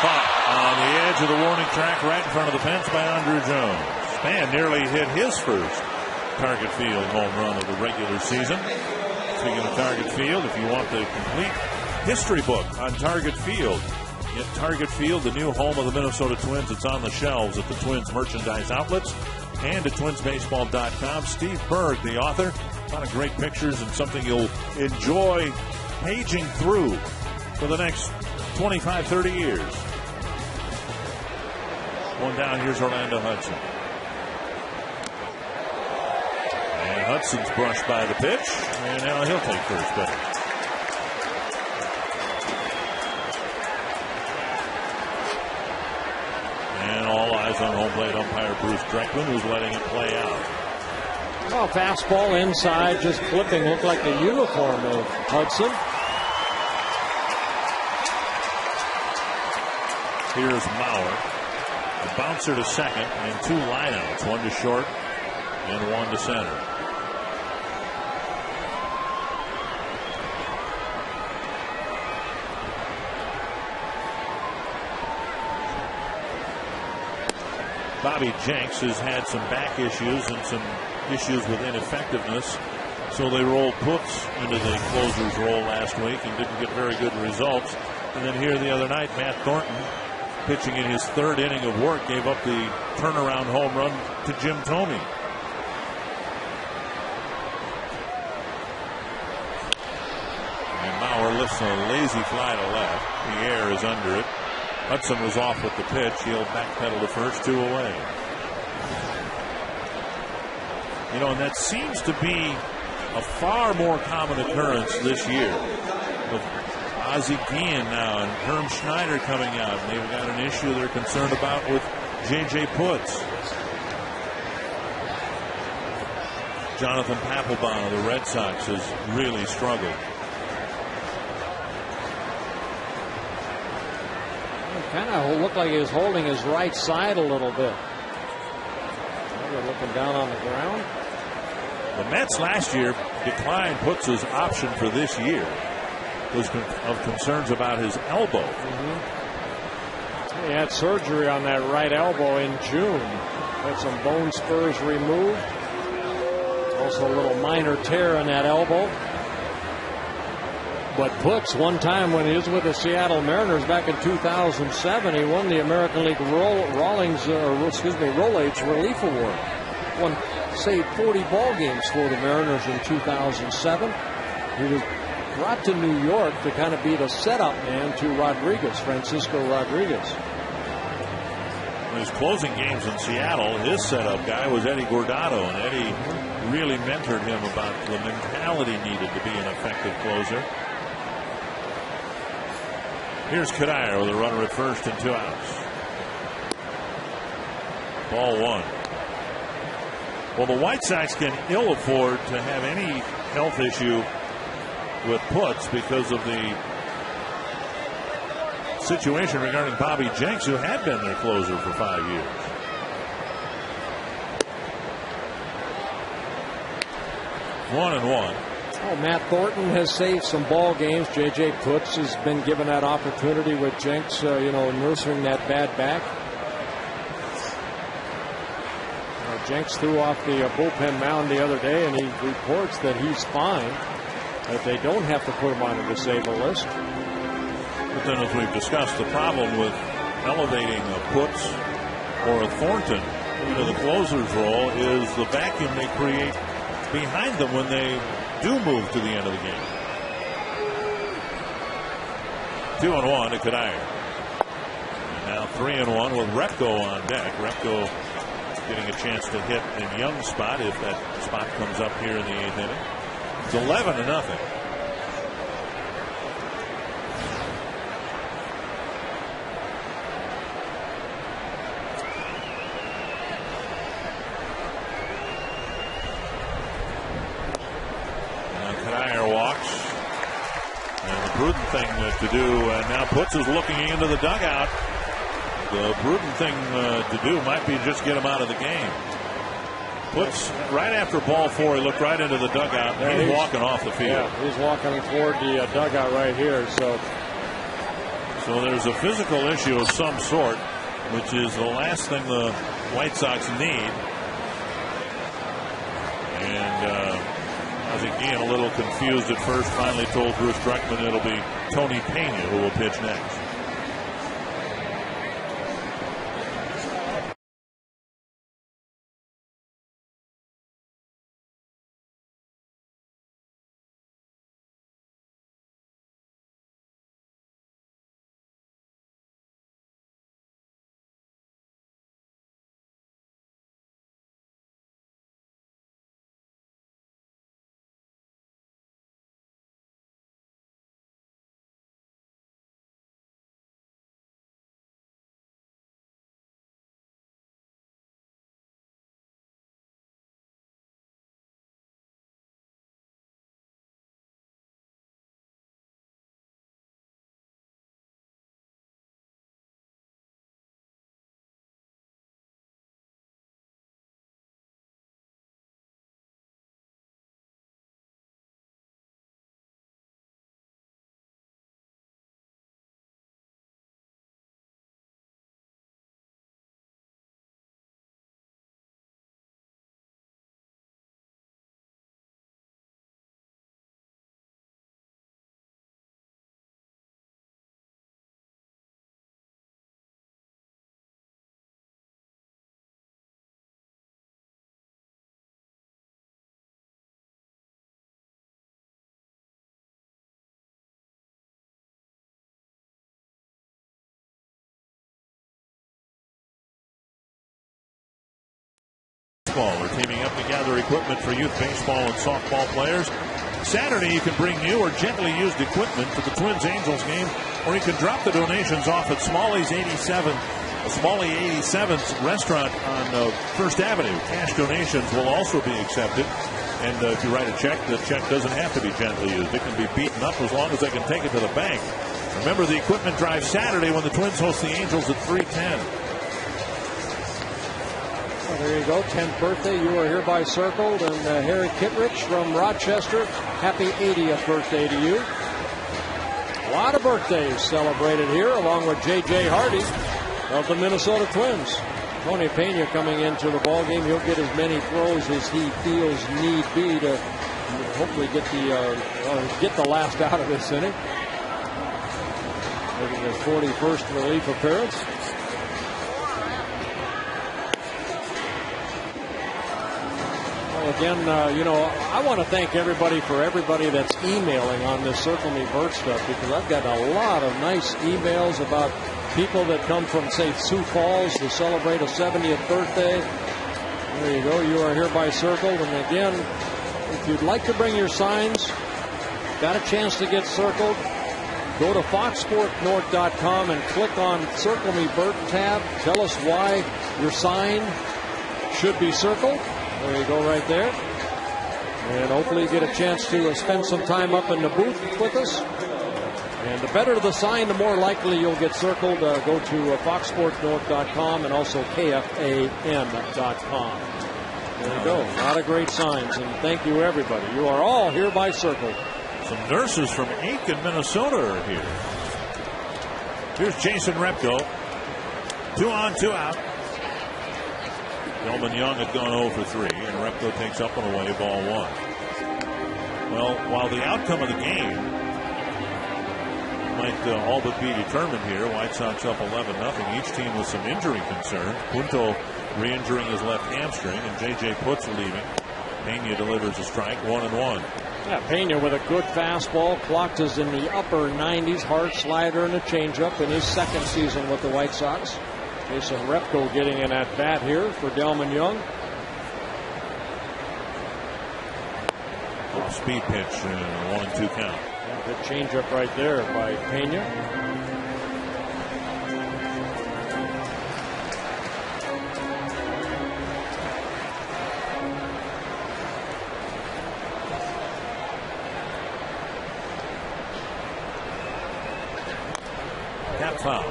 Caught on the edge of the warning track right in front of the fence by Andrew Jones. Span nearly hit his first Target Field home run of the regular season. Speaking of Target Field, if you want the complete history book on Target Field, get Target Field, the new home of the Minnesota Twins. It's on the shelves at the Twins merchandise outlets and at twinsbaseball.com. Steve Berg, the author, a lot of great pictures and something you'll enjoy paging through for the next 25, 30 years. One down, here's Orlando Hudson. And Hudson's brushed by the pitch, and now he'll take first base. And all eyes on home plate umpire Bruce Dreckman, who's letting it play out. Well, fastball inside, just flipping, looked like the uniform of Hudson. Here's Mauer. A bouncer to second and 2 lineouts, 1 to short and 1 to center. Bobby Jenks has had some back issues and some issues with ineffectiveness, so they rolled Putz into the closer's role last week and didn't get very good results. And then here the other night, Matt Thornton, pitching in his 3rd inning of work, gave up the turnaround home run to Jim Thome. And Mauer lifts a lazy fly to left. The air is under it. Hudson was off with the pitch. He'll backpedal to first, 2 away. You know, and that seems to be a far more common occurrence this year. With Ozzie Guillen now and Herm Schneider coming out, and they've got an issue they're concerned about with J.J. Putz. Jonathan Papelbon of the Red Sox has really struggled. It kind of looked like he was holding his right side a little bit. They're looking down on the ground. The Mets last year declined Putz's option for this year. Was of concerns about his elbow. He had surgery on that right elbow in June. Had some bone spurs removed. Also a little minor tear in that elbow. But Putz, one time when he was with the Seattle Mariners back in 2007, he won the American League Rollins Relief Award. Won, saved 40 ball games for the Mariners in 2007. He was brought to New York to kind of be the setup man to Rodriguez, Francisco Rodriguez. When he was closing games in Seattle, his setup guy was Eddie Guardado, and Eddie really mentored him about the mentality needed to be an effective closer. Here's Cuddyer with a runner at first and 2 outs. Ball 1. Well, the White Sox can ill afford to have any health issue with Putz because of the situation regarding Bobby Jenks, who had been their closer for 5 years. One and one. Oh, Matt Thornton has saved some ball games. J.J. Putz has been given that opportunity with Jenks, nursing that bad back. Jenks threw off the bullpen mound the other day, and he reports that he's fine, that they don't have to put him on a disabled list. But then, as we've discussed, the problem with elevating a Putz or a Thornton into the closer's role is the vacuum they create behind them when they do move to the end of the game. 2-1 to Cuddyer. And now 3-1 with Repko on deck. Repko getting a chance to hit in Young's spot if that spot comes up here in the 8th inning. It's 11-0. prudent thing to do. And now Putz is looking into the dugout. The prudent thing to do might be just get him out of the game. Putz, right after ball 4, he looked right into the dugout. And he's walking off the field. Yeah, he's walking toward the dugout right here. So there's a physical issue of some sort, which is the last thing the White Sox need. And I think Ian, a little confused at first, finally told Bruce Druckman it'll be Tony Pena who will pitch next. We're teaming up to gather equipment for youth baseball and softball players. Saturday, you can bring new or gently used equipment to the Twins-Angels game, or you can drop the donations off at Smalley's 87's restaurant on First Avenue. Cash donations will also be accepted. And if you write a check, the check doesn't have to be gently used. It can be beaten up as long as they can take it to the bank. Remember the equipment drive Saturday when the Twins host the Angels at 3:10. There you go, 10th birthday. You are hereby circled. And Harry Kittredge from Rochester, happy 80th birthday to you. A lot of birthdays celebrated here, along with J.J. Hardy of the Minnesota Twins. Tony Pena coming into the ballgame. He'll get as many throws as he feels need be to hopefully get the last out of this inning. Making his 41st relief appearance. Again, I want to thank everybody that's emailing on this Circle Me Bert stuff, because I've got a lot of nice emails about people that come from, say, Sioux Falls to celebrate a 70th birthday. There you go. You are hereby circled. And again, if you'd like to bring your signs, got a chance to get circled, go to foxsportsnorth.com and click on Circle Me Bert tab. Tell us why your sign should be circled. There you go, right there. And hopefully you get a chance to spend some time up in the booth with us. And the better the sign, the more likely you'll get circled. Go to foxsportsnorth.com and also KFAN.com. There you go. A lot of great signs. And thank you, everybody. You are all hereby circled. Some nurses from Aiken, Minnesota are here. Here's Jason Repko. 2 on, 2 out. Delman Young had gone 0 for 3, and Repko takes up and away, ball 1. Well, while the outcome of the game might all but be determined here, White Sox up 11-0. Each team with some injury concerns. Punto re-injuring his left hamstring, and J.J. Putz leaving. Pena delivers a strike, 1-1. Yeah, Pena with a good fastball. Clocked is in the upper 90s. Hard slider and a changeup in his second season with the White Sox. Jason Repko getting an at-bat here for Delman Young. Good speed pitch, 1-2 count. Yeah, good changeup right there by Pena. foul.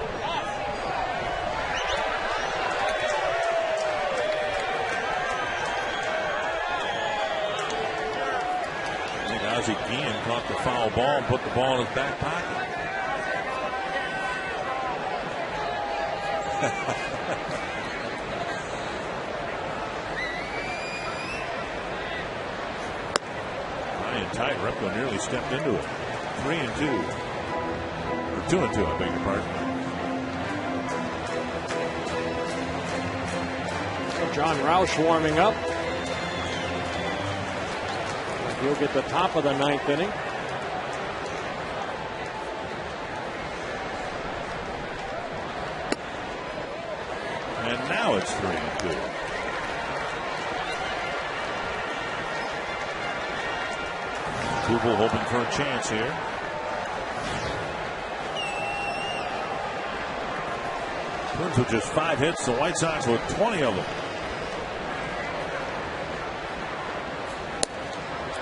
I think Ozzie Guillen caught the foul ball and put the ball in his back pocket. Ryan Tide, Repko nearly stepped into it. 3-2. Or 2-2, I beg your pardon. John Roush warming up. He'll get the top of the 9th inning. And now it's 3-2. Kubel hoping for a chance here. Twins with just 5 hits, the White Sox with 20 of them.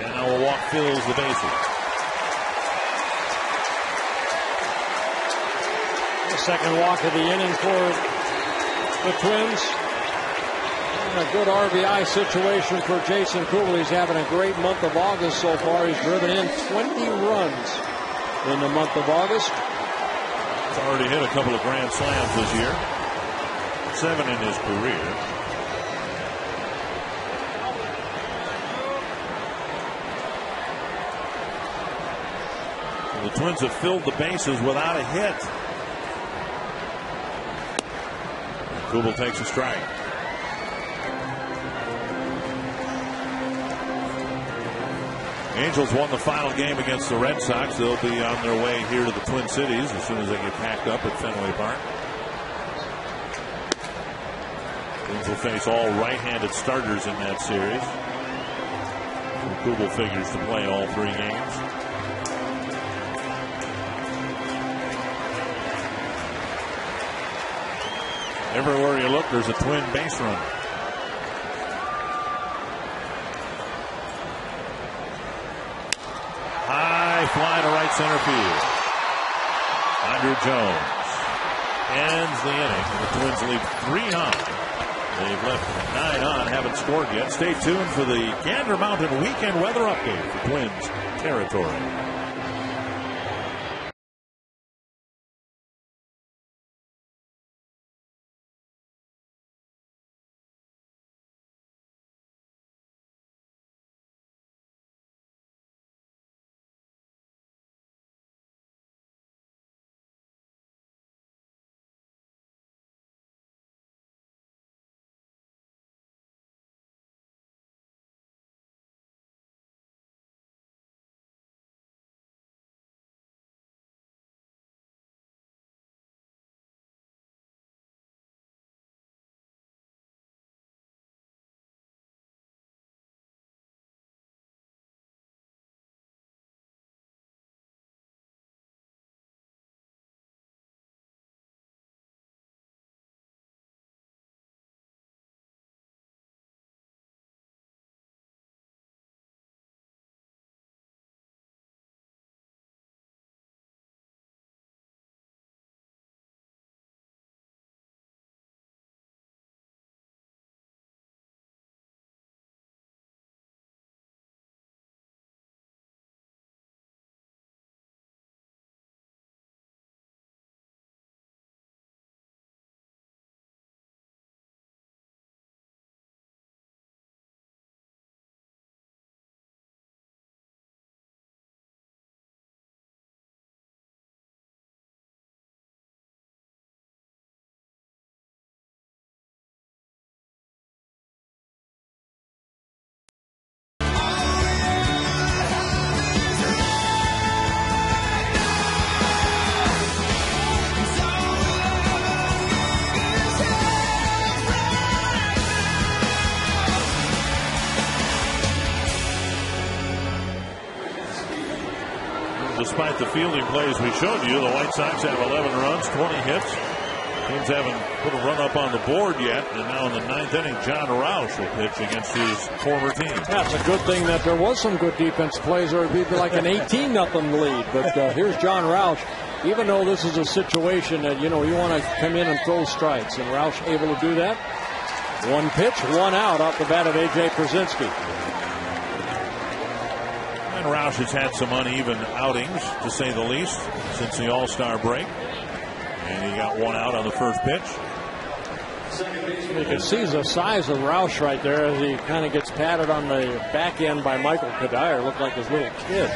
And now a walk fills the bases. The second walk of the inning for the Twins. And a good RBI situation for Jason Kubel. He's having a great month of August so far. He's driven in 20 runs in the month of August. He's already hit a couple of grand slams this year. 7 in his career. The Twins have filled the bases without a hit. Kubel takes a strike. Angels won the final game against the Red Sox. They'll be on their way here to the Twin Cities as soon as they get packed up at Fenway Park. Twins will face all right-handed starters in that series. Kubel figures to play all 3 games. Everywhere you look, there's a Twin base runner. High fly to right center field. Andrew Jones ends the inning. The Twins lead 3 on. They've left 9 on, haven't scored yet. Stay tuned for the Gander Mountain weekend weather update for Twins territory. Despite the fielding plays we showed you, the White Sox have 11 runs, 20 hits. Teams haven't put a run up on the board yet, and now in the 9th inning, John Roush will pitch against his former team. That's a good thing that there was some good defense plays, or it'd be like an 18-0 lead. But here's John Roush. even though this is a situation that, you want to come in and throw strikes, and Roush able to do that. One pitch, one out off the bat of A.J. Pierzynski. And Roush has had some uneven outings, to say the least, since the All-Star break. And he got one out on the first pitch. You can see the size of Roush right there as he kind of gets patted on the back end by Michael Cuddyer. Looked like his little kid.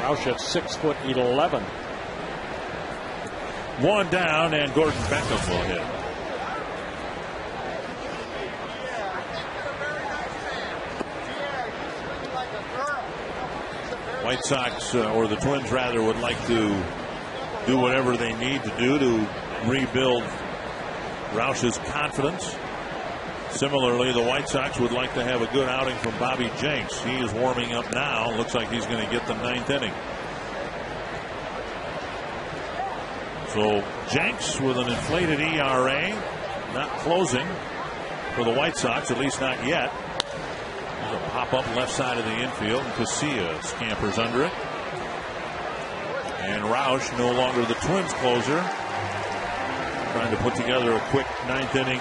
Roush at 6'11". One down, and Gordon Beckham will hit. White Sox, or the Twins rather, would like to do whatever they need to do to rebuild Roush's confidence. Similarly, the White Sox would like to have a good outing from Bobby Jenks. He is warming up now. Looks like he's going to get the 9th inning. So Jenks with an inflated ERA, not closing for the White Sox, at least not yet. There's a pop-up left side of the infield, and Casilla scampers under it. And Roush, no longer the Twins closer, trying to put together a quick 9th inning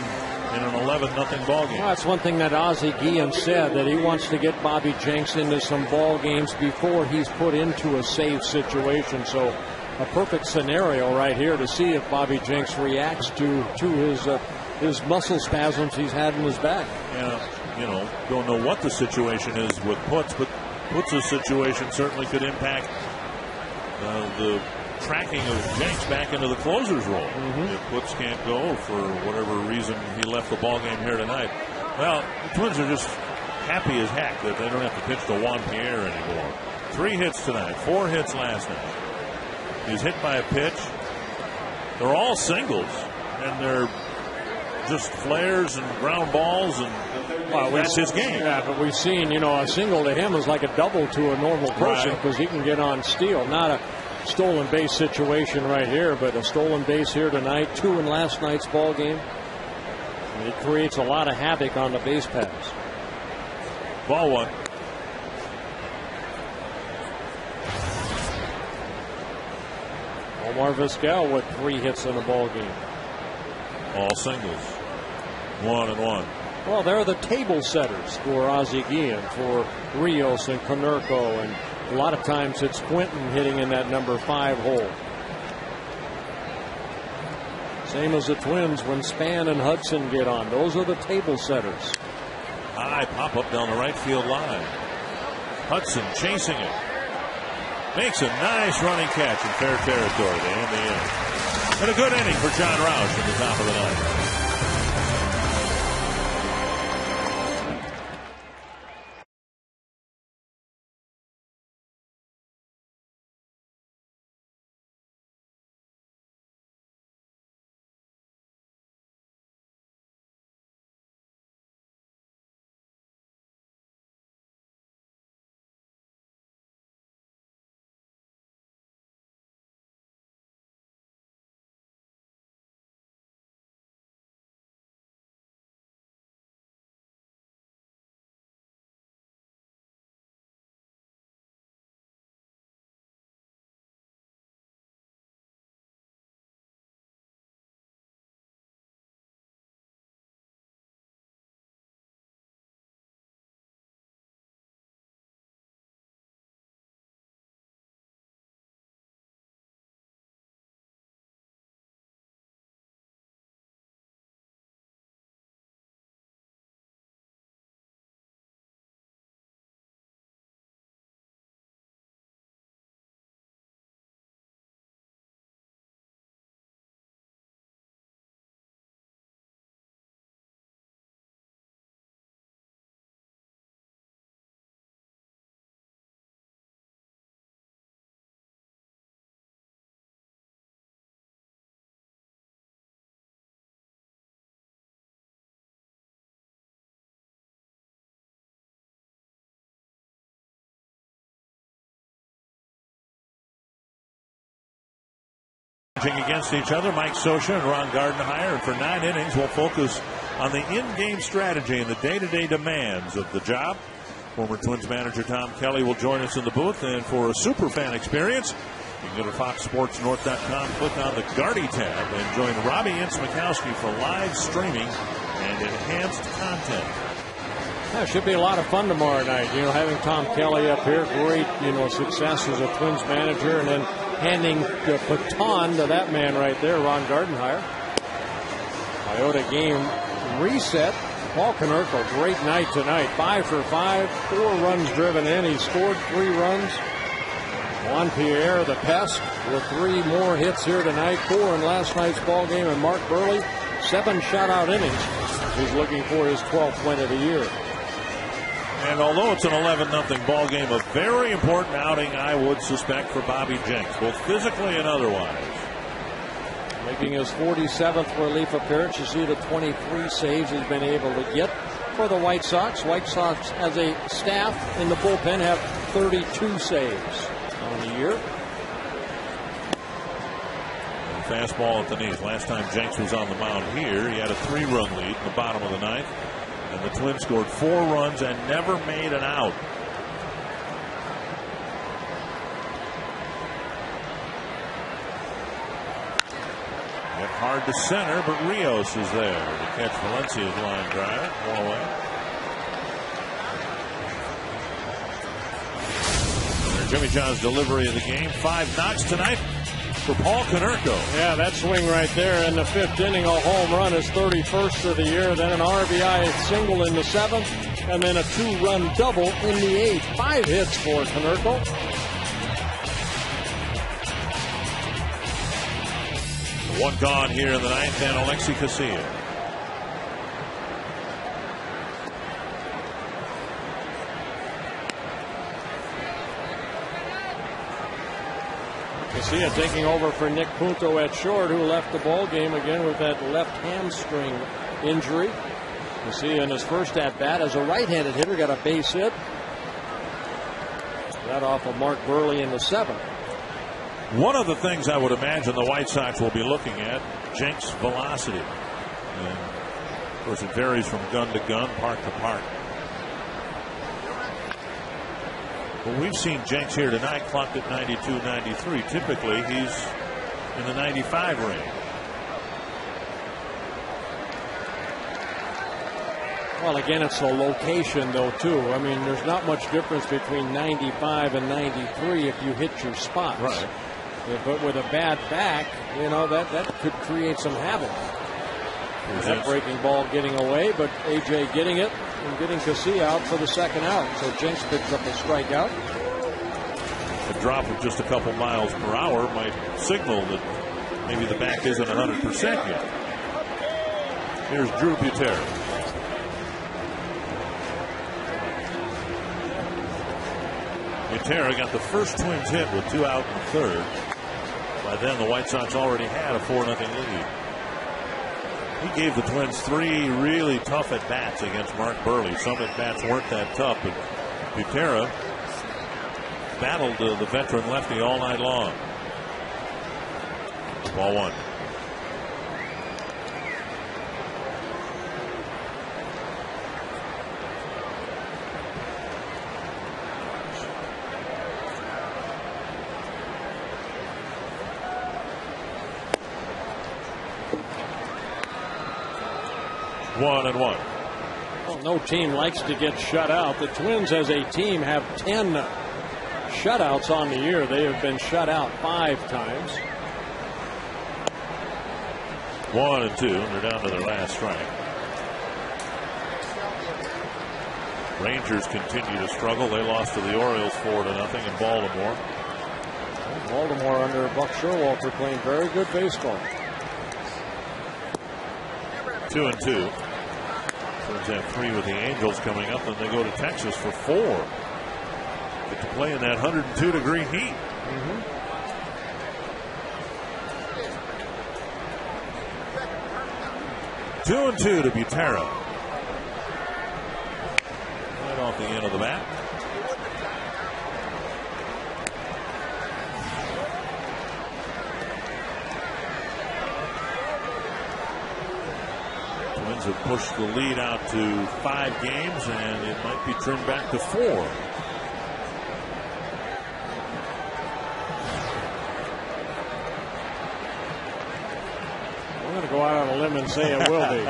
in an 11-0 ball game. Well, that's one thing that Ozzie Guillen said, that he wants to get Bobby Jenks into some ball games before he's put into a save situation. So a perfect scenario right here to see if Bobby Jenks reacts to his muscle spasms he's had in his back. Yeah, don't know what the situation is with Putz, but Putz's situation certainly could impact the tracking of Jenks back into the closer's role. If Putz can't go for whatever reason he left the ball game here tonight. Well, the Twins are just happy as heck that they don't have to pitch to Juan Pierre anymore. 3 hits tonight, 4 hits last night. He's hit by a pitch. They're all singles, and they're just flares and ground balls, and that's his game. Yeah, but we've seen, a single to him is like a double to a normal person because he can get on steal. Not a stolen base situation right here, but a stolen base here tonight, 2 in last night's ball game. And it creates a lot of havoc on the base paths. Ball 1. Omar Vizquel with 3 hits in the ball game. All singles. 1 and 1. Well, they're the table setters for Ozzie Guillen, for Rios and Konerko, and a lot of times it's Quinton hitting in that number 5 hole. Same as the Twins when Span and Hudson get on. Those are the table setters. High pop up down the right field line. Hudson chasing it. Makes a nice running catch in fair territory to end the inning. And a good inning for John Roush at the top of the 9th. Against each other, Mike Scioscia and Ron Gardenhire. And for 9 innings, we'll focus on the in-game strategy and the day-to-day demands of the job. Former Twins manager Tom Kelly will join us in the booth, and for a super fan experience, you can go to FoxSportsNorth.com, click on the Gardy tab, and join Robbie Ince Mikowski for live streaming and enhanced content. Yeah, it should be a lot of fun tomorrow night. Having Tom Kelly up here, great, success as a Twins manager, and then handing the baton to that man right there, Ron Gardenhire. Toyota game reset. Paul Konerko, great night tonight. 5 for 5, 4 runs driven in. He scored 3 runs. Juan Pierre, the pest, with 3 more hits here tonight. 4 in last night's ball game. And Mark Burley, 7 shutout innings. He's looking for his 12th win of the year. And although it's an 11-0 ball game, a very important outing, I would suspect, for Bobby Jenks, both physically and otherwise. Making his 47th relief appearance. You see the 23 saves he's been able to get for the White Sox. White Sox, as a staff in the bullpen, have 32 saves on the year. And fastball at the knees. Last time Jenks was on the mound here, he had a 3-run lead in the bottom of the ninth. And the Twins scored 4 runs and never made an out. Hit hard to center, but Rios is there to catch Valencia's line drive. 1 away. There's Jimmy John's delivery of the game. 5 knocks tonight for Paul Konerko. Yeah, that swing right there in the 5th inning, a home run, his 31st of the year. Then an RBI single in the 7th, and then a 2-run double in the 8th. 5 hits for Konerko. One gone here in the 9th, and Alexi Casilla. Casilla taking over for Nick Punto at short, who left the ball game again with that left hamstring injury. Casilla in his first at-bat as a right-handed hitter got a base hit. That off of Mark Burley in the 7th. One of the things I would imagine the White Sox will be looking at, Jenks' velocity. And of course, it varies from gun to gun, park to park. But we've seen Jenks here tonight clocked at 92, 93. Typically, he's in the 95 range. Well, again, it's the location, though, too. I mean, there's not much difference between 95 and 93 if you hit your spots. Right. But with a bad back, that could create some havoc. That breaking ball getting away, but A.J. getting it and getting Casilla out for the 2nd out. So Jenks picks up a strikeout. A drop of just a couple miles per hour might signal that maybe the back isn't 100% yet. Here's Drew Butera. Butera got the first Twins hit with 2 out in the 3rd. By then, the White Sox already had a 4-0 lead. He gave the Twins 3 really tough at-bats against Mark Burley. Some at-bats weren't that tough, but Butera battled the veteran lefty all night long. Ball 1. One and one. Well, no team likes to get shut out. The Twins as a team have 10 shutouts on the year. They have been shut out 5 times. 1 and 2. They're down to their last strike. Rangers continue to struggle. They lost to the Orioles 4-0 in Baltimore. Baltimore under Buck Showalter playing very good baseball. 2 and 2. Twins have 3 with the Angels coming up, and they go to Texas for 4. Get to play in that 102-degree heat. 2 and 2 to Butera. Right off the end of the bat. Twins have pushed the lead out to 5 games, and it might be trimmed back to 4. I'm going to go out on a limb and say it will be.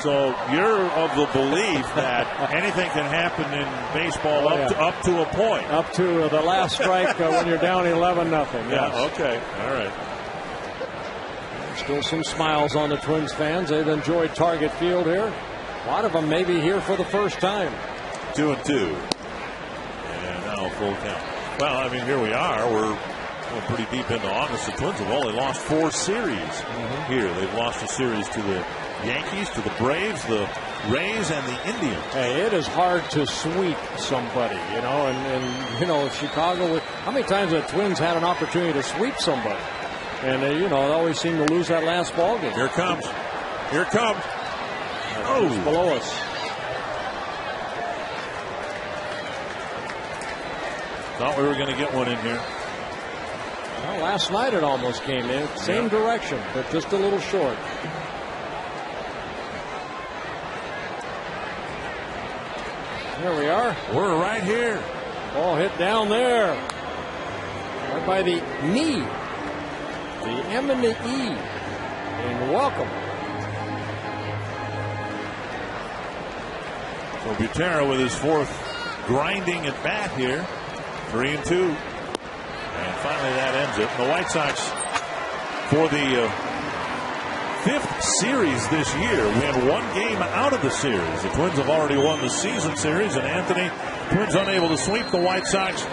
So you're of the belief that anything can happen in baseball up to a point. Up to the last strike when you're down 11-0. Yeah, Yes. okay. All right. Still some smiles on the Twins fans. They've enjoyed Target Field here. A lot of them maybe here for the first time. 2-2. And now full count. Well, I mean, here we are. We're pretty deep into August. The Twins have only lost 4 series here. They've lost a series to the Yankees, to the Braves, the Rays, and the Indians. Hey, it is hard to sweep somebody, you know, and you know, Chicago, how many times have the Twins had an opportunity to sweep somebody? And, you know, they always seem to lose that last ball game. Here it comes. Here it comes. Oh, below us. Thought we were going to get one in here. Well, last night it almost came in. Same direction, but just a little short. Here we are. We're right here. Ball hit down there. Right by the knee. The M and the E. And welcome. So Butera with his 4th grinding at bat here. 3-2. And finally that ends it. The White Sox, for the 5th series this year, win 1 game out of the series. The Twins have already won the season series, and Anthony, Twins unable to sweep the White Sox.